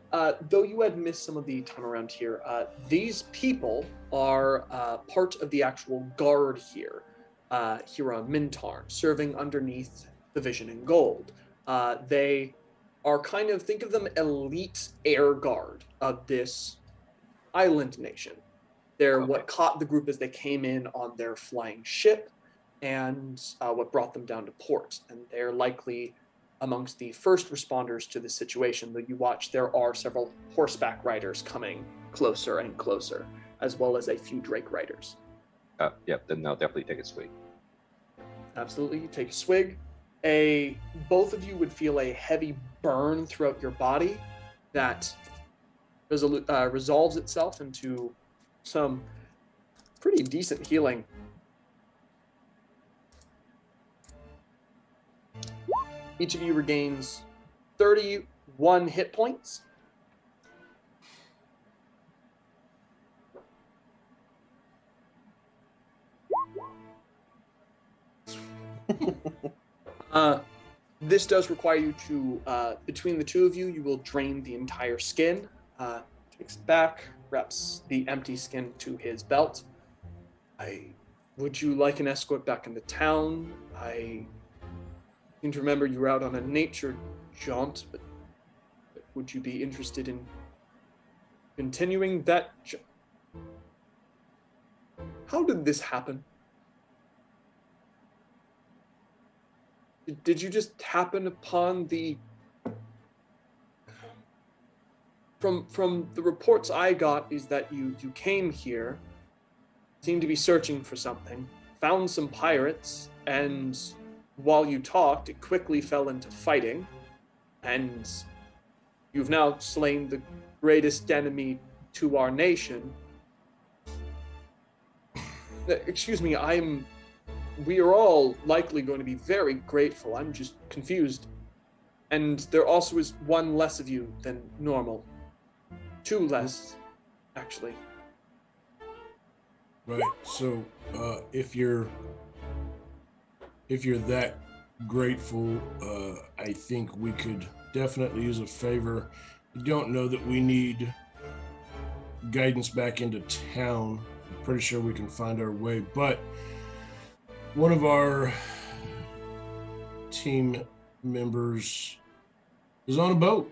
A: though you had missed some of the time around here, these people are part of the actual guard here on Mintarn, serving underneath the Vision and Gold. They are kind of, think of them elite air guard of this island nation. They're what caught the group as they came in on their flying ship, and what brought them down to port. And they're likely amongst the first responders to the situation. Though you watch, there are several horseback riders coming closer and closer, as well as a few Drake riders.
G: Yep, then I'll definitely take a swig.
A: Absolutely, you take a swig. Both of you would feel a heavy burn throughout your body that resolves itself into some pretty decent healing. Each of you regains 31 hit points. This does require you to, between the two of you, you will drain the entire skin. Takes it back, wraps the empty skin to his belt. Would you like an escort back into town? I seem to remember you were out on a nature jaunt, but would you be interested in continuing that? How did this happen? Did you just happen upon the... From the reports I got is that you came here, seemed to be searching for something, found some pirates, and while you talked, it quickly fell into fighting, and you've now slain the greatest enemy to our nation. Excuse me, we are all likely going to be very grateful. I'm just confused. And there also is one less of you than normal. 2 less, actually.
E: Right. So, if you're that grateful, I think we could definitely use a favor. I don't know that we need guidance back into town. I'm pretty sure we can find our way, but one of our team members is on a boat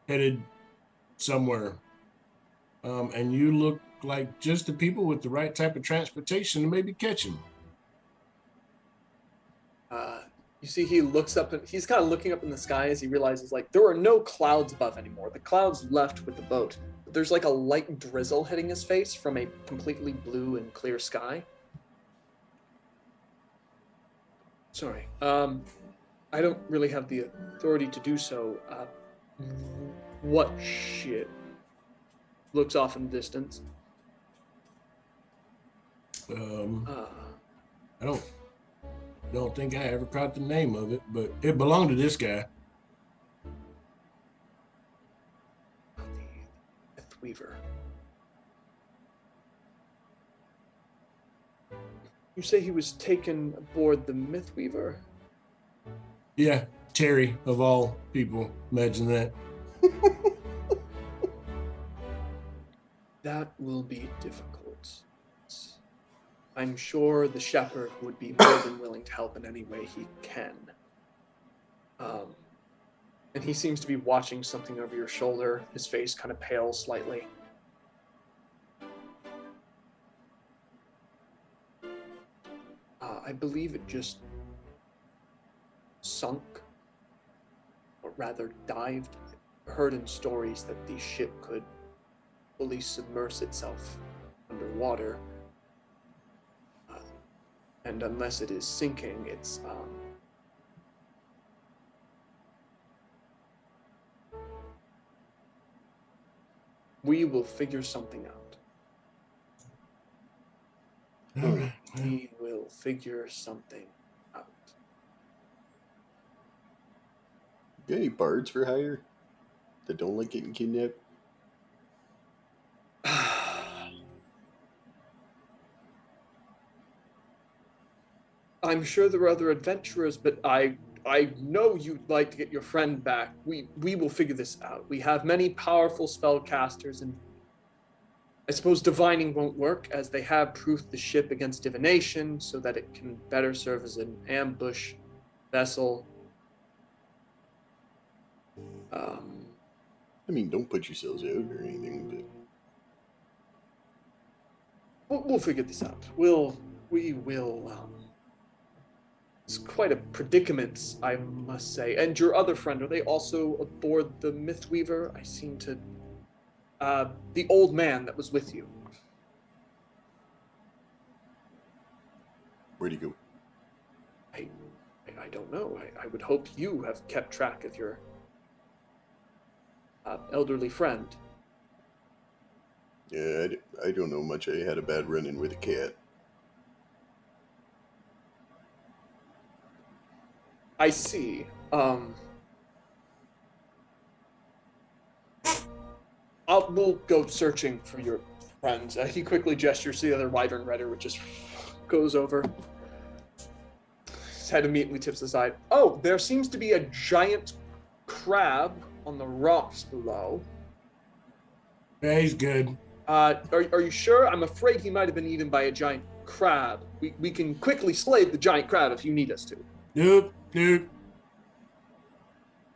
E: headed somewhere, and you look like just the people with the right type of transportation to maybe catch him.
A: You see he looks up, and he's kind of looking up in the sky as he realizes, like, there are no clouds above anymore. The clouds left with the boat. But there's like a light drizzle hitting his face from a completely blue and clear sky. Sorry. I don't really have the authority to do so. What shit? Looks off in the distance.
E: I don't think I ever caught the name of it, but it belonged to this guy.
A: The Weaver. You say he was taken aboard the Mythweaver?
E: Yeah, Terry, of all people. Imagine that.
A: That will be difficult. I'm sure the shepherd would be more than willing to help in any way he can. And he seems to be watching something over your shoulder, his face kind of pale slightly. I believe it just sunk, or rather dived. I heard in stories that the ship could fully submerge itself underwater. And unless it is sinking, it's we will figure something out.
E: All right.
A: We will figure something out.
C: Got any bards for hire that don't like getting kidnapped?
A: I'm sure there are other adventurers, but I know you'd like to get your friend back. We will figure this out. We have many powerful spellcasters, and I suppose divining won't work, as they have proofed the ship against divination so that it can better serve as an ambush vessel.
C: I mean, don't put yourselves out or anything, but
A: We'll figure this out. We will. It's quite a predicament, I must say. And your other friend, are they also aboard the Mythweaver? I seem to... the old man that was with you.
C: where'd he go?
A: I don't know. I would hope you have kept track of your elderly friend.
C: Yeah, I don't know much. I had a bad run-in with a cat.
A: I see. We'll go searching for your friends. He quickly gestures to the other wyvern rider, which just goes over. His head immediately tips aside. Oh, there seems to be a giant crab on the rocks below.
E: Yeah, he's good.
A: Are you sure? I'm afraid he might have been eaten by a giant crab. We can quickly slay the giant crab if you need us to.
E: Nope.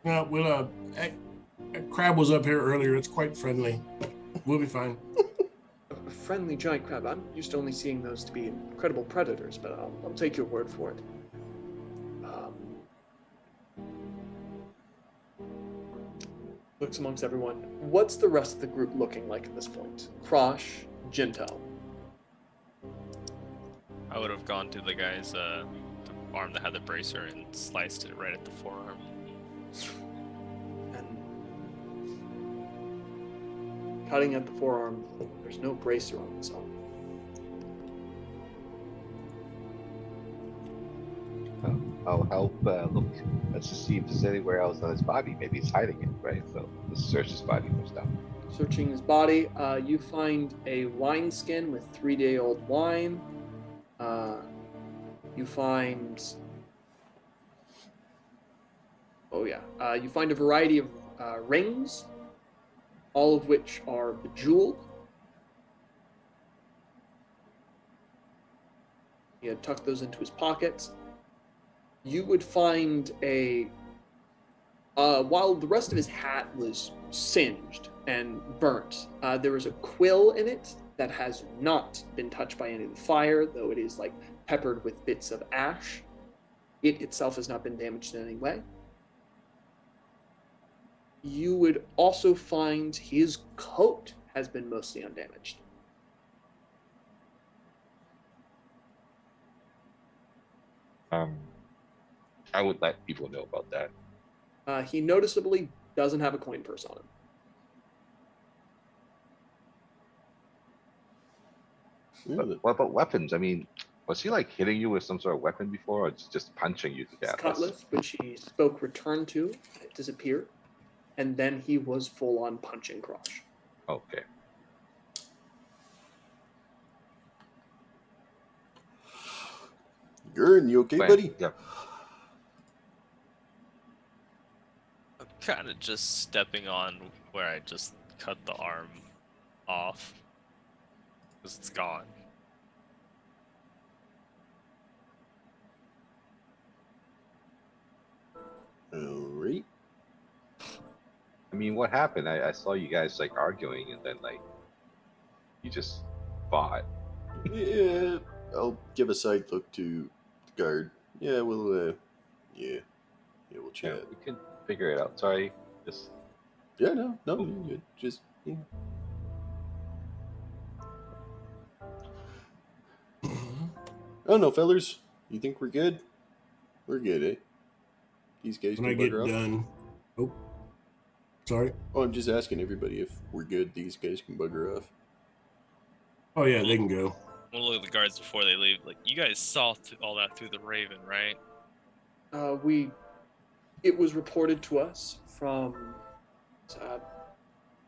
E: No, we'll, a crab was up here earlier. It's quite friendly. We'll be fine.
A: A friendly giant crab. I'm used to only seeing those to be incredible predators, but I'll take your word for it. Looks amongst everyone. What's the rest of the group looking like at this point? Krosh, Jinto.
F: I would have gone to the guy's the arm that had the bracer and sliced it right at the forearm.
A: And cutting at the forearm, there's no bracer on this arm.
G: I'll help look. Let's just see if there's anywhere else on his body. Maybe he's hiding it, right? So let's search his body first down.
A: Searching his body, you find a wineskin with 3-day-old wine. You find... you find a variety of rings, all of which are bejeweled. He had tucked those into his pockets. You would find while the rest of his hat was singed and burnt, there was a quill in it that has not been touched by any of the fire, though it is like peppered with bits of ash. It itself has not been damaged in any way. You would also find his coat has been mostly undamaged.
G: I would let people know about that.
A: He noticeably doesn't have a coin purse on him.
C: Yeah,
G: But what about weapons? I mean, was he like hitting you with some sort of weapon before, or just punching you to
A: His
G: death?
A: cutlass, which he spoke return to, it disappeared, and then he was full on punching Krosh.
G: Okay.
C: Guren, you okay,
G: Fine.
C: buddy?
G: Yep.
F: I'm kind of just stepping on where I just cut the arm off. Because it's gone.
C: Alright.
G: I mean, what happened? I saw you guys like arguing, and then like you just fought.
C: Yeah, I'll give a side look to the guard. Yeah, we'll we'll
G: Yeah,
C: chat.
G: we can figure it out. Sorry, just
C: Yeah, no, you're good. Just, yeah. I don't know, fellers. You think we're good? We're good, eh? These guys
E: When
C: can
E: I get
C: bugger off.
E: done. Oh, sorry.
C: Oh, I'm just asking everybody if we're good. These guys can bugger off.
E: Oh yeah, they can go.
F: We'll look at the guards before they leave. Like, you guys saw all that through the Raven, right?
A: It was reported to us from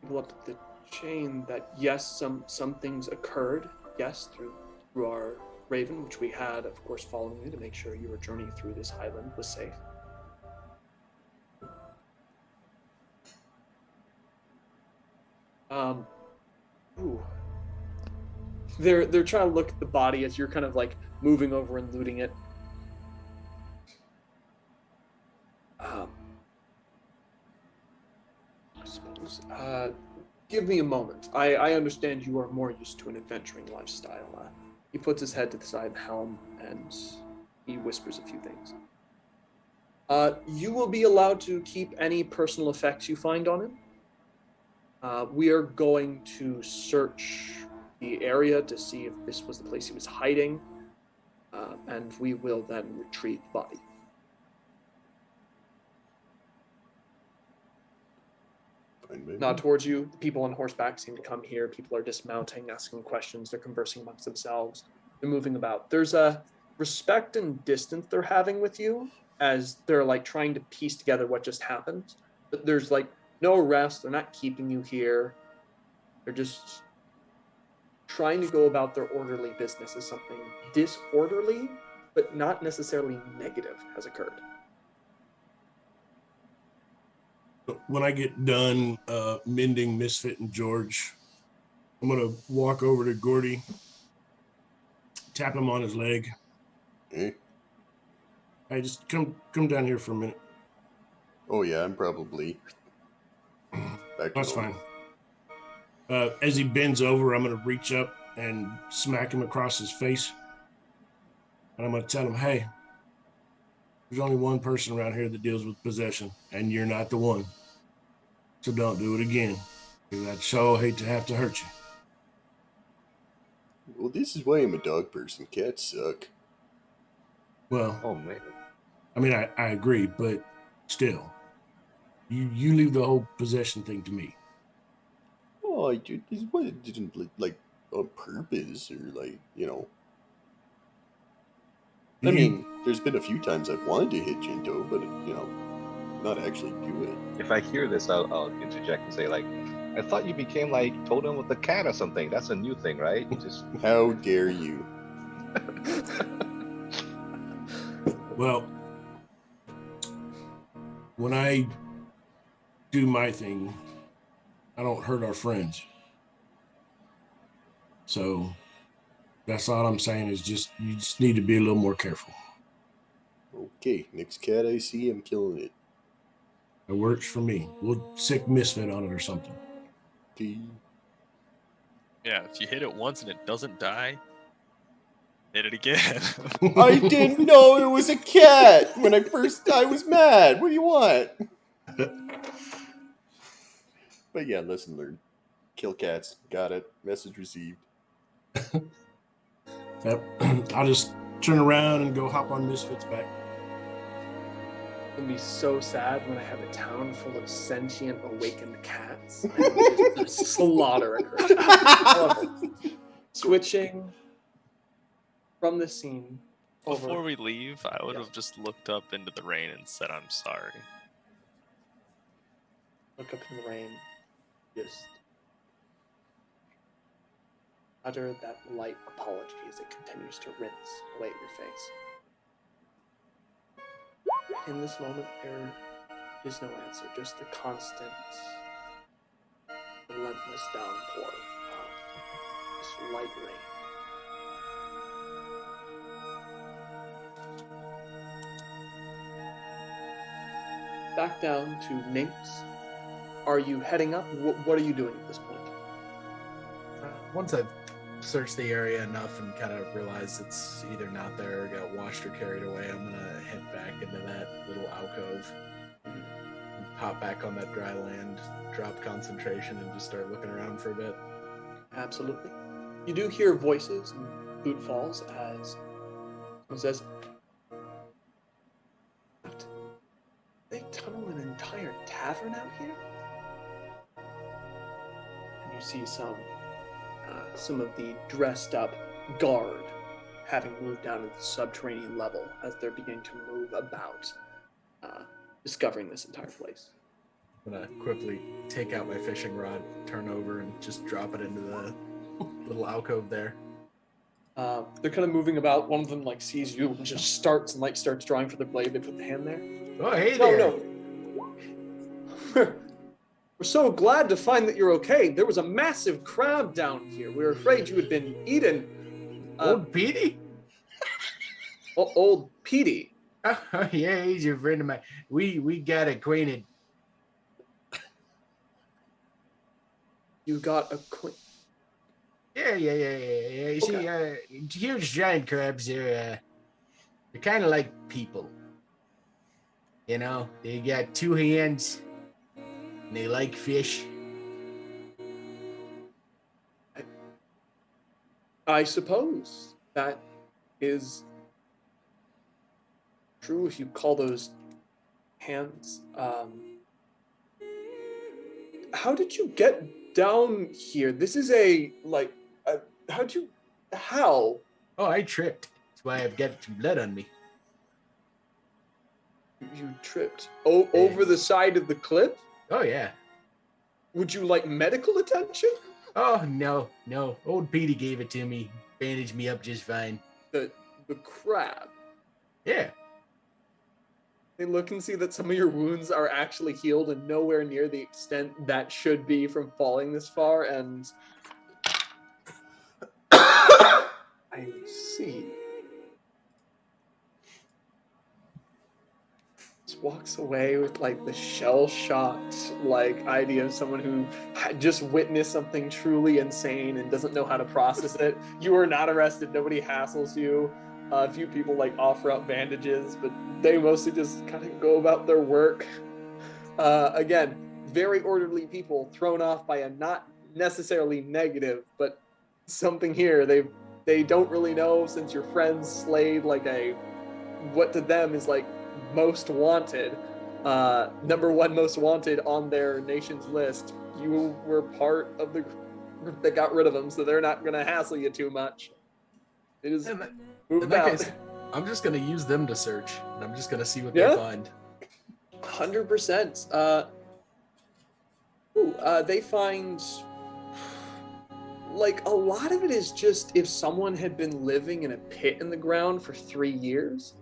A: people up the chain that yes, some things occurred. Yes, through our Raven, which we had, of course, following you to make sure your journey through this highland was safe. Ooh. They're trying to look at the body as you're kind of like moving over and looting it. I suppose. Give me a moment. I understand you are more used to an adventuring lifestyle. He puts his head to the side of the helm and he whispers a few things. You will be allowed to keep any personal effects you find on him. We are going to search the area to see if this was the place he was hiding, and we will then retrieve the body. Nod towards you. The people on horseback seem to come here. People are dismounting, asking questions. They're conversing amongst themselves. They're moving about. There's a respect and distance they're having with you as they're like trying to piece together what just happened. But there's like no arrest. They're not keeping you here. They're just trying to go about their orderly business as something disorderly, but not necessarily negative has occurred.
E: When I get done mending Misfit and George, I'm gonna walk over to Gordy, tap him on his leg.
C: Eh?
E: Hey, just come down here for a minute.
C: Oh yeah, I'm probably back to
E: That's
C: normal.
E: fine. As he bends over, I'm gonna reach up and smack him across his face. And I'm gonna tell him, hey, there's only one person around here that deals with possession, and you're not the one. So don't do it again, because I'd so hate to have to hurt you.
C: Well, this is why I'm a dog person. Cats suck.
E: Well,
G: oh man.
E: I mean, I agree, but still, you leave the whole possession thing to me.
C: Oh, I didn't like on purpose or like, you know. I mean, there's been a few times I've wanted to hit Jinto, but you know, not actually do it.
G: If I hear this, I'll interject and say like, I thought you became like totem with the cat or something. That's a new thing, right? You just
C: How dare you?
E: Well, when I do my thing, I don't hurt our friends. So that's all I'm saying is you just need to be a little more careful.
C: Okay, next cat I see, I'm killing it.
E: It works for me. We'll sick Misfit on it or something.
C: Okay.
F: Yeah, if you hit it once and it doesn't die, hit it again.
C: I didn't know it was a cat when I was mad. What do you want? But yeah, lesson learned. Kill cats. Got it. Message received.
E: Yep. I'll just turn around and go hop on Misfit's back.
A: It's gonna be so sad when I have a town full of sentient awakened cats. Just slaughter occurs. Switching from the scene.
F: Before we leave, I would have just looked up into the rain and said, I'm sorry.
A: Look up in the rain. Just utter that light apology as it continues to rinse away at your face. in this moment, there is no answer, just the constant, relentless downpour of this light rain. Back down to Nate. Are you heading up? What are you doing at this point?
I: Once I've searched the area enough and kind of realized it's either not there or got washed or carried away, I'm gonna head back into that little alcove, and pop back on that dry land, drop concentration, and just start looking around for a bit.
A: Absolutely. You do hear voices and footfalls as someone says, "What? They tunnel an entire tavern out here?" And you see some of the dressed up guard having moved down to the subterranean level as they're beginning to move about, discovering this entire place.
I: I'm gonna quickly take out my fishing rod, turn over, and just drop it into the little alcove there.
A: They're kind of moving about. One of them sees you and just starts drawing for the blade. They put the hand there.
I: Oh, hey there.
A: No. We're so glad to find that you're okay. There was a massive crab down here. We were afraid you had been eaten.
I: Old Petey?
A: Old Petey.
I: Oh, yeah, he's a friend of mine. We got acquainted.
A: You got acquainted?
I: Yeah. You see, huge giant crabs, they're kind of like people. You know, they got two hands, and they like fish.
A: I suppose that is true if you call those hands. How did you get down here? This is how?
I: Oh, I tripped. That's why I've got some blood on me.
A: You tripped? Oh, over the side of the cliff?
I: Oh, yeah.
A: Would you like medical attention?
I: Oh, no. Old Petey gave it to me. Bandaged me up just fine.
A: The crab?
I: Yeah.
A: They look and see that some of your wounds are actually healed and nowhere near the extent that should be from falling this far, and I see. Just walks away with the shell-shocked idea of someone who had just witnessed something truly insane and doesn't know how to process it. You are not arrested. Nobody hassles you. A few people offer out bandages, but they mostly just kind of go about their work. Again, very orderly people thrown off by a not necessarily negative, but something here they don't really know, since your friends slayed what to them is most wanted, number one most wanted on their nation's list. You were part of the group that got rid of them, so they're not going to hassle you too much. It is.
I: In that case, I'm just going to use them to search, and I'm just going to see what they find.
A: 100%. They find, a lot of it is just if someone had been living in a pit in the ground for 3 years.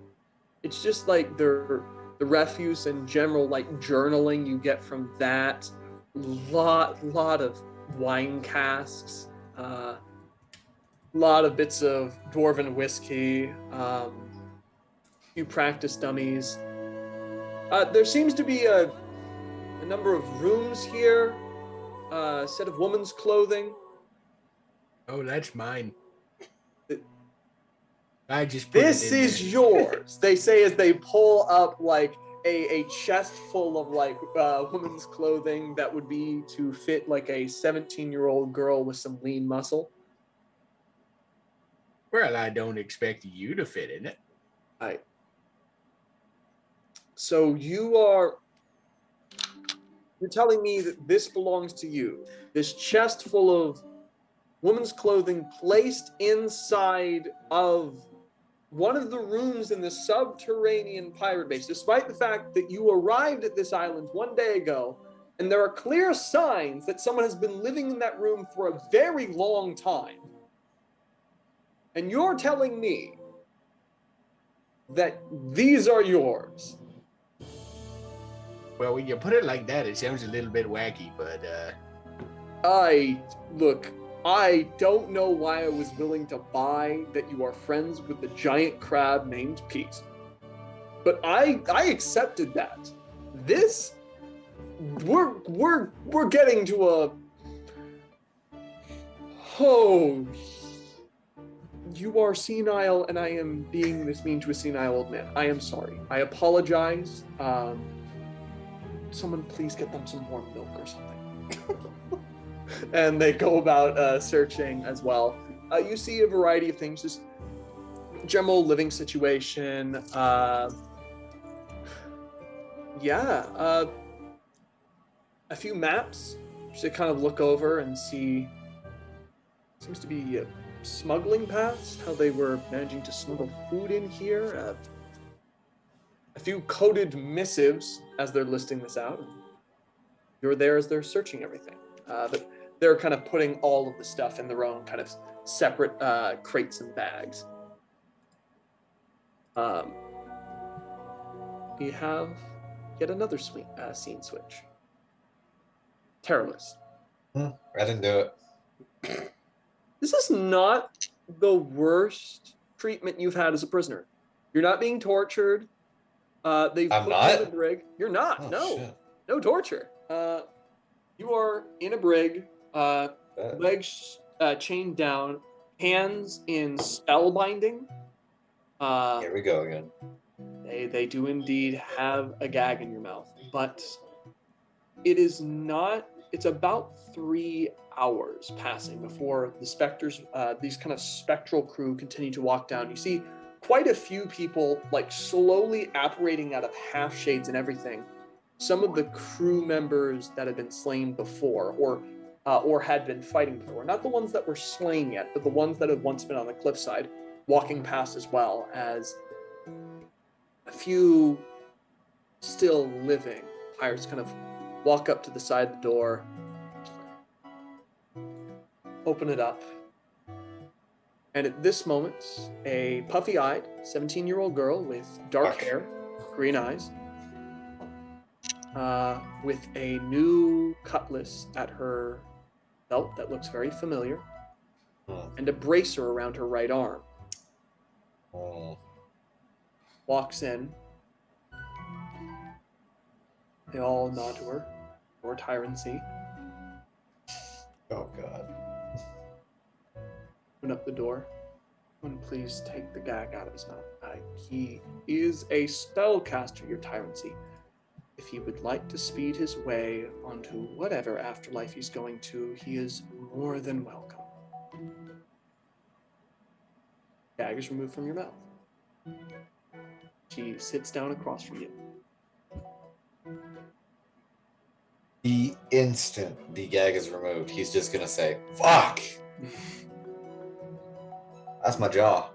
A: It's just the refuse and general journaling you get from that. Lot of wine casks. Lot of bits of dwarven whiskey, few practice dummies. There seems to be a number of rooms here, a set of women's clothing.
I: Oh, that's mine. I just
A: This is yours, they say as they pull up a chest full of women's clothing that would be to fit a 17-year-old girl with some lean muscle.
I: Well, I don't expect you to fit in it.
A: So you're telling me that this belongs to you. This chest full of women's clothing placed inside of one of the rooms in the subterranean pirate base, despite the fact that you arrived at this island 1 day ago, and there are clear signs that someone has been living in that room for a very long time. And you're telling me that these are yours.
I: Well, when you put it like that, it sounds a little bit wacky, but
A: I don't know why I was willing to buy that you are friends with the giant crab named Pete. But I accepted that. This we're getting to a you are senile and I am being this mean to a senile old man. I am sorry. I apologize. Someone please get them some warm milk or something. And they go about searching as well. You see a variety of things, just general living situation. A few maps to kind of look over and see. Seems to be smuggling paths, how they were managing to smuggle food in here. A few coded missives as they're listing this out. You're there as they're searching everything. But they're kind of putting all of the stuff in their own kind of separate crates and bags. We have yet another scene switch. Terrorless.
B: I didn't do it.
A: This is not the worst treatment you've had as a prisoner. You're not being tortured. They've
B: I'm
A: put
B: not?
A: you in a brig. You're not.
B: Oh,
A: no.
B: shit.
A: No torture. You are in a brig, legs chained down, hands in spell binding.
B: Here we go again.
A: They do indeed have a gag in your mouth, but it is not. It's about 3 hours passing before the specters, these kind of spectral crew, continue to walk down. You see quite a few people like slowly apparating out of half shades and everything. Some of the crew members that had been slain before, or had been fighting before, not the ones that were slain yet, but the ones that had once been on the cliffside, walking past as well, as a few still living pirates kind of walk up to the side of the door, open it up, and at this moment, a puffy-eyed 17-year-old girl with dark hair, green eyes, with a new cutlass at her belt that looks very familiar, and a bracer around her right arm, walks in. They all nod to her, or Tyrancy.
B: Oh, God.
A: Open up the door. Someone please take the gag out of his mouth. He is a spellcaster, your Tyrancy. If he would like to speed his way onto whatever afterlife he's going to, he is more than welcome. Gag is removed from your mouth. She sits down across from you.
B: The instant the gag is removed, he's just gonna say, "Fuck!" That's my jaw.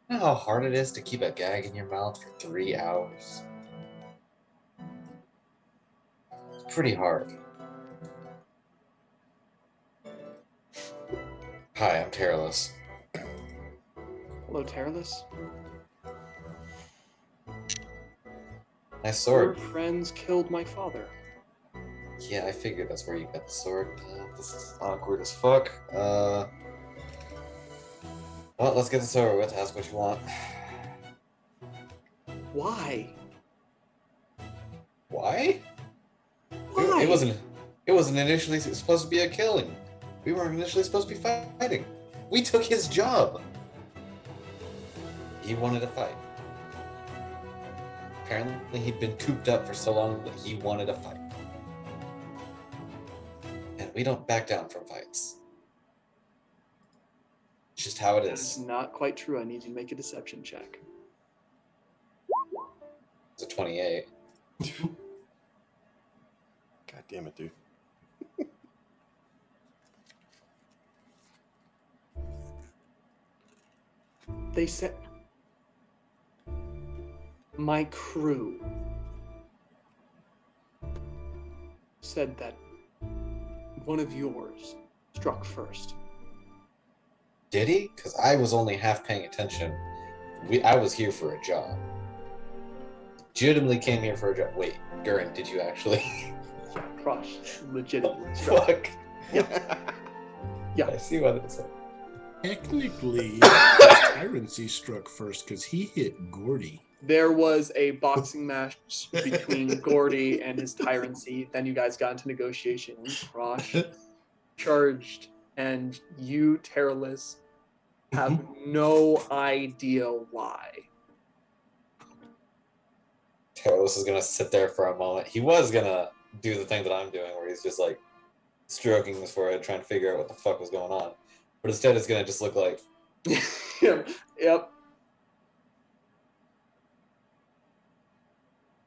B: You know how hard it is to keep a gag in your mouth for 3 hours? It's pretty hard. Hi, I'm Terrorless.
A: Hello, Terrorless.
B: Nice sword.
A: Your friends killed my father.
B: Yeah, I figured that's where you got the sword. This is awkward as fuck. Well, let's get this over with. Ask what you want.
A: Why?
B: Why?
A: Why?
B: It wasn't initially supposed to be a killing. We weren't initially supposed to be fighting. We took his job. He wanted to fight. Apparently he'd been cooped up for so long that he wanted to fight. And we don't back down from fights. It's just how it
A: That's
B: is.
A: not quite true. I need you to make a deception check.
B: It's a 28.
C: God damn it, dude.
A: They said my crew said that one of yours struck first.
B: Did he? Because I was only half paying attention. I was here for a job. legitimately came here for a job. Wait, Guren, did you actually?
A: Yeah, Crush. Legitimately. struck.
B: Fuck.
A: Yeah.
B: I see what it's like.
E: Technically, Tyrancy struck first because he hit Gordy.
A: There was a boxing match between Gordy and his Tyrancy. Then you guys got into negotiation. Crush charged, and you, Terrorless, have no idea why.
B: Talos is gonna sit there for a moment. He was gonna do the thing that I'm doing, where he's just like stroking his forehead, trying to figure out what the fuck was going on. But instead, it's gonna just look like,
A: Yep.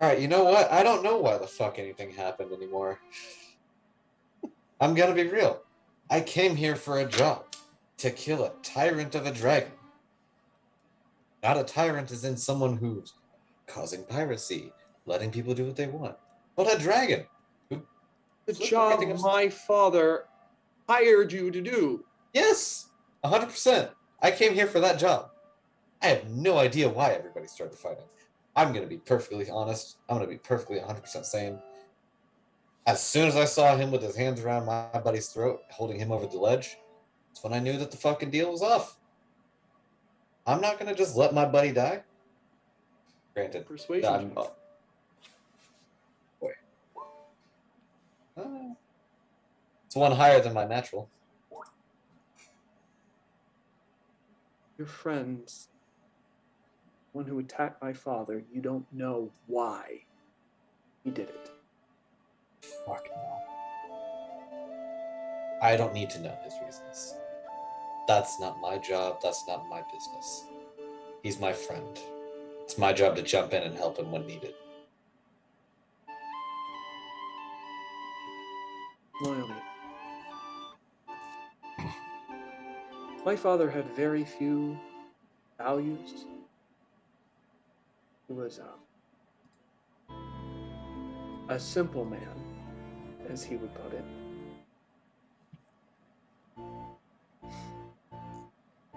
B: all right, you know what? I don't know why the fuck anything happened anymore. I'm gonna be real. I came here for a job, to kill a tyrant of a dragon. Not a tyrant as in someone who's causing piracy, letting people do what they want, but a dragon.
A: The job my father hired you to do.
B: Yes, 100%. I came here for that job. I have no idea why everybody started fighting. I'm going to be perfectly honest. I'm going to be perfectly 100% sane. As soon as I saw him with his hands around my buddy's throat, holding him over the ledge, that's when I knew that the fucking deal was off. I'm not going to just let my buddy die. Granted.
A: Persuasion.
B: Boy. It's one higher than my natural.
A: Your friends, one who attacked my father, you don't know why he did it.
B: Fuck no. I don't need to know his reasons. That's not my job. That's not my business. He's my friend. It's my job to jump in and help him when needed.
A: Loyalty. My father had very few values. He was a simple man, as he would put it.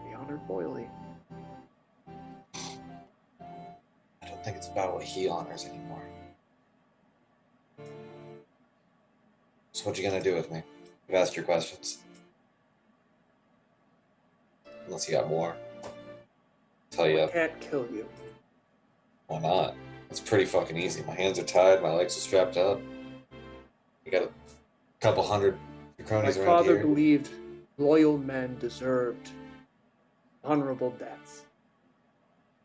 A: He honored loyalty.
B: I don't think it's about what he honors anymore. So what you gonna do with me? You've asked your questions. Unless you got more. Tell you.
A: I can't kill you.
B: Why not? It's pretty fucking easy. My hands are tied, my legs are strapped up. You got a couple hundred cronies
A: My
B: around
A: father
B: here.
A: believed loyal men deserved honorable deaths.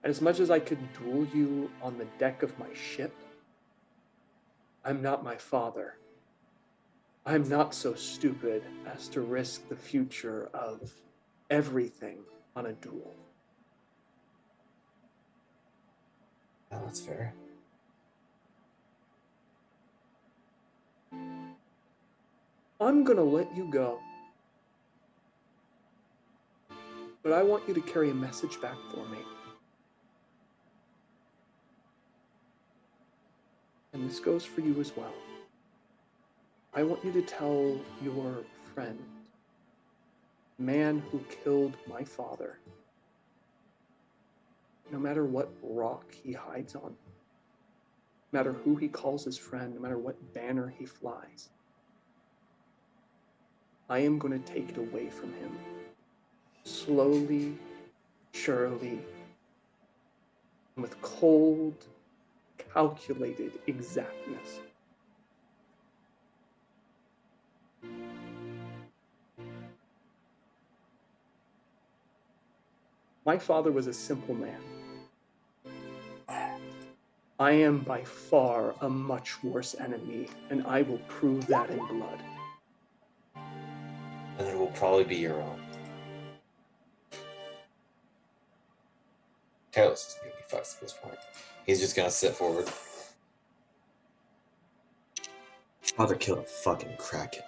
A: And as much as I could duel you on the deck of my ship, I'm not my father. I'm not so stupid as to risk the future of everything on a duel.
B: Oh, that's fair.
A: I'm gonna let you go. But I want you to carry a message back for me. And this goes for you as well. I want you to tell your friend, the man who killed my father, no matter what rock he hides on, no matter who he calls his friend, no matter what banner he flies, I am going to take it away from him. Slowly, surely, and with cold, calculated exactness. My father was a simple man. I am by far a much worse enemy, and I will prove that in blood.
B: And it will probably be your own. Talos isn't gonna be fucked at this point. He's just gonna sit forward. Father killed a fucking kraken.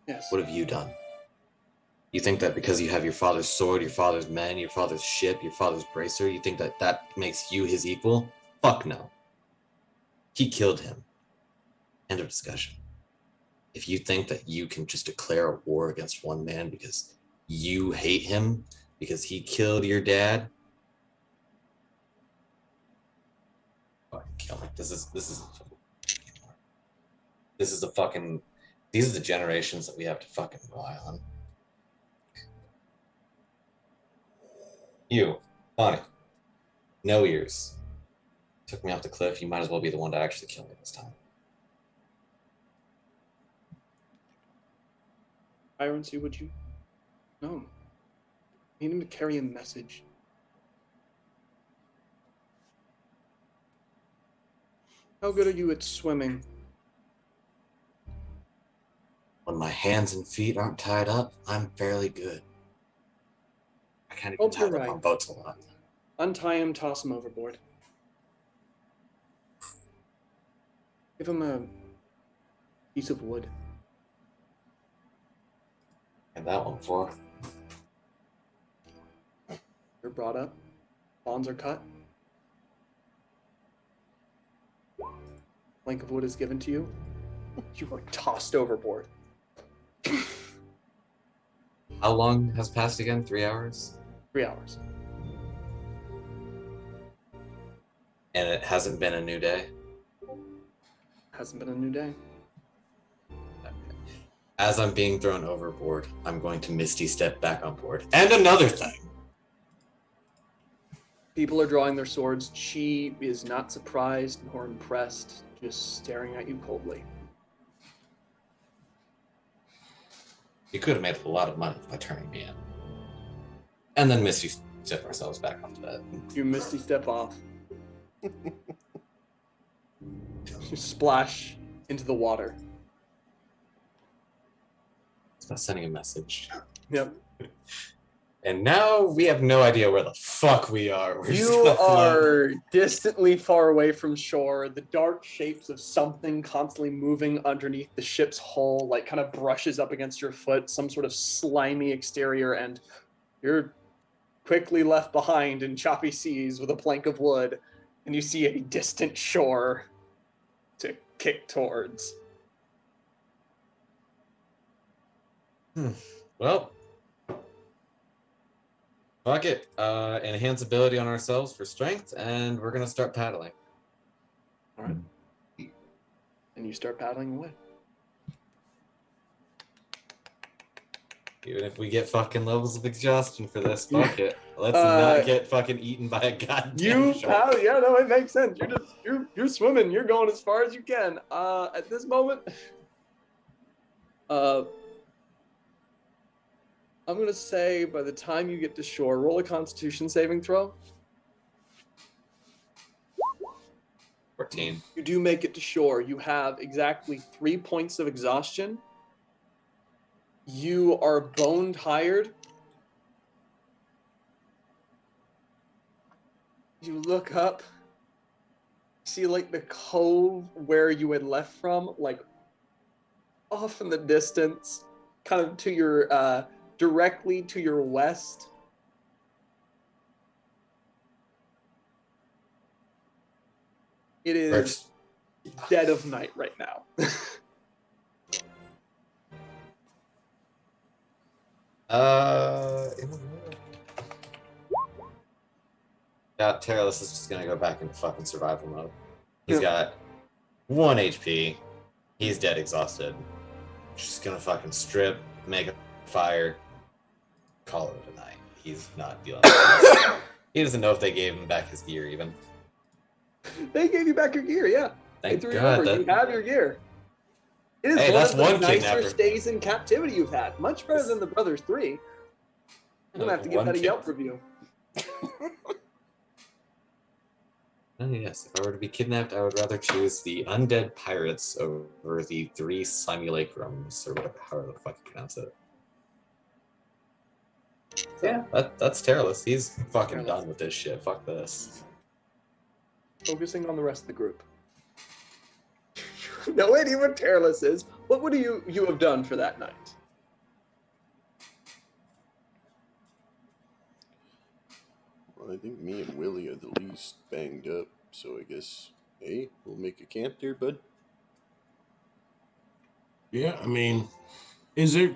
A: Yes.
B: What have you done? You think that because you have your father's sword, your father's men, your father's ship, your father's bracer, you think that that makes you his equal? Fuck no. He killed him. End of discussion. If you think that you can just declare a war against one man because you hate him, because he killed your dad,
J: Fucking kill me. This is the fucking. These are the generations that we have to fucking rely on. You, Bonnie, no ears. Took me off the cliff. You might as well be the one to actually kill me this time.
A: Tyrant, see what you. No. You need him to carry a message. How good are you at swimming?
J: When my hands and feet aren't tied up, I'm fairly good. I can't even
A: Hope
J: tie
A: you're
J: up
A: right.
J: on boats a lot.
A: Untie him, toss him overboard. Give him a piece of wood.
J: And that one for.
A: You're brought up. Bonds are cut. Plank of wood is given to you. You are tossed overboard.
J: How long has passed again? 3 hours?
A: 3 hours.
J: And it hasn't been a new day?
A: Hasn't been a new day.
J: As I'm being thrown overboard, I'm going to Misty step back on board. And another thing!
A: People are drawing their swords. She is not surprised nor impressed, just staring at you coldly.
J: You could have made a lot of money by turning me in. And then Misty step ourselves back onto bed.
A: You misty step off. You splash into the water.
J: It's about sending a message.
A: Yep.
J: And now we have no idea where the fuck we are. We're just
A: You
J: gonna float.
A: are distantly far away from shore. The dark shapes of something constantly moving underneath the ship's hull, like kind of brushes up against your foot, some sort of slimy exterior, and you're quickly left behind in choppy seas with a plank of wood, and you see a distant shore to kick towards.
J: Well, fuck it. Enhance ability on ourselves for strength, and we're gonna start paddling.
A: All right. And you start paddling away.
J: Even if we get fucking levels of exhaustion for this, fuck it. Let's not get fucking eaten by a goddamn
A: You
J: shark.
A: paddle, yeah, no, it makes sense. You're swimming. You're going as far as you can. At this moment, I'm gonna say by the time you get to shore, roll a Constitution saving throw.
J: 14.
A: You do make it to shore. You have exactly 3 points of exhaustion. You are bone tired. You look up, see like the cove where you had left from, like off in the distance, kind of to your directly to your west. It is dead of night right now.
J: Yeah, Terralus is just gonna go back into fucking survival mode. He's got 1 HP. He's dead exhausted. Just gonna fucking strip, make a fire, call it a night. He's not dealing with this. He doesn't know if they gave him back his gear even.
A: They gave you back your gear, yeah.
J: Thank
A: They threw
J: God.
A: you over. You have your gear. It is
J: Hey,
A: one
J: that's
A: of the
J: one
A: nicer
J: kidnapper.
A: stays in captivity you've had. Much better than the Brothers 3. I'm gonna have to give
J: One
A: that a
J: kid-
A: Yelp review.
J: Oh, yes, if I were to be kidnapped, I would rather choose the undead pirates over the 3 simulacrums, or whatever, however the fuck you pronounce it. Yeah, that's Terralus. He's fucking done with this shit. Fuck this.
A: Focusing on the rest of the group. No idea what Terralus is. What would you have done for that night?
C: Well, I think me and Willie are the least banged up, so I guess, hey, we'll make a camp there, bud.
E: Yeah, I mean,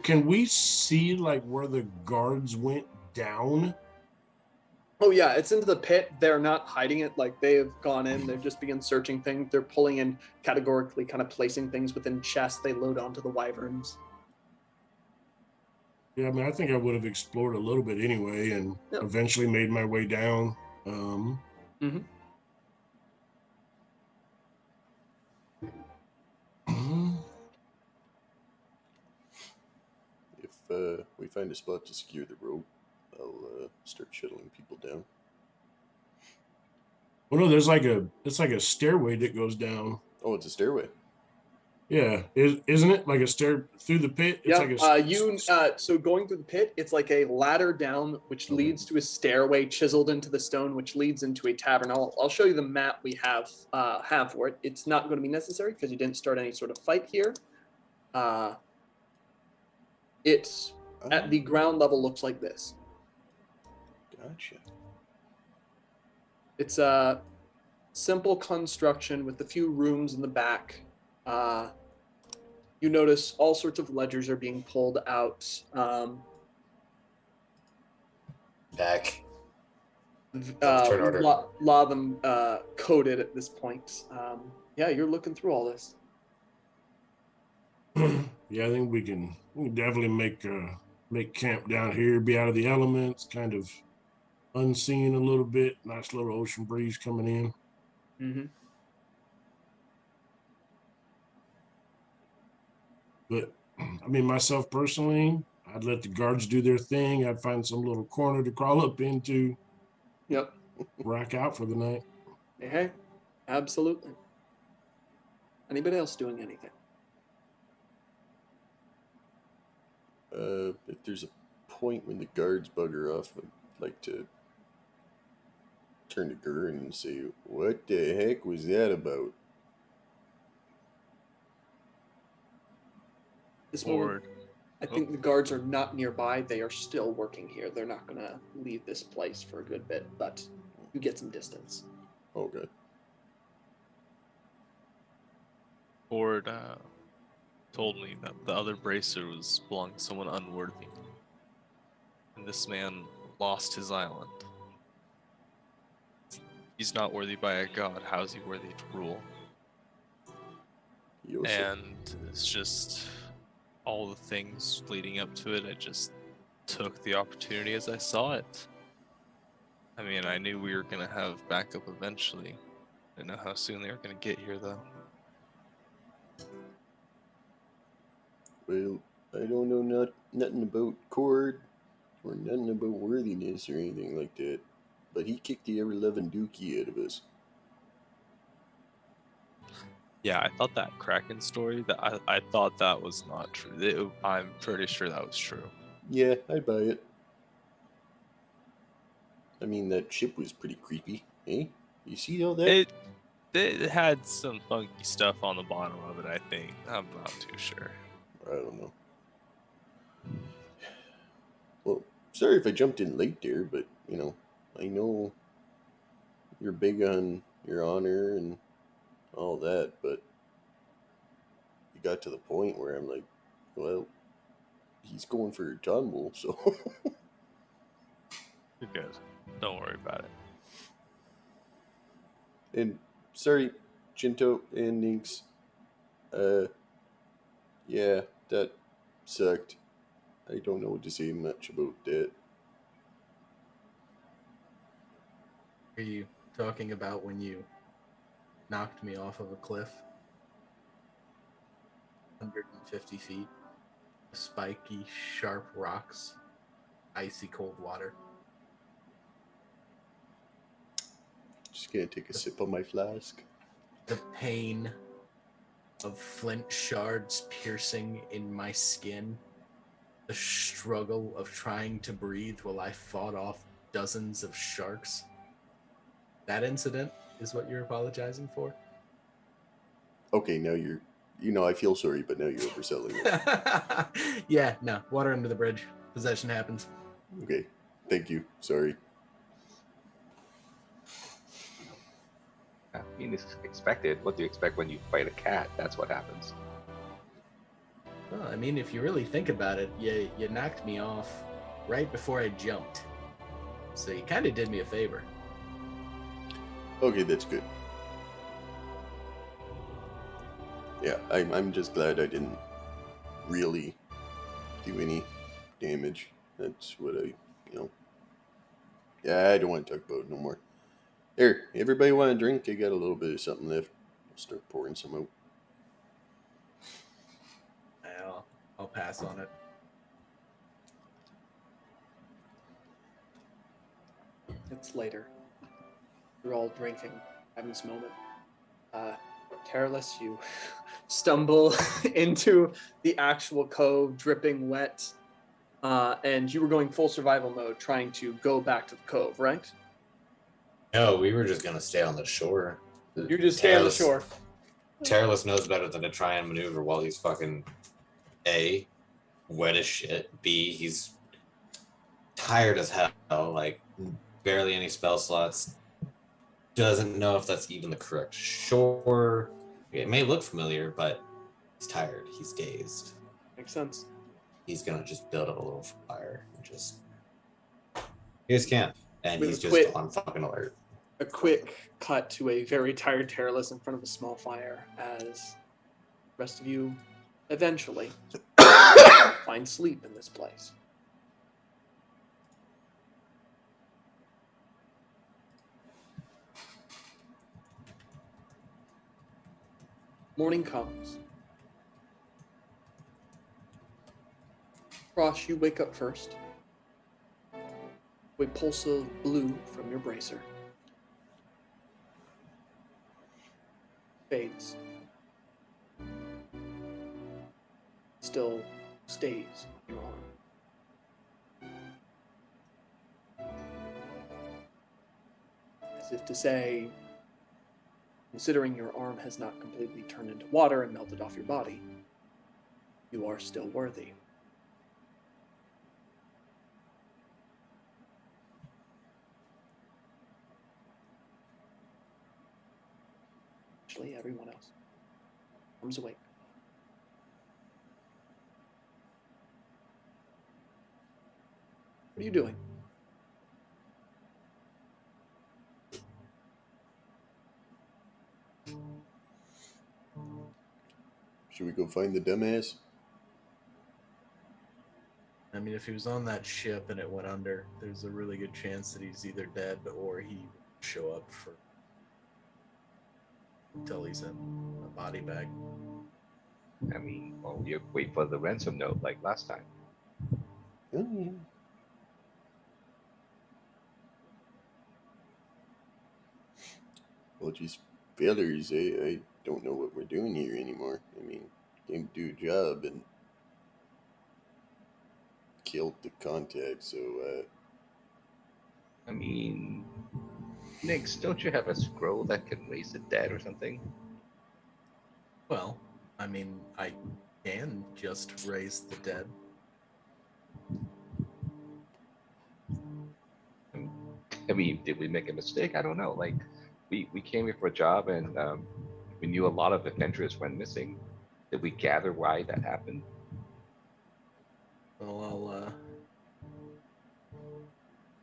E: can we see like where the guards went down?
A: Oh yeah, it's into the pit. They're not hiding it. Like they have gone in. They've just begun searching things. They're pulling in categorically, kind of placing things within chests. They load onto the wyverns.
E: Yeah, I mean, I think I would have explored a little bit anyway, and eventually made my way down.
C: If we find a spot to secure the rope, I'll start shuttling people down.
E: Well, no, it's like a stairway that goes down.
C: Oh, it's a stairway.
E: Yeah, isn't it like a stair through the pit? It's
A: so going through the pit, it's like a ladder down, which leads to a stairway chiseled into the stone, which leads into a tavern. I'll show you the map we have for it. It's not going to be necessary because you didn't start any sort of fight here. It's at the ground level looks like this.
C: Gotcha.
A: It's a simple construction with a few rooms in the back. You notice all sorts of ledgers are being pulled out.
J: Back.
A: A lot of them coded at this point. Yeah, you're looking through all this.
E: Yeah, I think we can definitely make camp down here, be out of the elements, kind of unseen a little bit. Nice little ocean breeze coming in.
A: Mm-hmm.
E: But I mean, myself personally, I'd let the guards do their thing. I'd find some little corner to crawl up into.
A: Yep.
E: Rock out for the night.
A: Hey, absolutely. Anybody else doing anything?
C: If there's a point when the guards bugger off, I'd like to turn to Guren and say, "What the heck was that about?"
A: This moment, I think the guards are not nearby. They are still working here. They're not going to leave this place for a good bit, but you get some distance.
C: Okay.
D: Ford told me that the other bracer was belonging to someone unworthy. And this man lost his island. He's not worthy by a god. How is he worthy to rule? And it's just all the things leading up to it. I just took the opportunity as I saw it. I mean, I knew we were going to have backup eventually. I didn't know how soon they were going to get here, though.
C: Well, I don't know nothing about Cord or nothing about worthiness or anything like that, but he kicked the ever-loving dookie out of us.
D: Yeah, I thought that Kraken story, that I thought that was not true. I'm pretty sure that was true.
C: Yeah, I'd buy it. I mean, that ship was pretty creepy, eh? You see all that?
D: It had some funky stuff on the bottom of it, I think. I'm not too sure.
C: I don't know. Well, sorry if I jumped in late there, but, you know, I know you're big on your honor and all that, but you got to the point where I'm like, well, he's going for a John Bull, so...
D: You're good. Don't worry about it.
C: And sorry, Jinto and Ninx. Yeah, that sucked. I don't know what to say much about that.
I: Are you talking about when you knocked me off of a cliff? 150 feet. Spiky, sharp rocks. Icy cold water.
C: Just gonna take a sip of my flask.
I: The pain of flint shards piercing in my skin. The struggle of trying to breathe while I fought off dozens of sharks. That incident is what you're apologizing for?
C: Okay, now you're... You know, I feel sorry, but now you're overselling it.
I: Yeah, no. Water under the bridge. Possession happens.
C: Okay, thank you. Sorry.
G: I mean, it's expected. What do you expect when you fight a cat? That's what happens.
I: Well, I mean, if you really think about it, you knocked me off right before I jumped. So you kind of did me a favor.
C: Okay, that's good. Yeah, I'm just glad I didn't really do any damage. That's what Yeah, I don't want to talk about it no more. Here, everybody want a drink? I got a little bit of something left. I'll start pouring some out.
I: I'll pass on it.
A: It's later. You're all drinking, having this moment. Careless, you stumble into the actual cove, dripping wet, and you were going full survival mode, trying to go back to the cove, right?
J: No, we were just gonna stay on the shore.
A: You're just staying on the shore.
J: Terralus knows better than to try and maneuver while he's fucking A, wet as shit. B, he's tired as hell, like barely any spell slots. Doesn't know if that's even the correct shore. It may look familiar, but he's tired. He's dazed.
A: Makes sense.
J: He's gonna just build up a little fire and just. He just can't. And
A: With
J: he's
A: a
J: just
A: quick-
J: on fucking alert.
A: A quick cut to a very tired Terralus in front of a small fire as the rest of you eventually find sleep in this place. Morning comes. Frosh, you wake up first. A pulse of blue from your bracer. Fades. Still stays in your arm. As if to say, considering your arm has not completely turned into water and melted off your body, you are still worthy. Actually, everyone else comes awake. What are you doing?
C: Should we go find the dumbass?
I: I mean, if he was on that ship and it went under, there's a really good chance that he's either dead or he would show up for until he's in a body bag.
G: I mean, well, you wait for the ransom note like last time.
C: Oh, yeah. Well, geez, fellas, I don't know what we're doing here anymore. I mean, came to do a job and killed the contact, so,
G: I mean, Nix, don't you have a scroll that can raise the dead or something?
I: Well, I mean, I can just raise the dead.
G: I mean, did we make a mistake? I don't know. Like, we came here for a job and we knew a lot of adventurers went missing. Did we gather why that happened?
I: Well,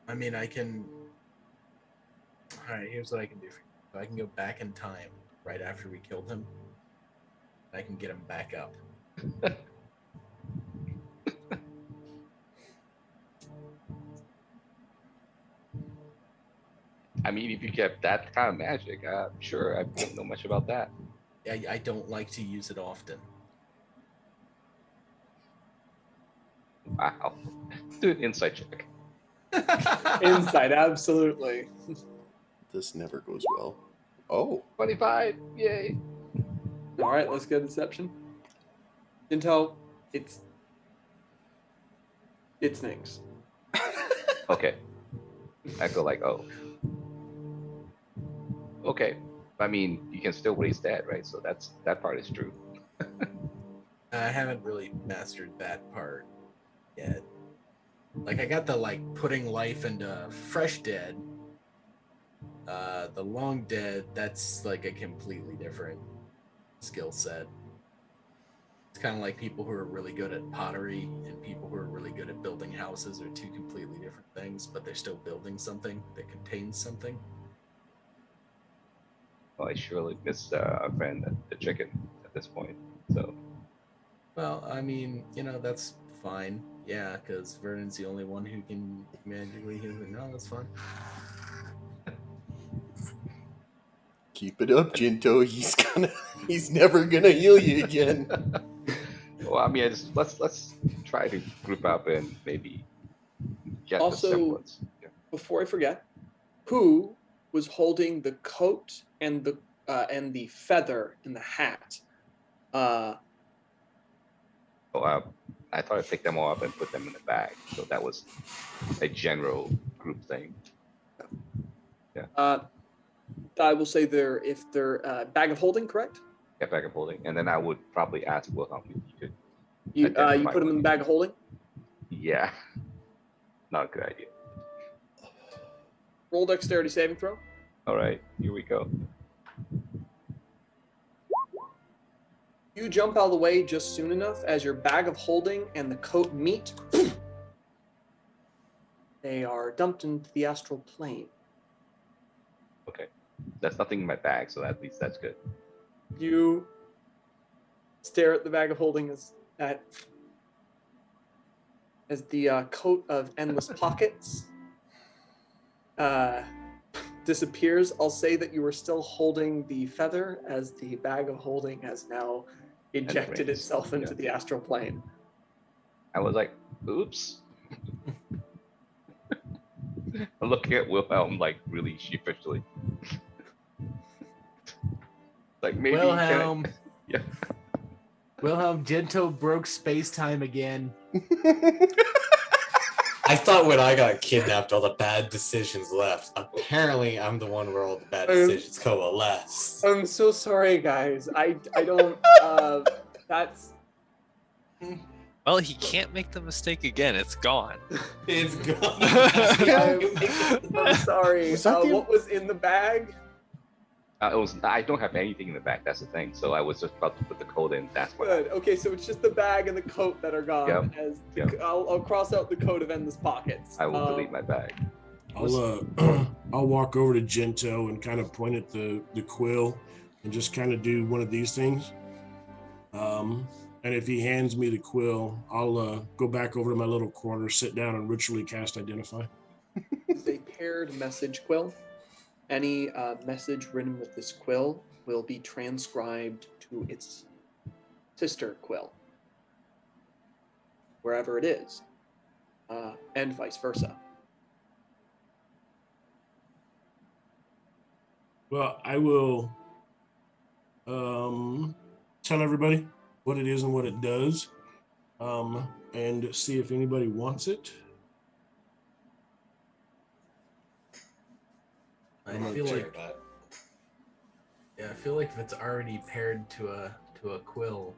I: I mean, I can. Alright, here's what I can do for you. I can go back in time right after we killed him. I can get him back up.
G: I mean, if you get that kind of magic, sure, I don't know much about that.
I: I don't like to use it often.
G: Wow. Do an insight check.
A: Inside, absolutely.
C: this never goes well. Oh,
G: 25, yay.
A: All right, let's go to deception. Intel, it's things.
G: Okay. I go like, oh. Okay. I mean, you can still raise that, right? So that part is true.
I: I haven't really mastered that part yet. Like, I got the, putting life into fresh dead. The long dead, that's, a completely different skill set. It's kind of like people who are really good at pottery and people who are really good at building houses are two completely different things, but they're still building something that contains something.
G: Well, I surely miss our friend the chicken at this point. So,
I: Well, I mean, that's fine. Yeah, because Vernon's the only one who can magically heal it. No, that's fine.
C: Keep it up, Jinto. He's never gonna heal you again.
G: well, I mean, let's try to group up and maybe get
A: Also,
G: the semblance. Yeah.
A: Before I forget, who was holding the coat and the feather in the hat?
G: I thought I'd pick them all up and put them in the bag. So that was a general group thing. Yeah.
A: I will say if they're bag of holding, correct?
G: Yeah, bag of holding. And then I would probably ask Wilhelm if he could.
A: You
G: identify
A: put them in
G: one.
A: the bag of holding?
G: Yeah. Not a good idea.
A: Roll dexterity saving throw.
G: All right, here we go.
A: You jump out of the way just soon enough as your bag of holding and the coat meet. They are dumped into the astral plane.
G: Okay. There's nothing in my bag, so at least that's good.
A: You stare at the bag of holding as the coat of endless pockets disappears. I'll say that you are still holding the feather as the bag of holding has now ejected
G: rings,
A: itself into the astral plane.
G: I was like, oops. I'm looking at Wilhelm like really sheepishly. Like maybe
I: Wilhelm.
G: Yeah.
I: Wilhelm, Gento broke space-time again.
J: I thought when I got kidnapped, all the bad decisions left. Apparently, I'm the one where all the bad decisions coalesce.
A: I'm so sorry, guys. I don't. That's.
F: Well, he can't make the mistake again. It's gone.
J: It's gone.
A: I'm sorry.
C: Was that
A: What was in the bag?
G: I don't have anything in the bag. That's the thing. So I was just about to put the coat in. That's what.
A: Good. Okay, so it's just the bag and the coat that are gone.
G: Yep.
A: I'll cross out the coat of endless pockets.
G: I will delete my bag.
E: I'll walk over to Gento and kind of point at the quill and just kind of do one of these things. And if he hands me the quill, I'll go back over to my little corner, sit down, and ritually cast Identify.
A: It's a paired message quill. Any message written with this quill will be transcribed to its sister quill, wherever it is, and vice versa.
E: Well, I will tell everybody what it is and what it does, and see if anybody wants it.
I: I feel like if it's already paired to a quill,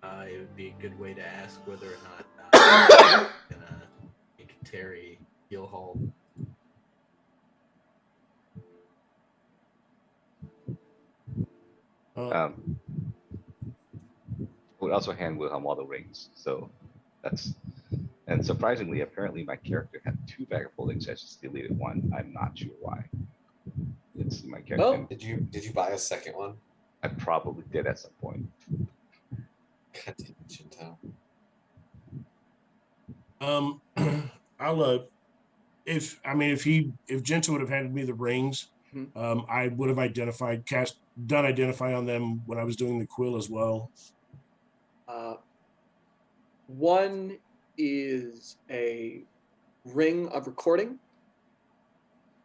I: it would be a good way to ask whether or not gonna make Terry heal Hall.
G: I would also hand Wilhelm all the rings. So and surprisingly, apparently my character had 2 bag of holdings. I just deleted one. I'm not sure why. It's my character.
A: Well,
J: Did you buy a second one?
G: I probably did at some point.
J: God damn it, Shinto.
E: I'll if Gento would have handed me the rings, I would have done identify on them when I was doing the quill as well.
A: One is a ring of recording.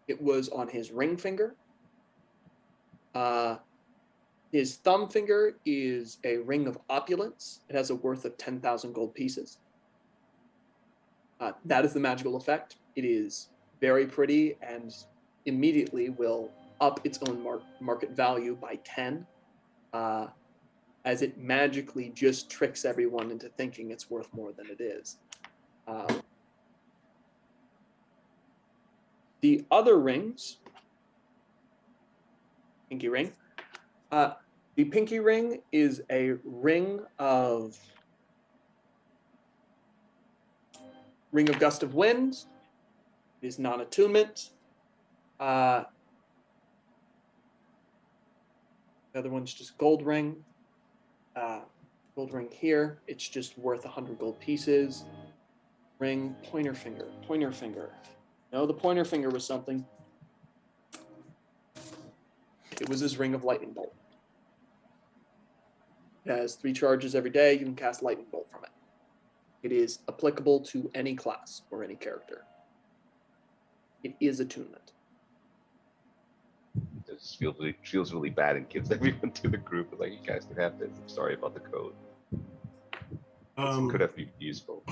A: It was on his ring finger. His thumb finger is a ring of opulence. It has a worth of 10,000 gold pieces. That is the magical effect. It is very pretty and immediately will up its own market value by 10, as it magically just tricks everyone into thinking it's worth more than it is. The other rings, pinky ring, The pinky ring is a ring of Gust of Wind. It is non-attunement. The other one's just gold ring. Gold ring here. It's just worth 100 gold pieces. Ring, pointer finger, pointer finger. No, the pointer finger was something. It was his ring of lightning bolt. It has 3 charges every day. You can cast lightning bolt from it. It is applicable to any class or any character. It is attunement.
G: It just feels really bad and gives everyone to the group. Like, you guys can have this. I'm sorry about the code. It could have been useful.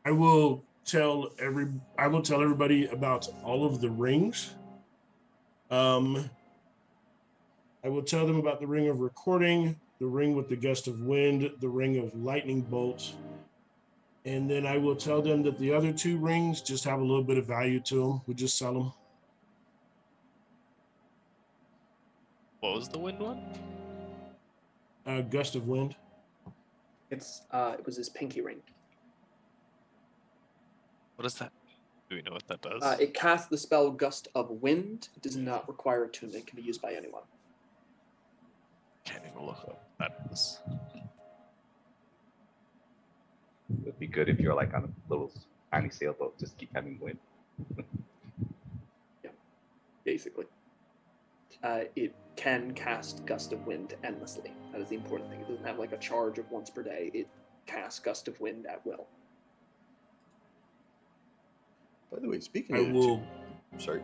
E: I will tell everybody about all of the rings. I will tell them about the ring of recording, the ring with the gust of wind, the ring of lightning bolt, and then I will tell them that the other 2 rings just have a little bit of value to them. We just sell them.
D: What was the wind one?
E: Gust of wind.
A: It was his pinky ring.
D: What is that? Do we know what that does?
A: It casts the spell Gust of Wind. It does not require attunement. It can be used by anyone.
D: Can't even look up what that is.
G: It'd be good if you're like on a little tiny sailboat, just keep having wind.
A: Yeah, basically. It can cast Gust of Wind endlessly. That is the important thing. It doesn't have like a charge of once per day. It casts Gust of Wind at will.
C: By the way, speaking sorry.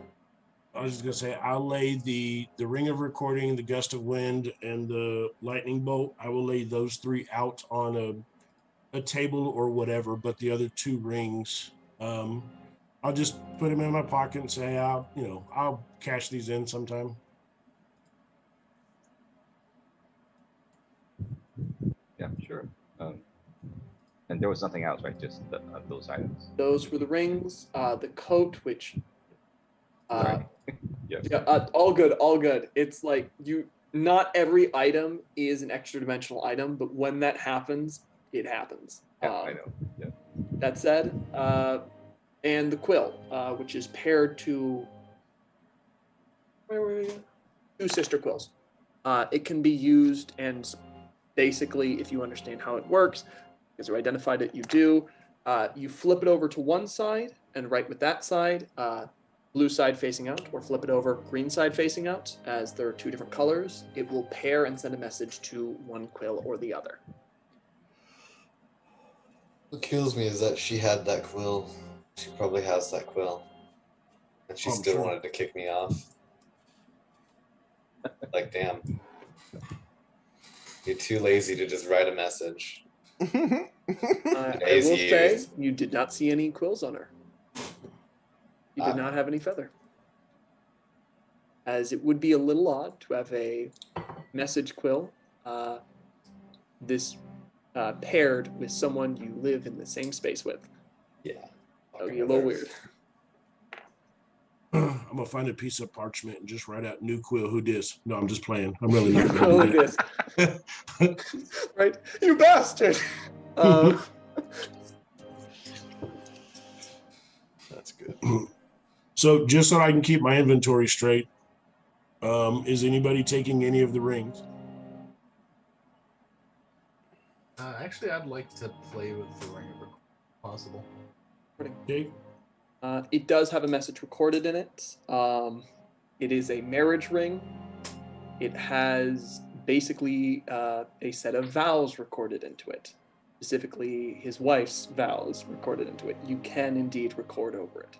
E: I was just gonna say, I'll lay the ring of recording, the gust of wind, and the lightning bolt. I will lay those 3 out on a table or whatever. But the other 2 rings, I'll just put them in my pocket and say, I'll cash these in sometime.
G: Yeah, sure. And there was something else, right? Just those items.
A: Those were the rings. The coat, which.
G: Sorry. Yes.
A: Yeah, all good. It's like not every item is an extra dimensional item, but when that happens, it happens.
G: Yeah, I know. Yeah.
A: That said, and the quill, which is paired to 2 sister quills. It can be used, and basically, if you understand how it works, because you identified it, you do. You flip it over to one side and write with that side, blue side facing out, or flip it over green side facing out, as there are 2 different colors. It will pair and send a message to one quill or the other.
J: What kills me is that she had that quill. She probably has that quill. And she still wanted to kick me off. Like, damn. You're too lazy to just write a message.
A: I will say, you did not see any quills on her. You did not have any feather. As it would be a little odd to have a message quill paired with someone you live in the same space with.
J: Yeah.
A: That would be a little weird.
E: I'm gonna find a piece of parchment and just write out new quill. Who dis? No, I'm just playing. I'm really not
A: Who dis? Right? You bastard!
C: That's good.
E: So just so I can keep my inventory straight, is anybody taking any of the rings?
I: Actually, I'd like to play with the ring if possible.
E: Okay.
A: It does have a message recorded in it. It is a marriage ring. It has basically a set of vows recorded into it. Specifically, his wife's vows recorded into it. You can indeed record over it.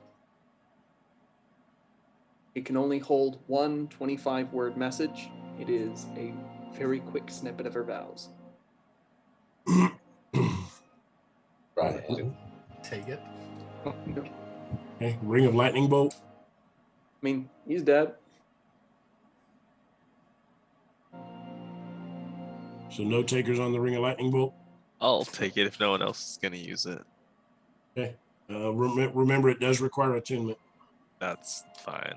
A: It can only hold one 25-word message. It is a very quick snippet of her vows.
J: Right.
I: Take it.
E: Okay. Ring of lightning bolt.
A: I mean, he's dead.
E: So no takers on the ring of lightning bolt.
D: I'll take it if no one else is going to use it.
E: Okay. Remember, it does require attunement.
D: That's fine.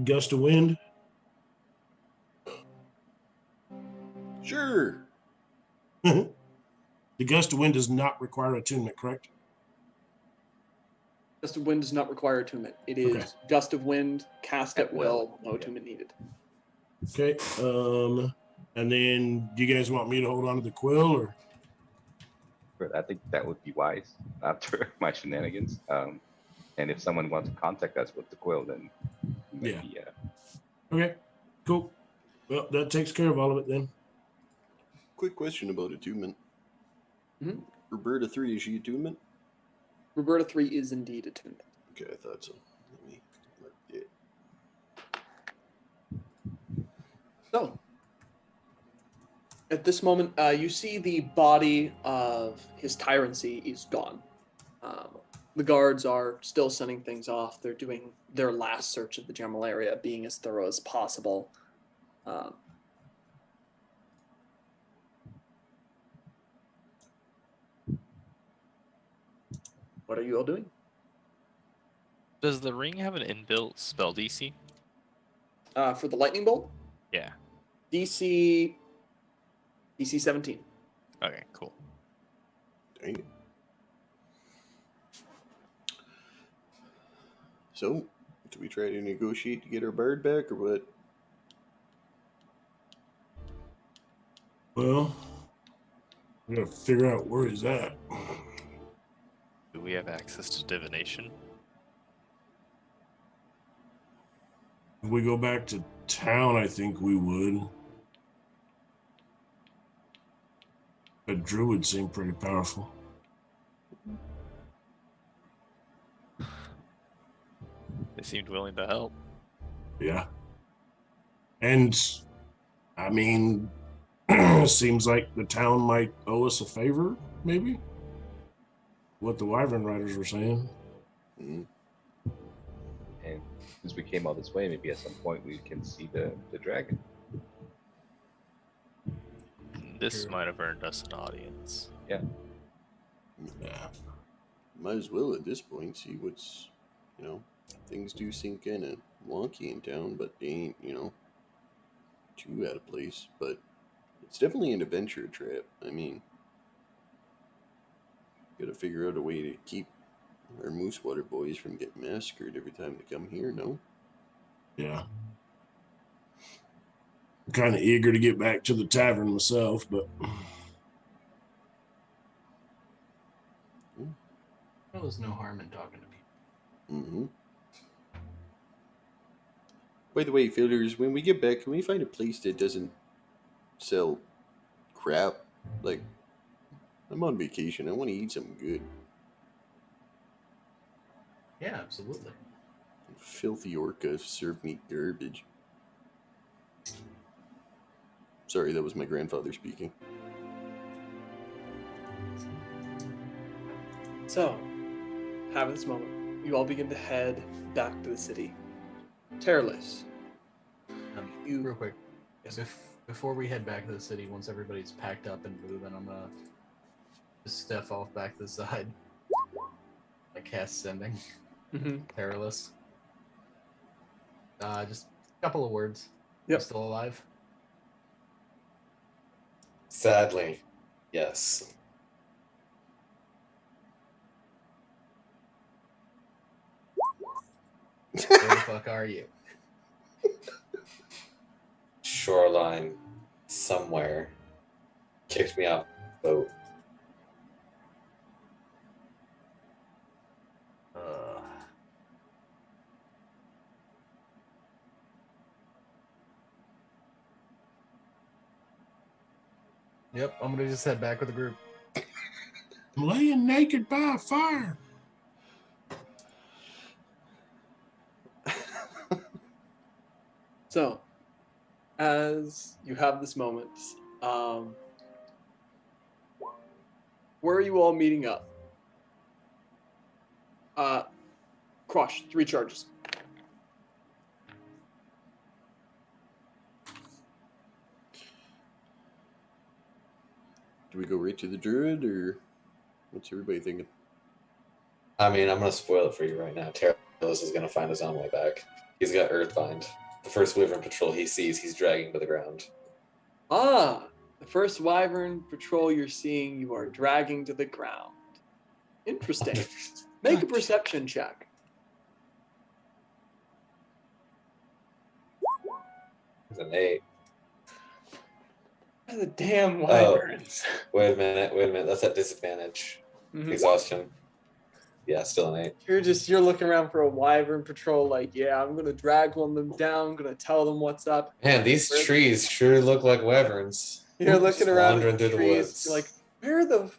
E: Gust of wind.
C: Sure.
E: The gust of wind does not require attunement, correct?
A: Gust of wind does not require attunement. It is
E: Okay.
A: gust of wind, cast at will, no
G: Yeah.
A: attunement needed.
E: Okay. And then do you guys want me to hold on to the quill or?
G: But I think that would be wise after my shenanigans. And if someone wants to contact us with the quill, then maybe,
E: Okay. Cool. Well, that takes care of all of it then.
C: Quick question about attunement.
A: Mhm.
C: Roberta 3, is she attunement?
A: Roberta 3 is indeed attunement.
C: Okay, I thought so. Let me mark it.
A: So, at this moment, you see the body of his tyrancy is gone. The guards are still sending things off. They're doing their last search of the general area, being as thorough as possible. What are you all doing?
F: Does the ring have an inbuilt spell DC?
A: For the lightning bolt,
F: Yeah.
A: DC 17.
F: Okay, cool.
C: Dang it. So, do we try to negotiate to get our bird back or what?
E: Well, we gotta figure out where he's at.
F: Do we have access to divination?
E: If we go back to town, I think we would. But druid seemed pretty powerful.
F: They seemed willing to help.
E: Yeah. And, I mean, seems like the town might owe us a favor, maybe? What the Wyvern Riders were saying.
C: Mm.
G: and since we came all this way, maybe at some point we can see the dragon.
F: This
I: True.
F: might have earned us an audience.
E: Yeah.
C: Might as well at this point see what's, things do seem kind of wonky in town, but they ain't, too out of place. But it's definitely an adventure trip. I mean, gotta figure out a way to keep our Moose Water boys from getting massacred every time they come here, no?
E: Yeah. I'm kind of eager to get back to the tavern myself, but
I: Well, there's no harm in talking to people.
C: Mm-hmm. By the way, fielders, when we get back, can we find a place that doesn't sell crap? Like, I'm on vacation. I want to eat something good.
I: Yeah, absolutely.
C: Filthy orca served me garbage. Sorry, that was my grandfather speaking.
A: So, having this moment, you all begin to head back to the city. Terrorless.
I: Real quick, before we head back to the city, once everybody's packed up and moving, I'm gonna just step off back to the side. I cast sending.
A: Mm-hmm.
I: Perilous. Just a couple of words.
A: Yep.
I: You still alive?
J: Sadly, yes.
I: Where the fuck are you?
J: Shoreline, somewhere, kicked me off the boat.
I: Yep, I'm gonna just head back with the group.
E: I'm laying naked by a fire.
A: So, as you have this moment, where are you all meeting up? Crush, 3 charges.
C: Do we go right to the druid, or what's everybody thinking?
J: I mean, I'm going to spoil it for you right now. Terrorless is going to find his own way back. He's got Earthbind. The first Wyvern patrol he sees, he's dragging to the ground.
A: Ah, The first wyvern patrol you're seeing, you are dragging to the ground. Interesting. Make a perception check.
J: It's an 8.
A: The damn wyverns.
J: Wait a minute. That's at disadvantage.
A: Mhm.
J: Exhaustion. Yeah, still an 8.
A: You're looking around for a wyvern patrol, like, yeah, I'm gonna drag one of them down, I'm gonna tell them what's up.
J: Man, these trees sure look like wyverns.
A: You're looking
J: Just
A: around
J: wandering
A: at the
J: through the
A: trees,
J: woods.
A: you're like, where the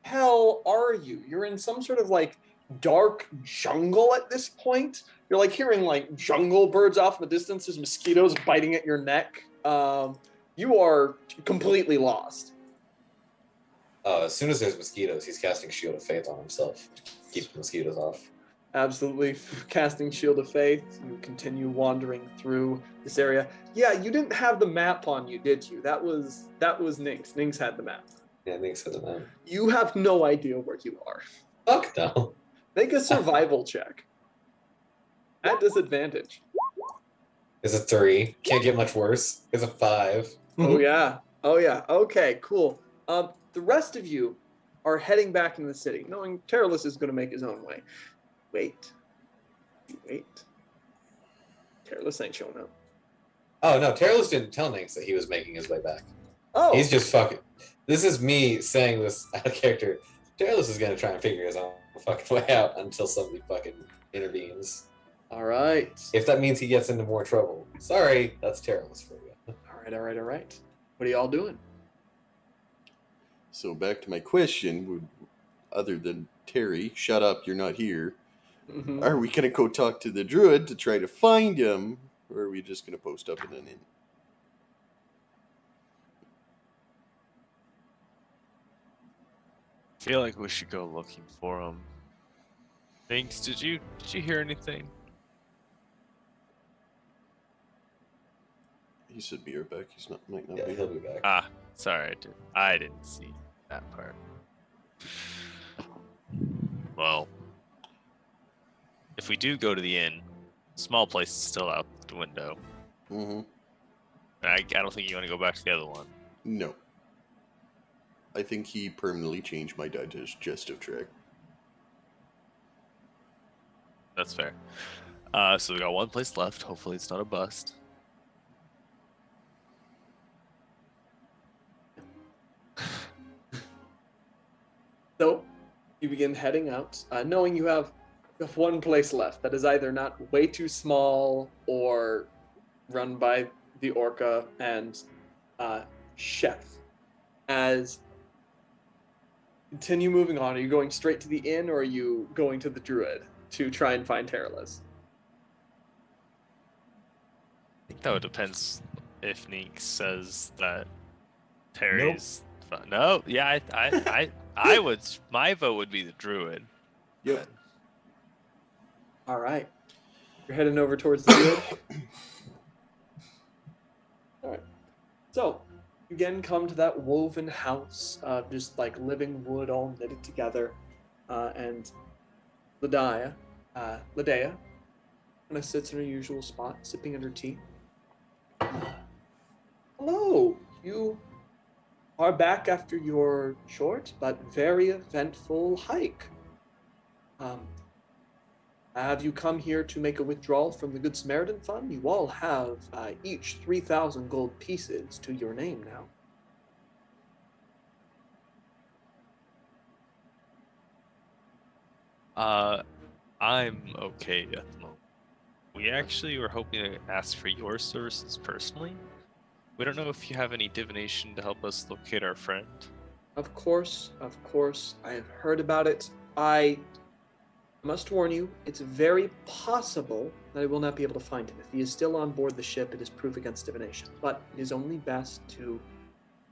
A: hell are you? You're in some sort of like dark jungle at this point. You're like hearing like jungle birds off in the distance. There's mosquitoes biting at your neck. You are completely lost.
J: As soon as there's mosquitoes, he's casting Shield of Faith on himself to keep the mosquitoes off.
A: Absolutely casting Shield of Faith. You continue wandering through this area. Yeah, you didn't have the map on you, did you? That was Nynx. Nynx had the map.
J: Yeah, Nynx had the map.
A: You have no idea where you are.
J: Fuck no.
A: Make a survival check. At disadvantage.
J: It's a 3. Can't get much worse. It's a 5.
A: Oh yeah. Okay, cool. The rest of you are heading back into the city, knowing Terralus is going to make his own way. Wait. Terralus ain't showing up.
J: Oh no, Terralus didn't tell Nynx that he was making his way back.
A: Oh.
J: He's just fucking. This is me saying this out of character. Terralus is gonna try and figure his own fucking way out until somebody fucking intervenes.
A: All right.
J: If that means he gets into more trouble. Sorry, that's Terralus for you.
A: All right. What are y'all doing?
C: So back to my question, other than Terry, shut up, you're not here.
A: Mm-hmm.
C: Are we going to go talk to the druid to try to find him, or are we just going to post up in an inn?
D: I feel like we should go looking for him. Thanks. Did you hear anything?
C: He said be right back. Might not
J: Yeah,
C: be.
J: he'll be back.
D: Ah, sorry, I didn't see that part. Well, if we do go to the inn, small place is still out the window.
C: Mm-hmm.
D: I don't think you want to go back to the other one.
C: No. I think he permanently changed my digestive tract.
D: That's fair. So we got one place left. Hopefully it's not a bust.
A: So you begin heading out, knowing you have one place left that is either not way too small or run by the Orca and Chef. As continue moving on, are you going straight to the inn or are you going to the druid to try and find Terralus?
D: I think that would depends if Neek says that Terry's. No, yeah, I would. My vote would be the druid.
C: Yep.
A: All right. You're heading over towards the druid. All right. So, you again come to that woven house, just like living wood all knitted together, and Ladea kind of sits in her usual spot, sipping at her tea. Hello, you are back after your short but very eventful hike. Have you come here to make a withdrawal from the Good Samaritan Fund? You all have each 3,000 gold pieces to your name now.
D: I'm okay at the moment. We actually were hoping to ask for your services personally. We don't know if you have any divination to help us locate our friend.
A: Of course. I have heard about it. I must warn you, it's very possible that I will not be able to find him. If he is still on board the ship, it is proof against divination. But it is only best to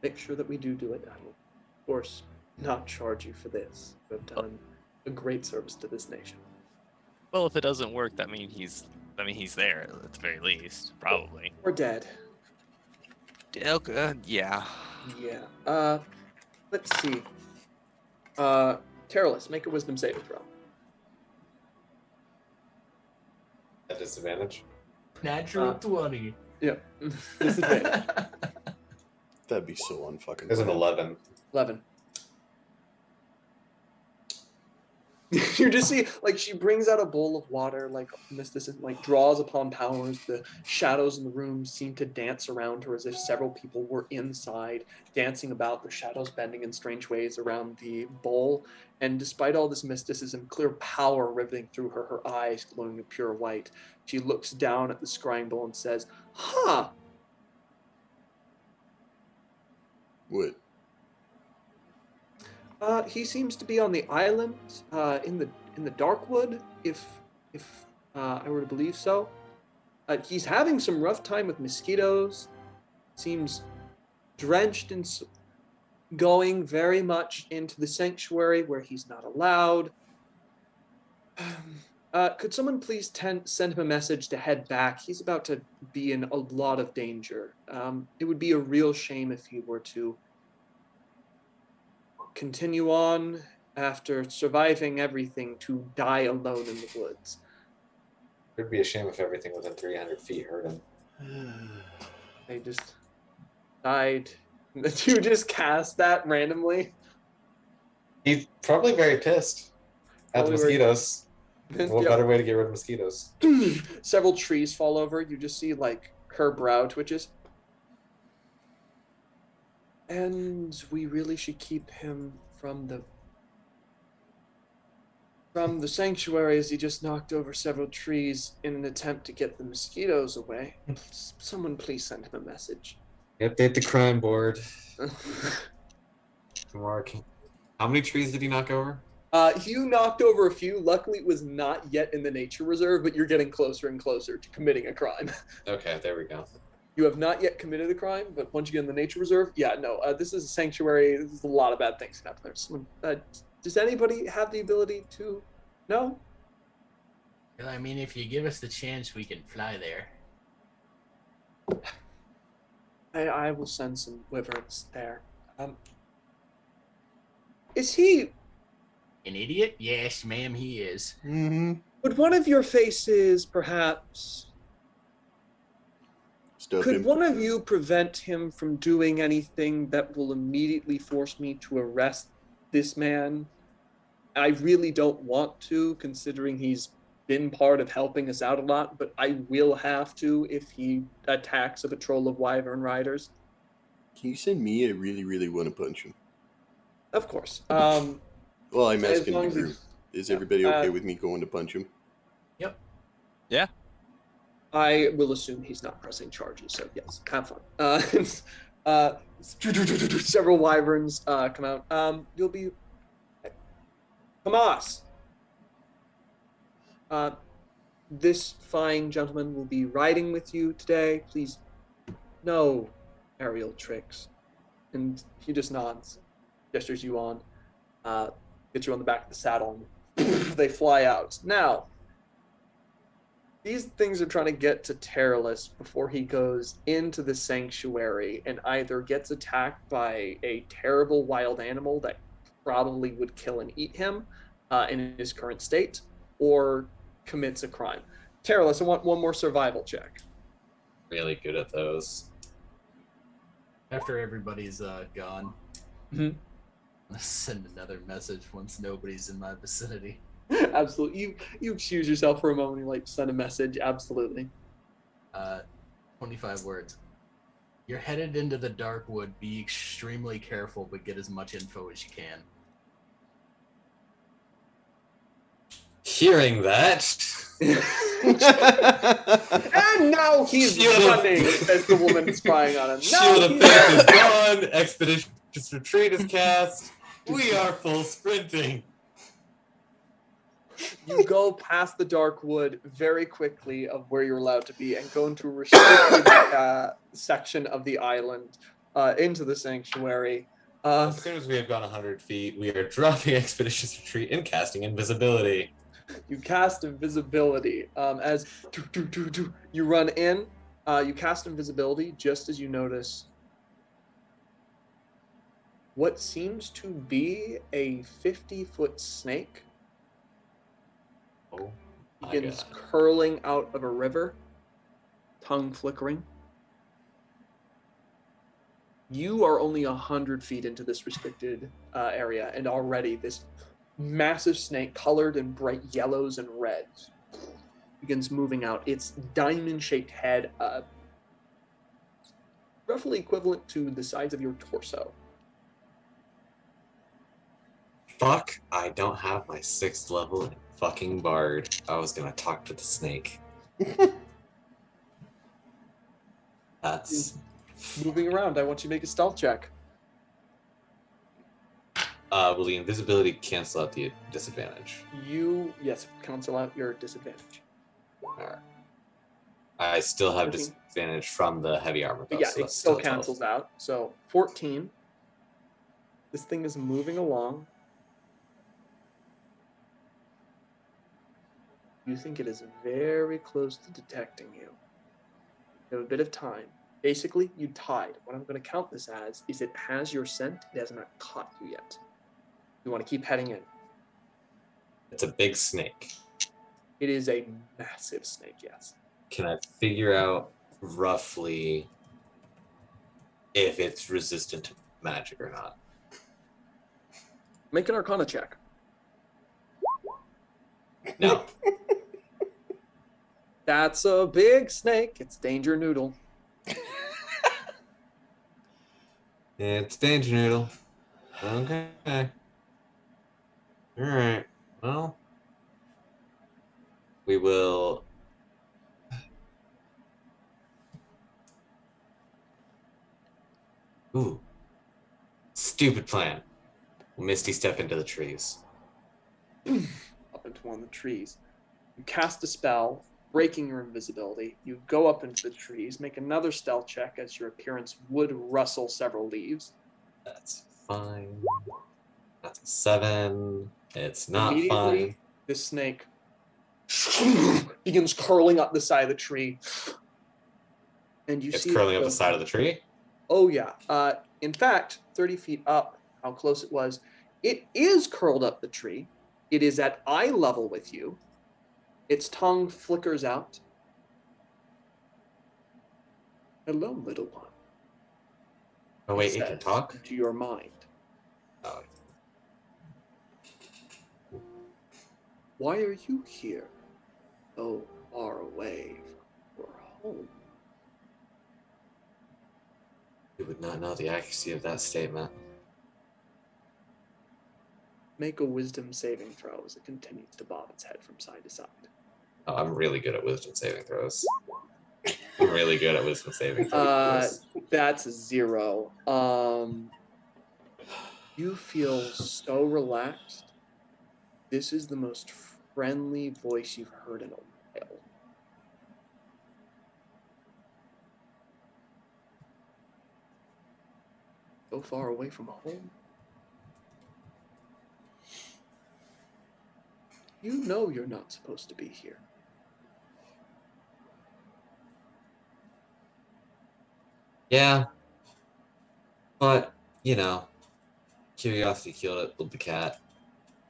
A: make sure that we do it. I will, of course, not charge you for this. You have done a great service to this nation.
D: Well, if it doesn't work, that means he's there at the very least, probably.
A: Or dead.
D: Okay, yeah.
A: Yeah. Let's see. Terralus, make a wisdom saving throw.
J: At disadvantage.
I: Natural 20.
A: Yeah. Disadvantage.
C: That'd be so unfucking.
J: There's an
C: bad.
J: 11.
A: 11. You just see, like, she brings out a bowl of water, like, mysticism, like, draws upon powers. The shadows in the room seem to dance around her as if several people were inside, dancing about, their shadows bending in strange ways around the bowl. And despite all this mysticism, clear power riveting through her, her eyes glowing a pure white, she looks down at the scrying bowl and says, "Huh,
C: What?
A: he seems to be on the island, in the Darkwood, if I were to believe so. He's having some rough time with mosquitoes. Seems drenched in going very much into the sanctuary where he's not allowed. Could someone please send him a message to head back? He's about to be in a lot of danger. It would be a real shame if he were to continue on after surviving everything to die alone in the woods."
J: It'd be a shame if everything within 300 feet hurt him.
A: They just died. You just cast that randomly.
J: He's probably very pissed at the
A: Probably very-
J: mosquitoes. What
A: Yep.
J: better way to get rid of mosquitoes?
A: Several trees fall over. You just see, like, her brow twitches. And we really should keep him from the sanctuary, as he just knocked over several trees in an attempt to get the mosquitoes away. Someone please send him a message.
J: Update the crime board. How many trees did he knock over?
A: You knocked over a few. Luckily, it was not yet in the nature reserve, but you're getting closer and closer to committing a crime.
J: Okay, there we go.
A: You have not yet committed a crime, but once you get in the nature reserve, yeah, no, this is a sanctuary. There's a lot of bad things happen there. Someone, does anybody have the ability to know?
I: Well, I mean, if you give us the chance, we can fly there.
A: I will send some wyverns there. Is he?
I: An idiot? Yes, ma'am, he is.
C: Mm-hmm.
A: Would one of your faces, perhaps?
C: Stop
A: Could
C: him.
A: one of you prevent him from doing anything that will immediately force me to arrest this man? I really don't want to, considering he's been part of helping us out a lot, but I will have to if he attacks a patrol of wyvern riders.
C: Can you send me? I really, really want to punch him.
A: Of course.
C: Well, I'm
A: As
C: asking
A: long
C: the
A: as
C: group.
A: it's-
C: Is
A: yeah,
C: everybody okay with me going to punch him?
A: I will assume he's not pressing charges, so yes, have fun. Several wyverns come out. You'll be... Hamas! This fine gentleman will be riding with you today. Please, no aerial tricks. And he just nods, gestures you on, gets you on the back of the saddle, and they fly out. Now, these things are trying to get to Terralus before he goes into the sanctuary and either gets attacked by a terrible wild animal that probably would kill and eat him in his current state, or commits a crime. Terralus, I want one more survival check.
J: Really good at those.
I: After everybody's gone,
A: Mhm.
I: I'll send another message once nobody's in my vicinity.
A: Absolutely. You excuse yourself for a moment, you like send a message. Absolutely.
I: 25 words. You're headed into the Darkwood. Be extremely careful, but get as much info as you can.
J: Hearing that,
A: And now he's
J: Shield of-
A: running as the woman is spying on him.
J: Shield
A: No,
J: of
A: he's
J: Faith is gone. Expeditious Retreat is cast. We are full sprinting.
A: You go past the dark wood very quickly of where you're allowed to be and go into a restricted section of the island into the sanctuary.
J: As soon as we have gone 100 feet, we are dropping Expeditious Retreat and casting Invisibility.
A: You cast invisibility as you run in. You cast invisibility just as you notice what seems to be a 50-foot snake
J: Oh, my
A: begins
J: God.
A: curling out of a river, tongue flickering. You are only 100 feet into this restricted area, and already this massive snake, colored in bright yellows and reds, begins moving out. Its diamond-shaped head, roughly equivalent to the size of your torso.
J: Fuck, I don't have my 6th level fucking bard. I was gonna talk to the snake. That's...
A: Moving around, I want you to make a stealth check.
J: will the invisibility cancel out the disadvantage?
A: Yes, cancel out your disadvantage.
J: Alright. I still have
A: 14.
J: disadvantage from the heavy armor, though,
A: But yeah,
J: so
A: it
J: that's
A: still
J: 12.
A: cancels out. So 14. This thing is moving along. You think it is very close to detecting you. You have a bit of time. Basically, you tied. What I'm going to count this as is it has your scent. It has not caught you yet. You want to keep heading in.
J: It's a big snake.
A: It is a massive snake, yes.
J: Can I figure out roughly if it's resistant to magic or not?
A: Make an Arcana check.
J: No.
A: That's a big snake. It's Danger Noodle.
J: It's Danger Noodle. Okay. Alright. Well, we will... Ooh. Stupid plan. We'll Misty step into the trees.
A: Up into one of the trees. You cast a spell, breaking your invisibility. You go up into the trees, make another stealth check as your appearance would rustle several leaves.
J: That's fine. That's a 7. It's not
A: Immediately,
J: fine.
A: this snake begins curling up the side of the tree. And you
J: It's
A: see
J: curling up the side of the tree?
A: Oh, yeah. In fact, 30 feet up, how close it was, it is curled up the tree. It is at eye level with you. Its tongue flickers out. Hello, little one.
J: Oh, wait, it can talk?
A: To your mind.
J: Oh.
A: Why are you here? So far away from your home.
J: You would not know the accuracy of that statement.
A: Make a wisdom saving throw as it continues to bob its head from side to side.
J: Oh, I'm really good at wisdom saving throws. I'm really good at wisdom saving throws.
A: That's a 0. You feel so relaxed. This is the most friendly voice you've heard in a while. So far away from home. You know you're not supposed to be here.
J: Yeah. But, you know, curiosity killed it with the cat.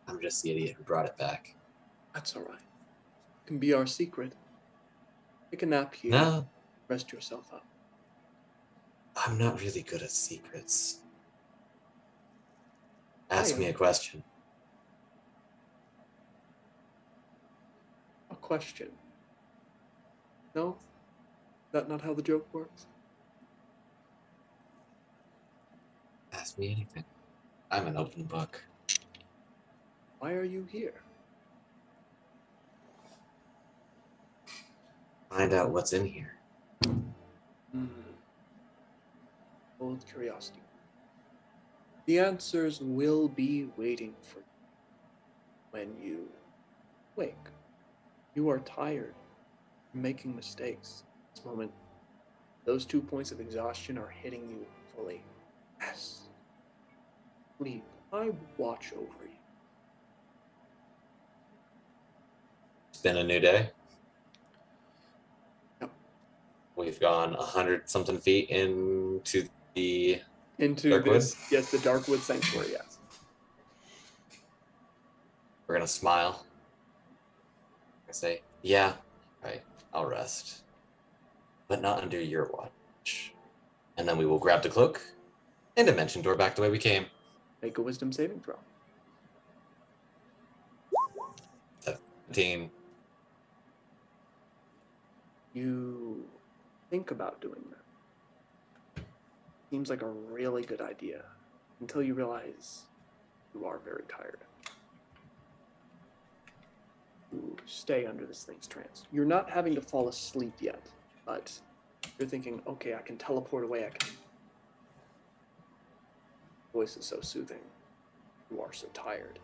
J: I'm just the idiot who brought it back.
A: That's all right. It can be our secret. Take a nap here.
J: No,
A: Rest yourself up.
J: I'm not really good at secrets. Ask me a question.
A: A question. No? That not how the joke works?
J: Ask me anything. I'm an open book.
A: Why are you here?
J: Find out what's in here.
A: Old curiosity. The answers will be waiting for you when you wake. You are tired, making mistakes. At this moment, those 2 points of exhaustion are hitting you fully. Yes. Sleep. I watch over you.
J: It's been a new day.
A: Yep.
J: We've gone 100-something feet into the
A: Into
J: Darkwood?
A: this, yes, the Darkwood Sanctuary, yes.
J: We're gonna smile. I say, yeah, right, I'll rest. But not under your watch. And then we will grab the cloak, And dimension door back the way we came.
A: Make a wisdom saving throw.
J: 17.
A: You think about doing that. Seems like a really good idea until you realize you are very tired. You stay under this thing's trance. You're not having to fall asleep yet, but you're thinking, okay, I can teleport away. I can. Voice is so soothing. You are so tired.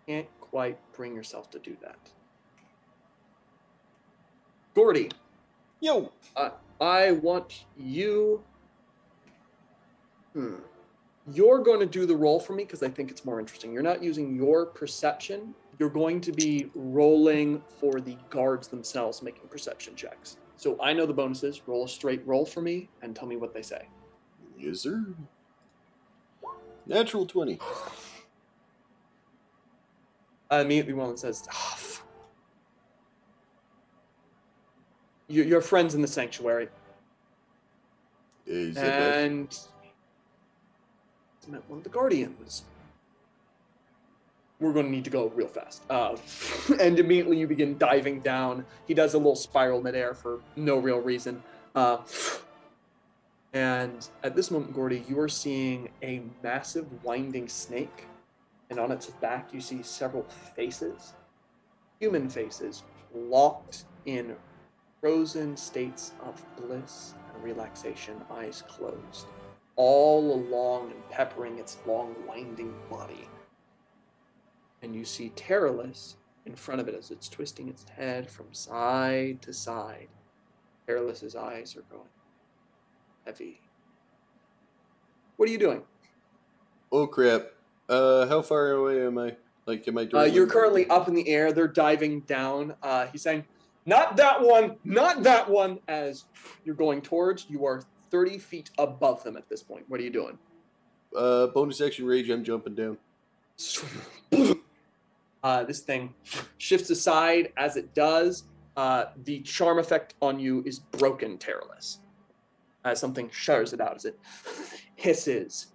A: Can't quite bring yourself to do that. Gordy.
C: Yo.
A: I want you. You're going to do the roll for me because I think it's more interesting. You're not using your perception. You're going to be rolling for the guards themselves making perception checks. So I know the bonuses. Roll a straight roll for me and tell me what they say.
C: Yes, sir. Natural 20.
A: Immediately one says, your friend's in the sanctuary.
C: Is that
A: And met one of the guardians. We're going to need to go real fast. And immediately you begin diving down. He does a little spiral midair for no real reason. And at this moment, Gordy, you are seeing a massive winding snake. And on its back, you see several faces, human faces, locked in frozen states of bliss and relaxation, eyes closed, all along and peppering its long, winding body. And you see Terralus in front of it as it's twisting its head from side to side. Terralus's eyes are going heavy. What are you doing?
C: Oh, crap. How far away am I? Like, am I...
A: You're currently up in the air. They're diving down. He's saying, not that one, not that one. As you're going towards, you are 30 feet above them at this point. What are you doing?
C: Bonus action rage, I'm jumping down.
A: This thing shifts aside. As it does, the charm effect on you is broken, Terralus. As something shudders it out as it hisses.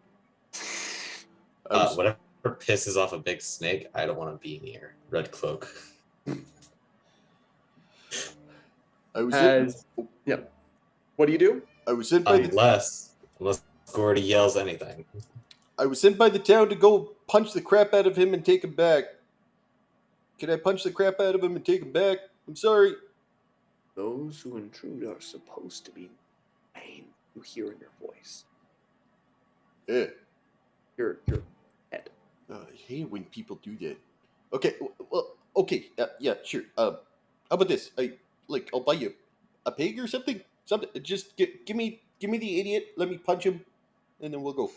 J: Whatever pisses off a big snake, I don't want to be near. Red cloak.
C: I was
A: Yep. What do you do?
C: I was sent by
J: unless Gordy yells anything.
C: I was sent by the town to go punch the crap out of him and take him back. Can I punch the crap out of him and take him back? I'm sorry.
A: Those who intrude are supposed to be pain you hear in your voice.
C: Yeah.
A: Your head.
C: I hate when people do that. Okay, well, okay, yeah, sure. How about this? I'll buy you a pig or something. Something. Just give me the idiot. Let me punch him, and then we'll go.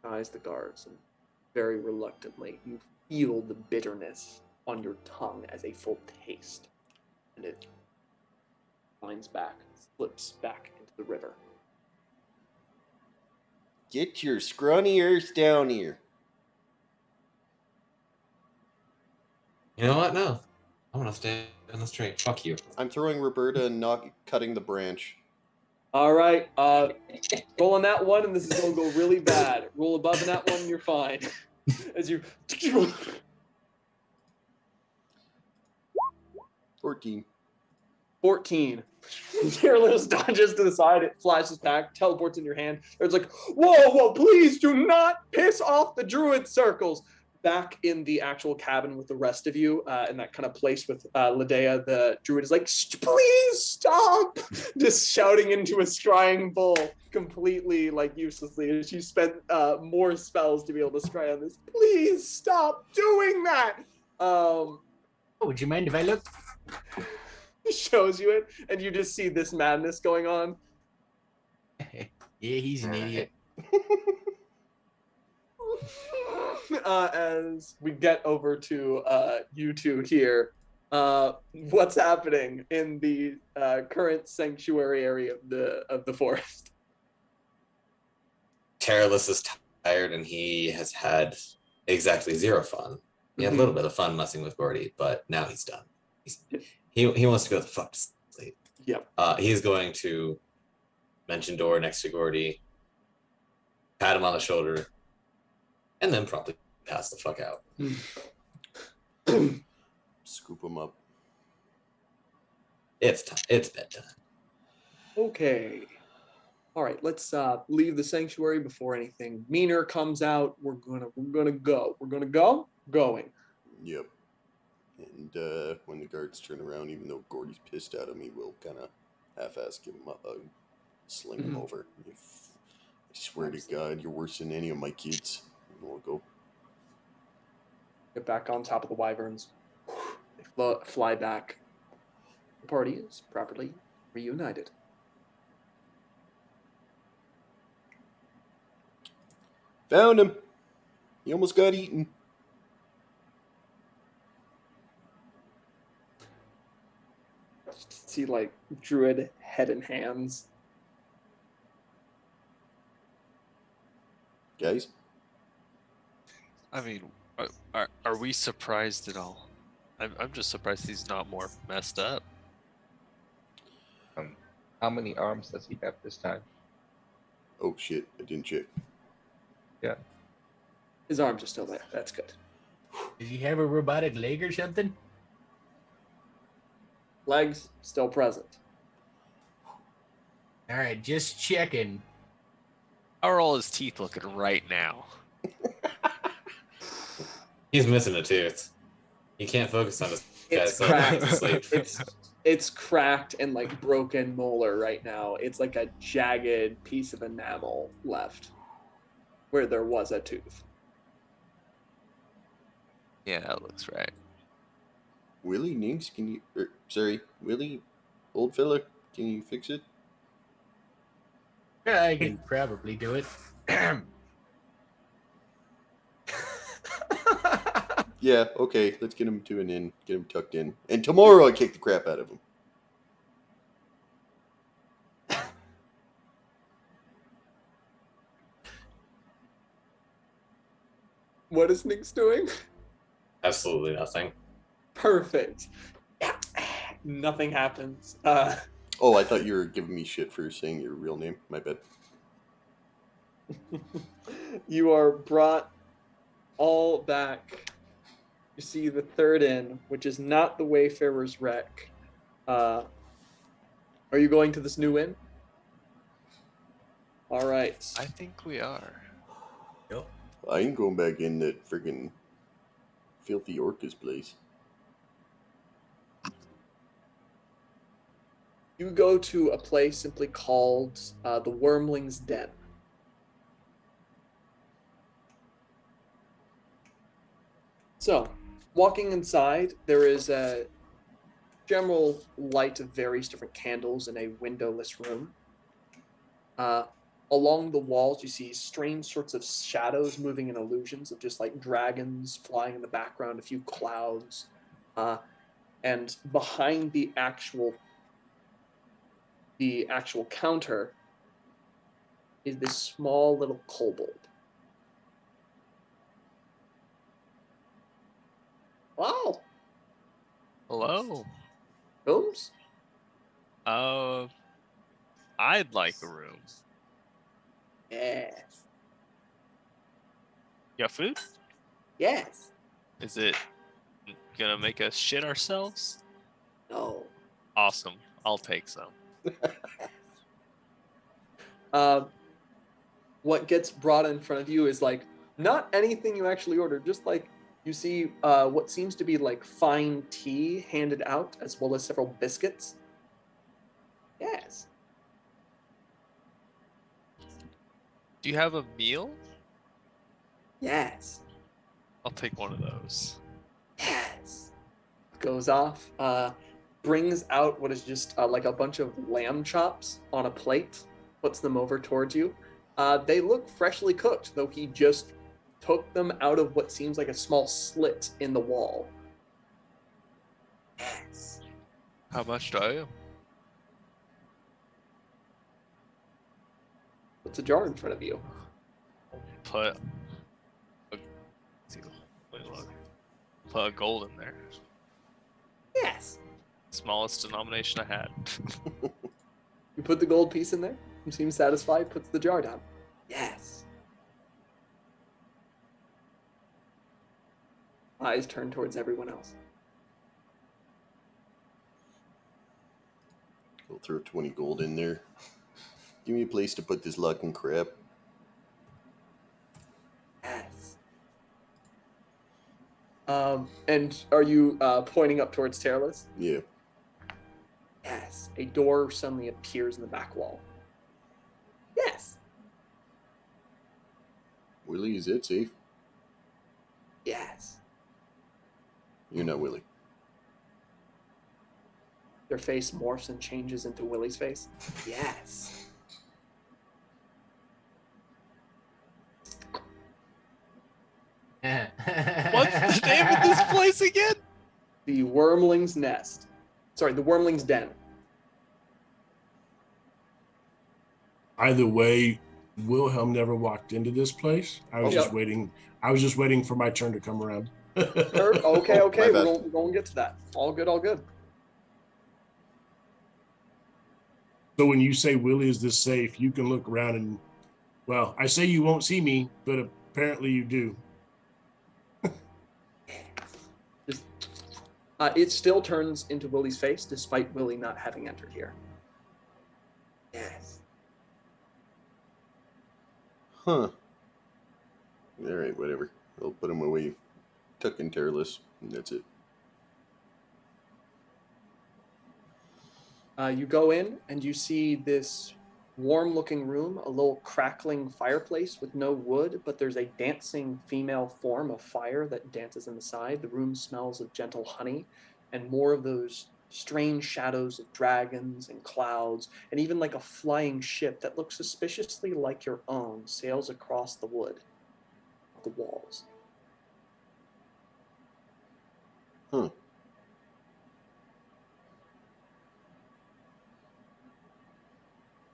A: Eyes the guards, and very reluctantly, you feel the bitterness on your tongue as a full taste, and it finds back, slips back into the river.
C: Get your scrawny ears down here.
J: You know what? No. I'm gonna stay in this tree. Fuck you.
C: I'm throwing Roberta and not cutting the branch.
A: All right, roll on that one, and this is gonna go really bad. Roll above that one, and you're fine. As you
C: 14.
A: 14. Careless dodges to the side, it flashes back, teleports in your hand. It's like, whoa, please do not piss off the druid circles. Back in the actual cabin with the rest of you, in that kind of place with Ladea, the druid is like, please stop! Just shouting into a scrying bowl, completely like uselessly. She spent more spells to be able to scry on this. Please stop doing that!
I: Would you mind if I look?
A: Shows you it, and you just see this madness going on.
I: Yeah, he's an idiot.
A: As we get over to you two here, what's happening in the current sanctuary area of the forest?
J: Terralus is tired, and he has had exactly zero fun. He had a little bit of fun messing with Gordy, but now he's done. He wants to go the fuck to sleep.
A: Yep.
J: He's going to mention door next to Gordy, pat him on the shoulder, and then probably pass the fuck out.
C: Scoop him up.
J: It's time. It's bedtime.
A: Okay. All right, let's leave the sanctuary before anything meaner comes out. We're gonna go. We're gonna go. Going.
C: Yep. And when the guards turn around, even though Gordy's pissed at him, he will kind of half-ass give him a hug, sling him over. I swear to God, you're worse than any of my kids. And we'll go.
A: Get back on top of the wyverns. They fly back. The party is properly reunited.
C: Found him. He almost got eaten.
A: See, like, druid head and hands.
C: Guys?
D: I mean, are we surprised at all? I'm just surprised he's not more messed up.
G: How many arms does he have this time?
C: Oh shit, I didn't check.
G: Yeah.
A: His arms are still there. That's good.
I: Does he have a robotic leg or something?
A: Legs still present.
I: All right, just checking.
D: How are all his teeth looking right now?
J: He's missing a tooth. He can't focus on his
A: It's
J: guys.
A: cracked. It's cracked and like broken molar right now. It's like a jagged piece of enamel left where there was a tooth.
D: Yeah, that looks right.
C: Willie Ninks, can you... Willie, old fella, can you fix it?
I: I can probably do it.
C: Yeah, okay, let's get him to an inn. Get him tucked in. And tomorrow I kick the crap out of him.
A: What is Nick's doing?
J: Absolutely nothing.
A: Perfect. Nothing happens.
C: Oh, I thought you were giving me shit for saying your real name. My bad.
A: You are brought all back. You see the third inn, which is not the Wayfarer's Wreck. Are you going to this new inn? All right.
D: I think we are.
C: I ain't going back in that friggin' filthy Orcas place.
A: You go to a place simply called the Wormling's Den. So, walking inside, there is a general light of various different candles in a windowless room. Along the walls, you see strange sorts of shadows moving in illusions of just like dragons flying in the background, a few clouds. And behind the actual counter is this small little kobold. Wow.
D: Hello.
A: Rooms?
D: I'd like a room.
A: Yes.
D: You got food?
A: Yes.
D: Is it gonna make us shit ourselves?
A: No.
D: Awesome. I'll take some.
A: What gets brought in front of you is like not anything you actually ordered, just like you see what seems to be like fine tea handed out, as well as several biscuits. Yes.
D: Do you have a meal?
A: Yes.
D: I'll take one of those.
A: Yes. Goes off, brings out what is just like a bunch of lamb chops on a plate, puts them over towards you. They look freshly cooked, though he just took them out of what seems like a small slit in the wall. Yes.
D: How much do I owe?
A: What's a jar in front of you?
D: Put a gold in there.
A: Yes.
D: Smallest denomination I had.
A: You put the gold piece in there. You seem satisfied. Puts the jar down. Yes. eyes turn towards everyone else.
C: I'll throw 20 gold in there. Give me a place to put this luck and crap.
A: Yes. And are you pointing up towards Terralus?
C: Yeah.
A: Yes. A door suddenly appears in the back wall. Yes.
C: Willie, is that safe?
A: Yes.
C: You're not Willie.
A: Their face morphs and changes into Willie's face. Yes.
H: What's the name of this place again?
A: The Wormling's Nest. Sorry, the Wormling's Den.
E: Either way, Wilhelm never walked into this place. I was just waiting. I was just waiting for my turn to come around.
A: Okay.
C: My bad.
A: We're going to get to that. All good, all good.
E: So when you say, Willie, is this safe? You can look around and, well, I say you won't see me, but apparently you do.
A: It still turns into Willie's face, despite Willie not having entered here. Yes.
C: Huh. Alright, whatever. I'll put him away, tuck and Terralus, and that's it.
A: You go in and you see this warm-looking room, a little crackling fireplace with no wood, but there's a dancing female form of fire that dances in the side. The room smells of gentle honey and more of those strange shadows of dragons and clouds, and even like a flying ship that looks suspiciously like your own sails across the wood, the walls.
C: Huh.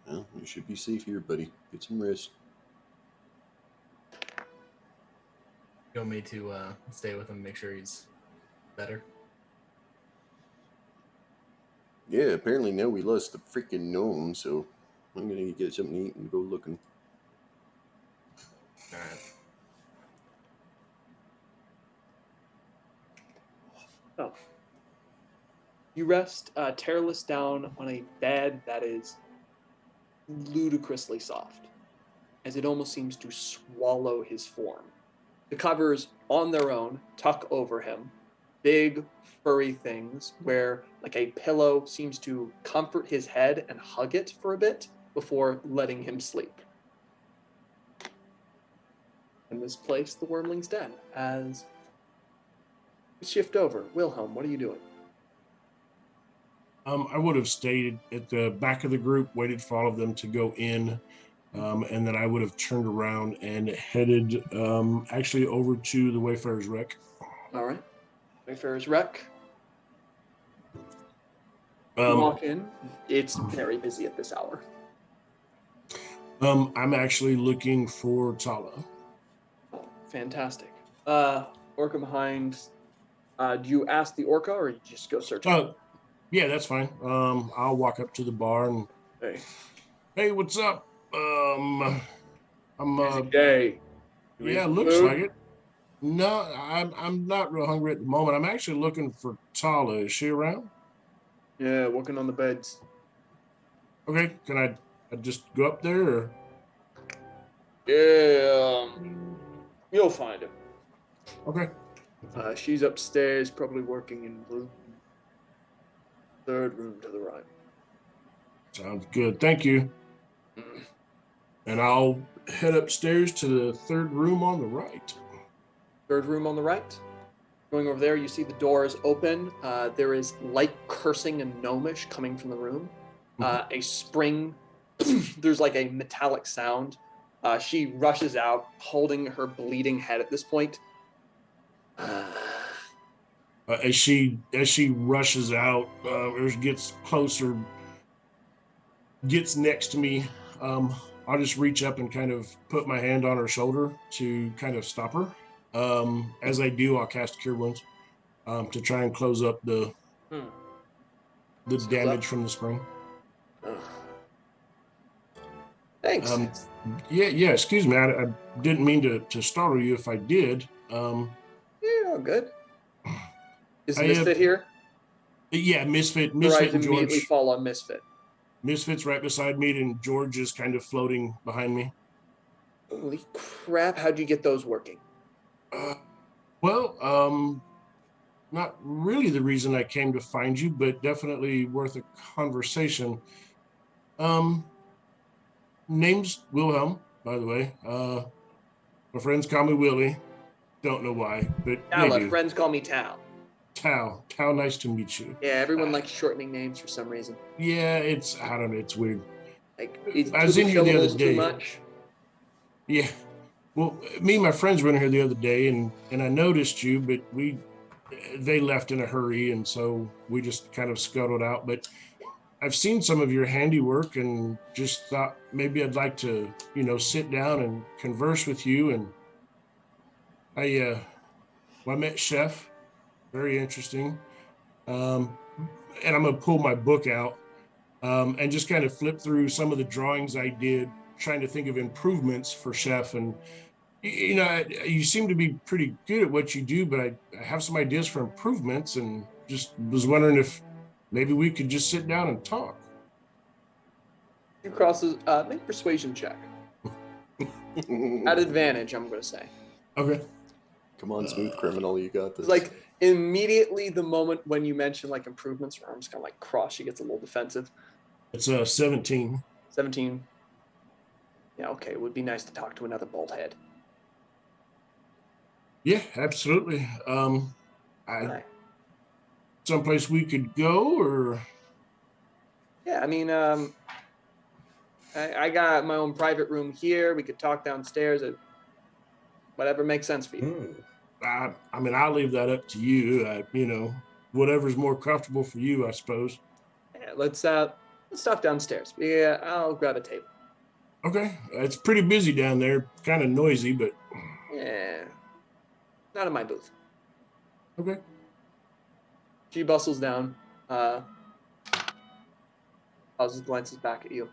C: Well, you should be safe here, buddy. Get some rest.
I: You want me to stay with him, make sure he's better?
C: Yeah, apparently now we lost the freaking gnome, so I'm gonna get something to eat and go looking.
I: Alright.
A: Oh. You rest Terralus down on a bed that is ludicrously soft, as it almost seems to swallow his form. The covers on their own tuck over him, big furry things where like a pillow seems to comfort his head and hug it for a bit before letting him sleep. In this place, the Wormling's Den, as we shift over. Wilhelm, what are you doing?
E: I would have stayed at the back of the group, waited for all of them to go in, and then I would have turned around and headed actually over to the Wayfarer's Wreck.
A: All right. Wayfarer's Wreck. You walk in. It's very busy at this hour.
E: I'm actually looking for Tala.
A: Fantastic. Orca behind. Do you ask the Orca or you just go search?
E: Yeah, that's fine. I'll walk up to the bar and hey, what's up? I'm
A: Day.
E: Yeah, looks like it. No, I'm not real hungry at the moment. I'm actually looking for Tala. Is she around?
A: Yeah, working on the beds.
E: Okay, can I just go up there? Or?
A: Yeah, you'll find him.
E: Okay.
A: She's upstairs, probably working in the third room to the right.
E: Sounds good. Thank you. And I'll head upstairs to the third room on the right.
A: Third room on the right. Going over there, you see the door is open. There is light cursing and gnomish coming from the room. A spring, there's like a metallic sound. She rushes out, holding her bleeding head at this point.
E: As she rushes out or gets closer, gets next to me, I'll just reach up and kind of put my hand on her shoulder to kind of stop her. As I do, I'll cast Cure Wounds to try and close up the damage from the spring.
A: Thanks.
E: Yeah. Excuse me. I didn't mean to startle you if I did.
A: Yeah, good. Is Misfit here?
E: Yeah, Misfit
A: Or I
E: and
A: immediately
E: George.
A: fall on Misfit.
E: Misfit's right beside me, and George is kind of floating behind me.
A: Holy crap! How'd you get those working?
E: Well, not really the reason I came to find you, but definitely worth a conversation. Name's Wilhelm, by the way. My friends call me Willie. Don't know why, but they
A: Tala,
E: do.
A: friends call me Tal.
E: Tao, nice to meet you.
A: Yeah, everyone likes shortening names for some reason.
E: Yeah, I don't know, it's weird.
A: Like, is
E: I was in here the other
A: syllables
E: day.
A: too much?
E: Yeah. Well, me and my friends were in here the other day, and I noticed you, but they left in a hurry, and so we just kind of scuttled out. But I've seen some of your handiwork, and just thought maybe I'd like to, sit down and converse with you. And I met Chef, very interesting. And I'm gonna pull my book out and just kind of flip through some of the drawings I did, trying to think of improvements for Chef. And you seem to be pretty good at what you do, but I have some ideas for improvements, and just was wondering if maybe we could just sit down and talk.
A: You crosses. Make a persuasion check. At advantage, I'm going to say.
E: Okay.
C: Come on, smooth criminal, you got this.
A: Like, immediately the moment when you mention, like, improvements, her arms kind of, like, cross. She gets a little defensive.
E: It's 17.
A: 17. Yeah, okay. It would be nice to talk to another bald head.
E: Yeah, absolutely.
A: Right.
E: Someplace we could go, or?
A: Yeah, I mean, I got my own private room here. We could talk downstairs. Whatever makes sense for you.
E: I mean, I'll leave that up to you. Whatever's more comfortable for you, I suppose.
A: Yeah, let's talk downstairs. Yeah, I'll grab a table.
E: Okay, it's pretty busy down there. Kind of noisy, but
A: Yeah, not in my booth.
E: Okay.
A: She bustles down. Pauses, glances back at you.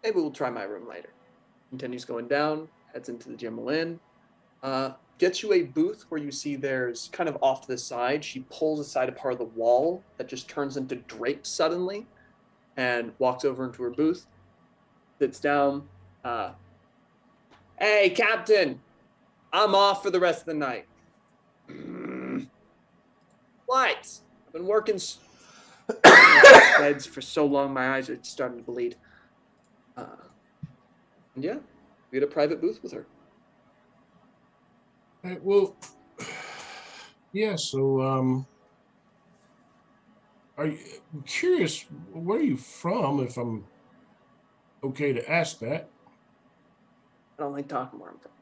A: Maybe we'll try my room later. Continues going down, heads into the Jim Inn. Gets you a booth where you see there's kind of off to the side. She pulls aside a part of the wall that just turns into drapes suddenly and walks over into her booth. Sits down. Hey, Captain, I'm off for the rest of the night. What? I've been working beds for so long, my eyes are starting to bleed. And yeah, we had a private booth with her.
E: All right, well, yeah. So, I'm curious, where are you from? If I'm okay to ask that.
A: I don't like talking where I'm from.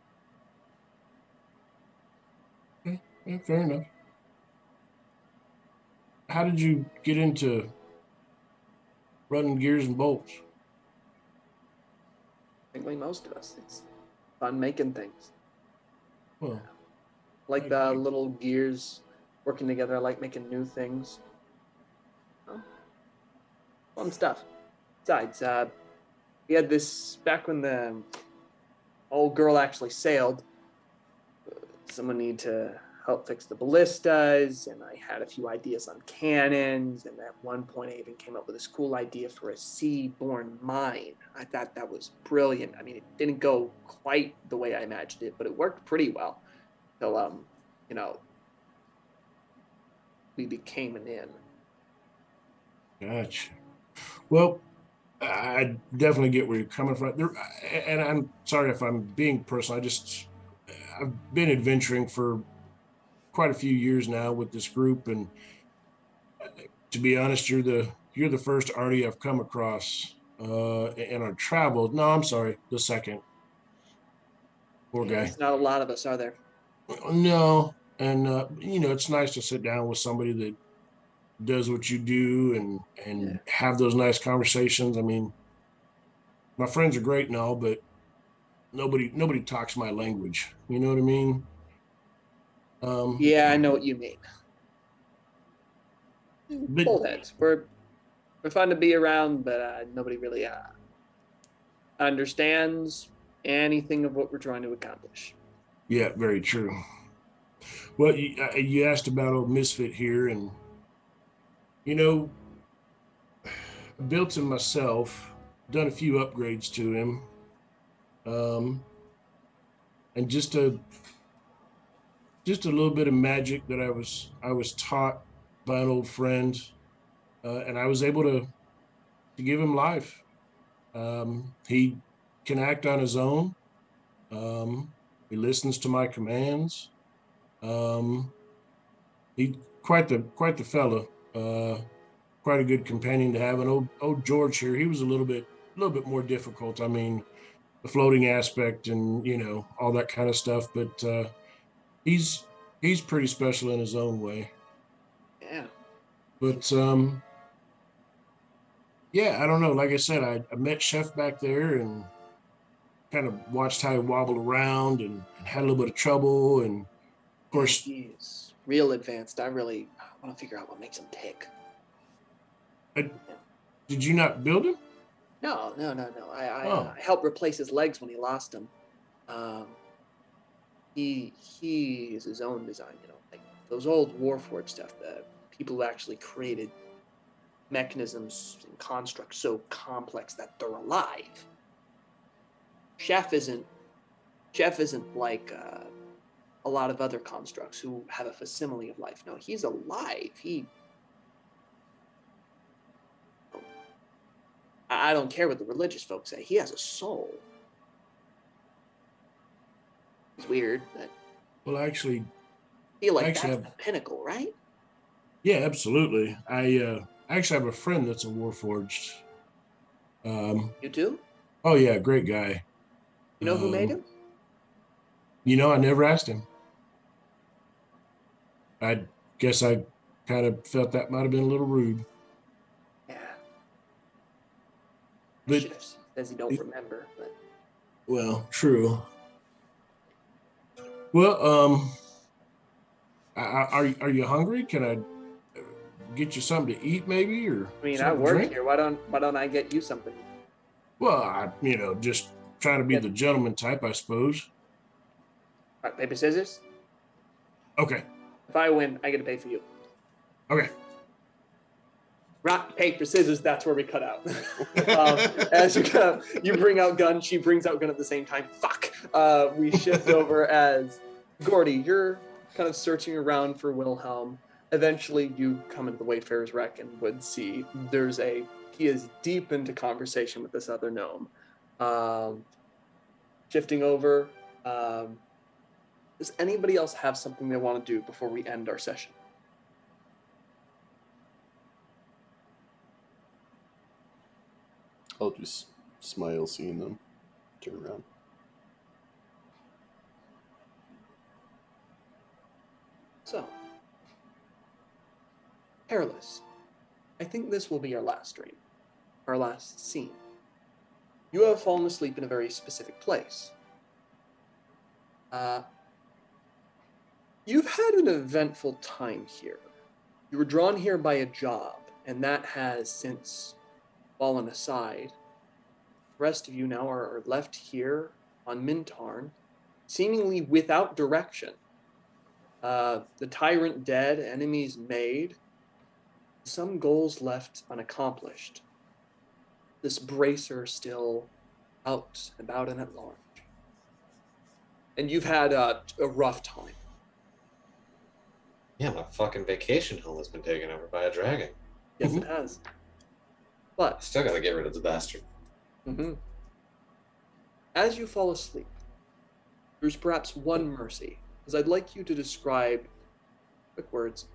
E: Okay, yeah, fair enough. How did you get into running gears and bolts?
A: I think like most of us, it's fun making things.
E: Well,
A: Like the little gears working together. I like making new things. Oh, fun stuff. Besides, we had this back when the old girl actually sailed. Someone needed to help fix the ballistas, and I had a few ideas on cannons, and at one point I even came up with this cool idea for a sea-borne mine. I thought that was brilliant. I mean, it didn't go quite the way I imagined it, but it worked pretty well. So, we became an inn.
E: Gotcha. Well, I definitely get where you're coming from. And I'm sorry if I'm being personal. I've been adventuring for quite a few years now with this group, and to be honest, you're the first Artie I've come across in our travels. No, I'm sorry, the second. Poor guy.
A: There's not a lot of us, are there?
E: No, and it's nice to sit down with somebody that does what you do and have those nice conversations. I mean, my friends are great and all, but nobody talks my language. You know what I mean?
A: Yeah, I know what you mean.
E: But,
A: Old heads. We're fun to be around, but nobody really understands anything of what we're trying to accomplish.
E: Yeah, very true. Well, you asked about old Misfit here, and you know, I built him myself, done a few upgrades to him, and just a little bit of magic that I was taught by an old friend, and I was able to give him life. He can act on his own. He listens to my commands. Um, he quite the fella. Quite a good companion to have. And old George here, he was a little bit more difficult. I mean, the floating aspect and all that kind of stuff. But he's pretty special in his own way.
A: Yeah.
E: But yeah, I don't know. Like I said, I met Chef back there and kind of watched how he wobbled around and had a little bit of trouble. And of course,
A: he's real advanced. I really want to figure out what makes him tick.
E: Did you not build him?
A: No. I helped replace his legs when he lost them. He is his own design, like those old Warforged stuff. The people who actually created mechanisms and constructs so complex that they're alive. Chef isn't like a lot of other constructs who have a facsimile of life. No, he's alive. I don't care what the religious folks say. He has a soul. It's weird, but
E: well, actually,
A: I feel like that's the pinnacle, right?
E: Yeah, absolutely. I actually have a friend that's a Warforged.
A: You do?
E: Oh yeah, great guy.
A: You know who made him?
E: I never asked him. I guess I kind of felt that might have been a little rude.
A: Yeah.
E: But
A: says he don't remember, but
E: well, true. Well, are you hungry? Can I get you something to eat, maybe, or?
A: I mean, I work here. Why don't I get you something?
E: Well, just trying to be the gentleman type, I suppose.
A: All right, paper, scissors.
E: Okay.
A: If I win, I get to pay for you.
E: Okay.
A: Rock, paper, scissors. That's where we cut out. As you bring out gun, she brings out gun at the same time. Fuck. We shift over as Gordy. You're kind of searching around for Wilhelm. Eventually, you come into the Wayfarer's Wreck and would see he is deep into conversation with this other gnome. Shifting over. Does anybody else have something they want to do before we end our session?
C: I'll just smile seeing them turn around.
A: So, Hairless, I think this will be our last dream, our last scene. You have fallen asleep in a very specific place. You've had an eventful time here. You were drawn here by a job, and that has since fallen aside. The rest of you now are left here on Mintarn, seemingly without direction. The Tyrant dead, enemies made, some goals left unaccomplished. This bracer still out, about, and at large. And you've had a rough time.
J: Yeah, my fucking vacation home has been taken over by a dragon.
A: Yes, it has. But
J: Still gotta get rid of the bastard.
A: Mm-hmm. As you fall asleep, there's perhaps one mercy, because I'd like you to describe, quick words,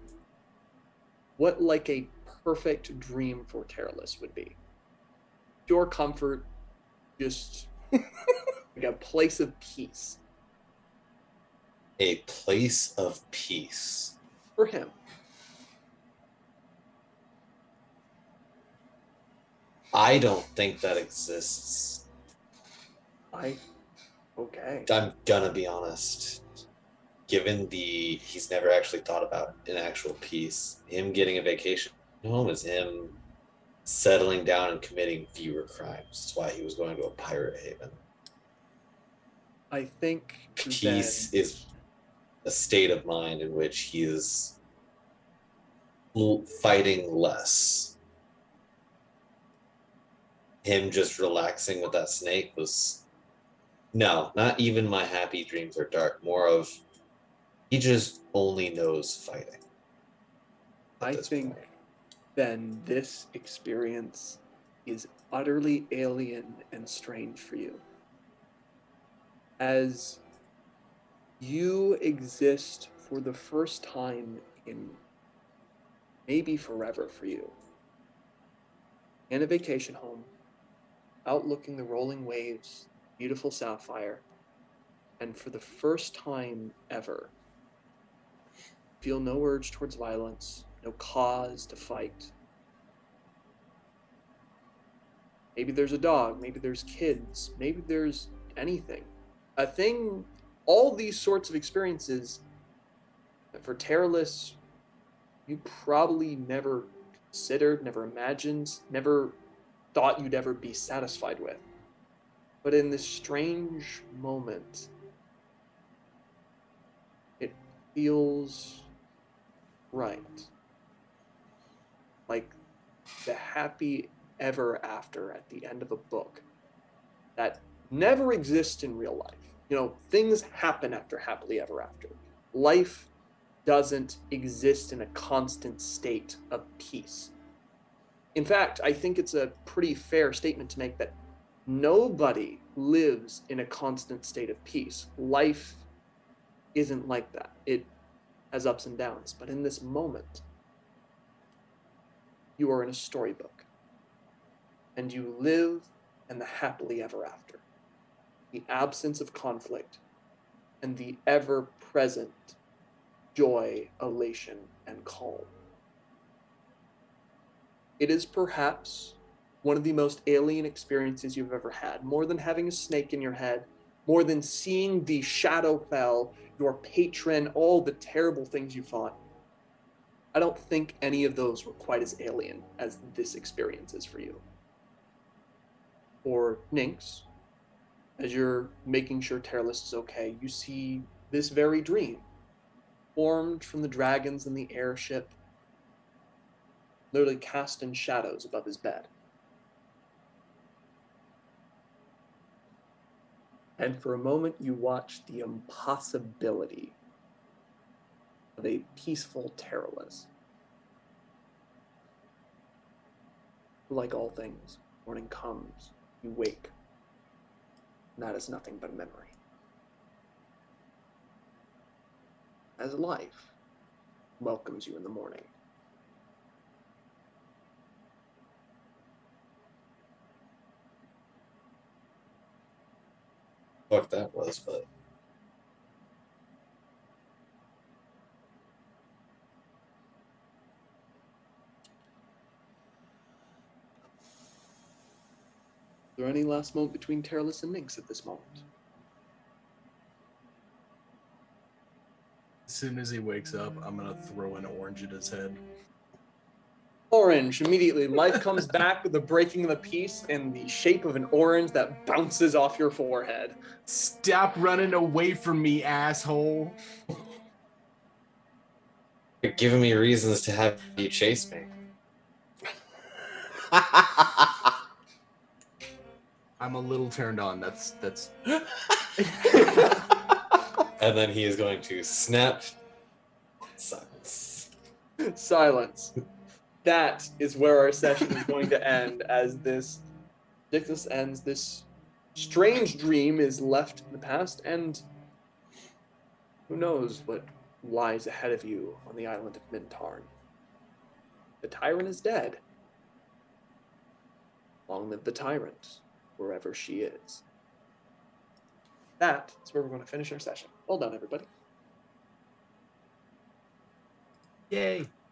A: what like a perfect dream for Terralus would be. Pure comfort, just like a place of peace.
J: A place of peace.
A: For him.
J: I don't think that exists.
A: Okay.
J: I'm gonna be honest. Given he's never actually thought about an actual peace. Him getting a vacation home is him settling down and committing fewer crimes. That's why he was going to a pirate haven.
A: I think
J: peace
A: then,
J: is a state of mind in which he is fighting less. Him just relaxing with that snake was no, not even my happy dreams are dark. More of he just only knows fighting.
A: I think then this experience is utterly alien and strange for you. As you exist for the first time in maybe forever for you, in a vacation home, outlooking the rolling waves, beautiful sapphire, and for the first time ever, feel no urge towards violence, no cause to fight. Maybe there's a dog, maybe there's kids, maybe there's anything. A thing, all these sorts of experiences, for Terrorless, you probably never considered, never imagined, never thought you'd ever be satisfied with. But in this strange moment, it feels right. Like the happy ever after at the end of a book that never exists in real life. You know, things happen after happily ever after. Life doesn't exist in a constant state of peace. In fact, I think it's a pretty fair statement to make that nobody lives in a constant state of peace. Life isn't like that. It has ups and downs. But in this moment, you are in a storybook. And you live in the happily ever after. The absence of conflict and the ever-present joy, elation, and calm. It is perhaps one of the most alien experiences you've ever had, more than having a snake in your head, more than seeing the Shadowfell, your patron, all the terrible things you fought. I don't think any of those were quite as alien as this experience is for you. Or Nynx, as you're making sure Terrorless is okay, you see this very dream, formed from the dragons in the airship, literally cast in shadows above his bed. And for a moment, you watch the impossibility of a peaceful Terrorless. Like all things, morning comes, you wake, and that is nothing but memory. As life welcomes you in the morning.
J: Fuck that was, but
A: Is there any last moment between Terrorless and Nynx at this moment?
I: As soon as he wakes up, I'm gonna throw an orange at his head.
A: Orange, immediately. Life comes back with the breaking of the peace in the shape of an orange that bounces off your forehead.
I: Stop running away from me, asshole.
J: you're giving me reasons to have you chase me.
I: I'm a little turned on. That's
J: And then he is going to snap. Silence.
A: Silence. That is where our session is going to end, as this ridiculous ends. This strange dream is left in the past, and who knows what lies ahead of you on the island of Mintarn. The Tyrant is dead. Long live the Tyrant, wherever she is. That is where we're going to finish our session. Well done, everybody.
I: yay.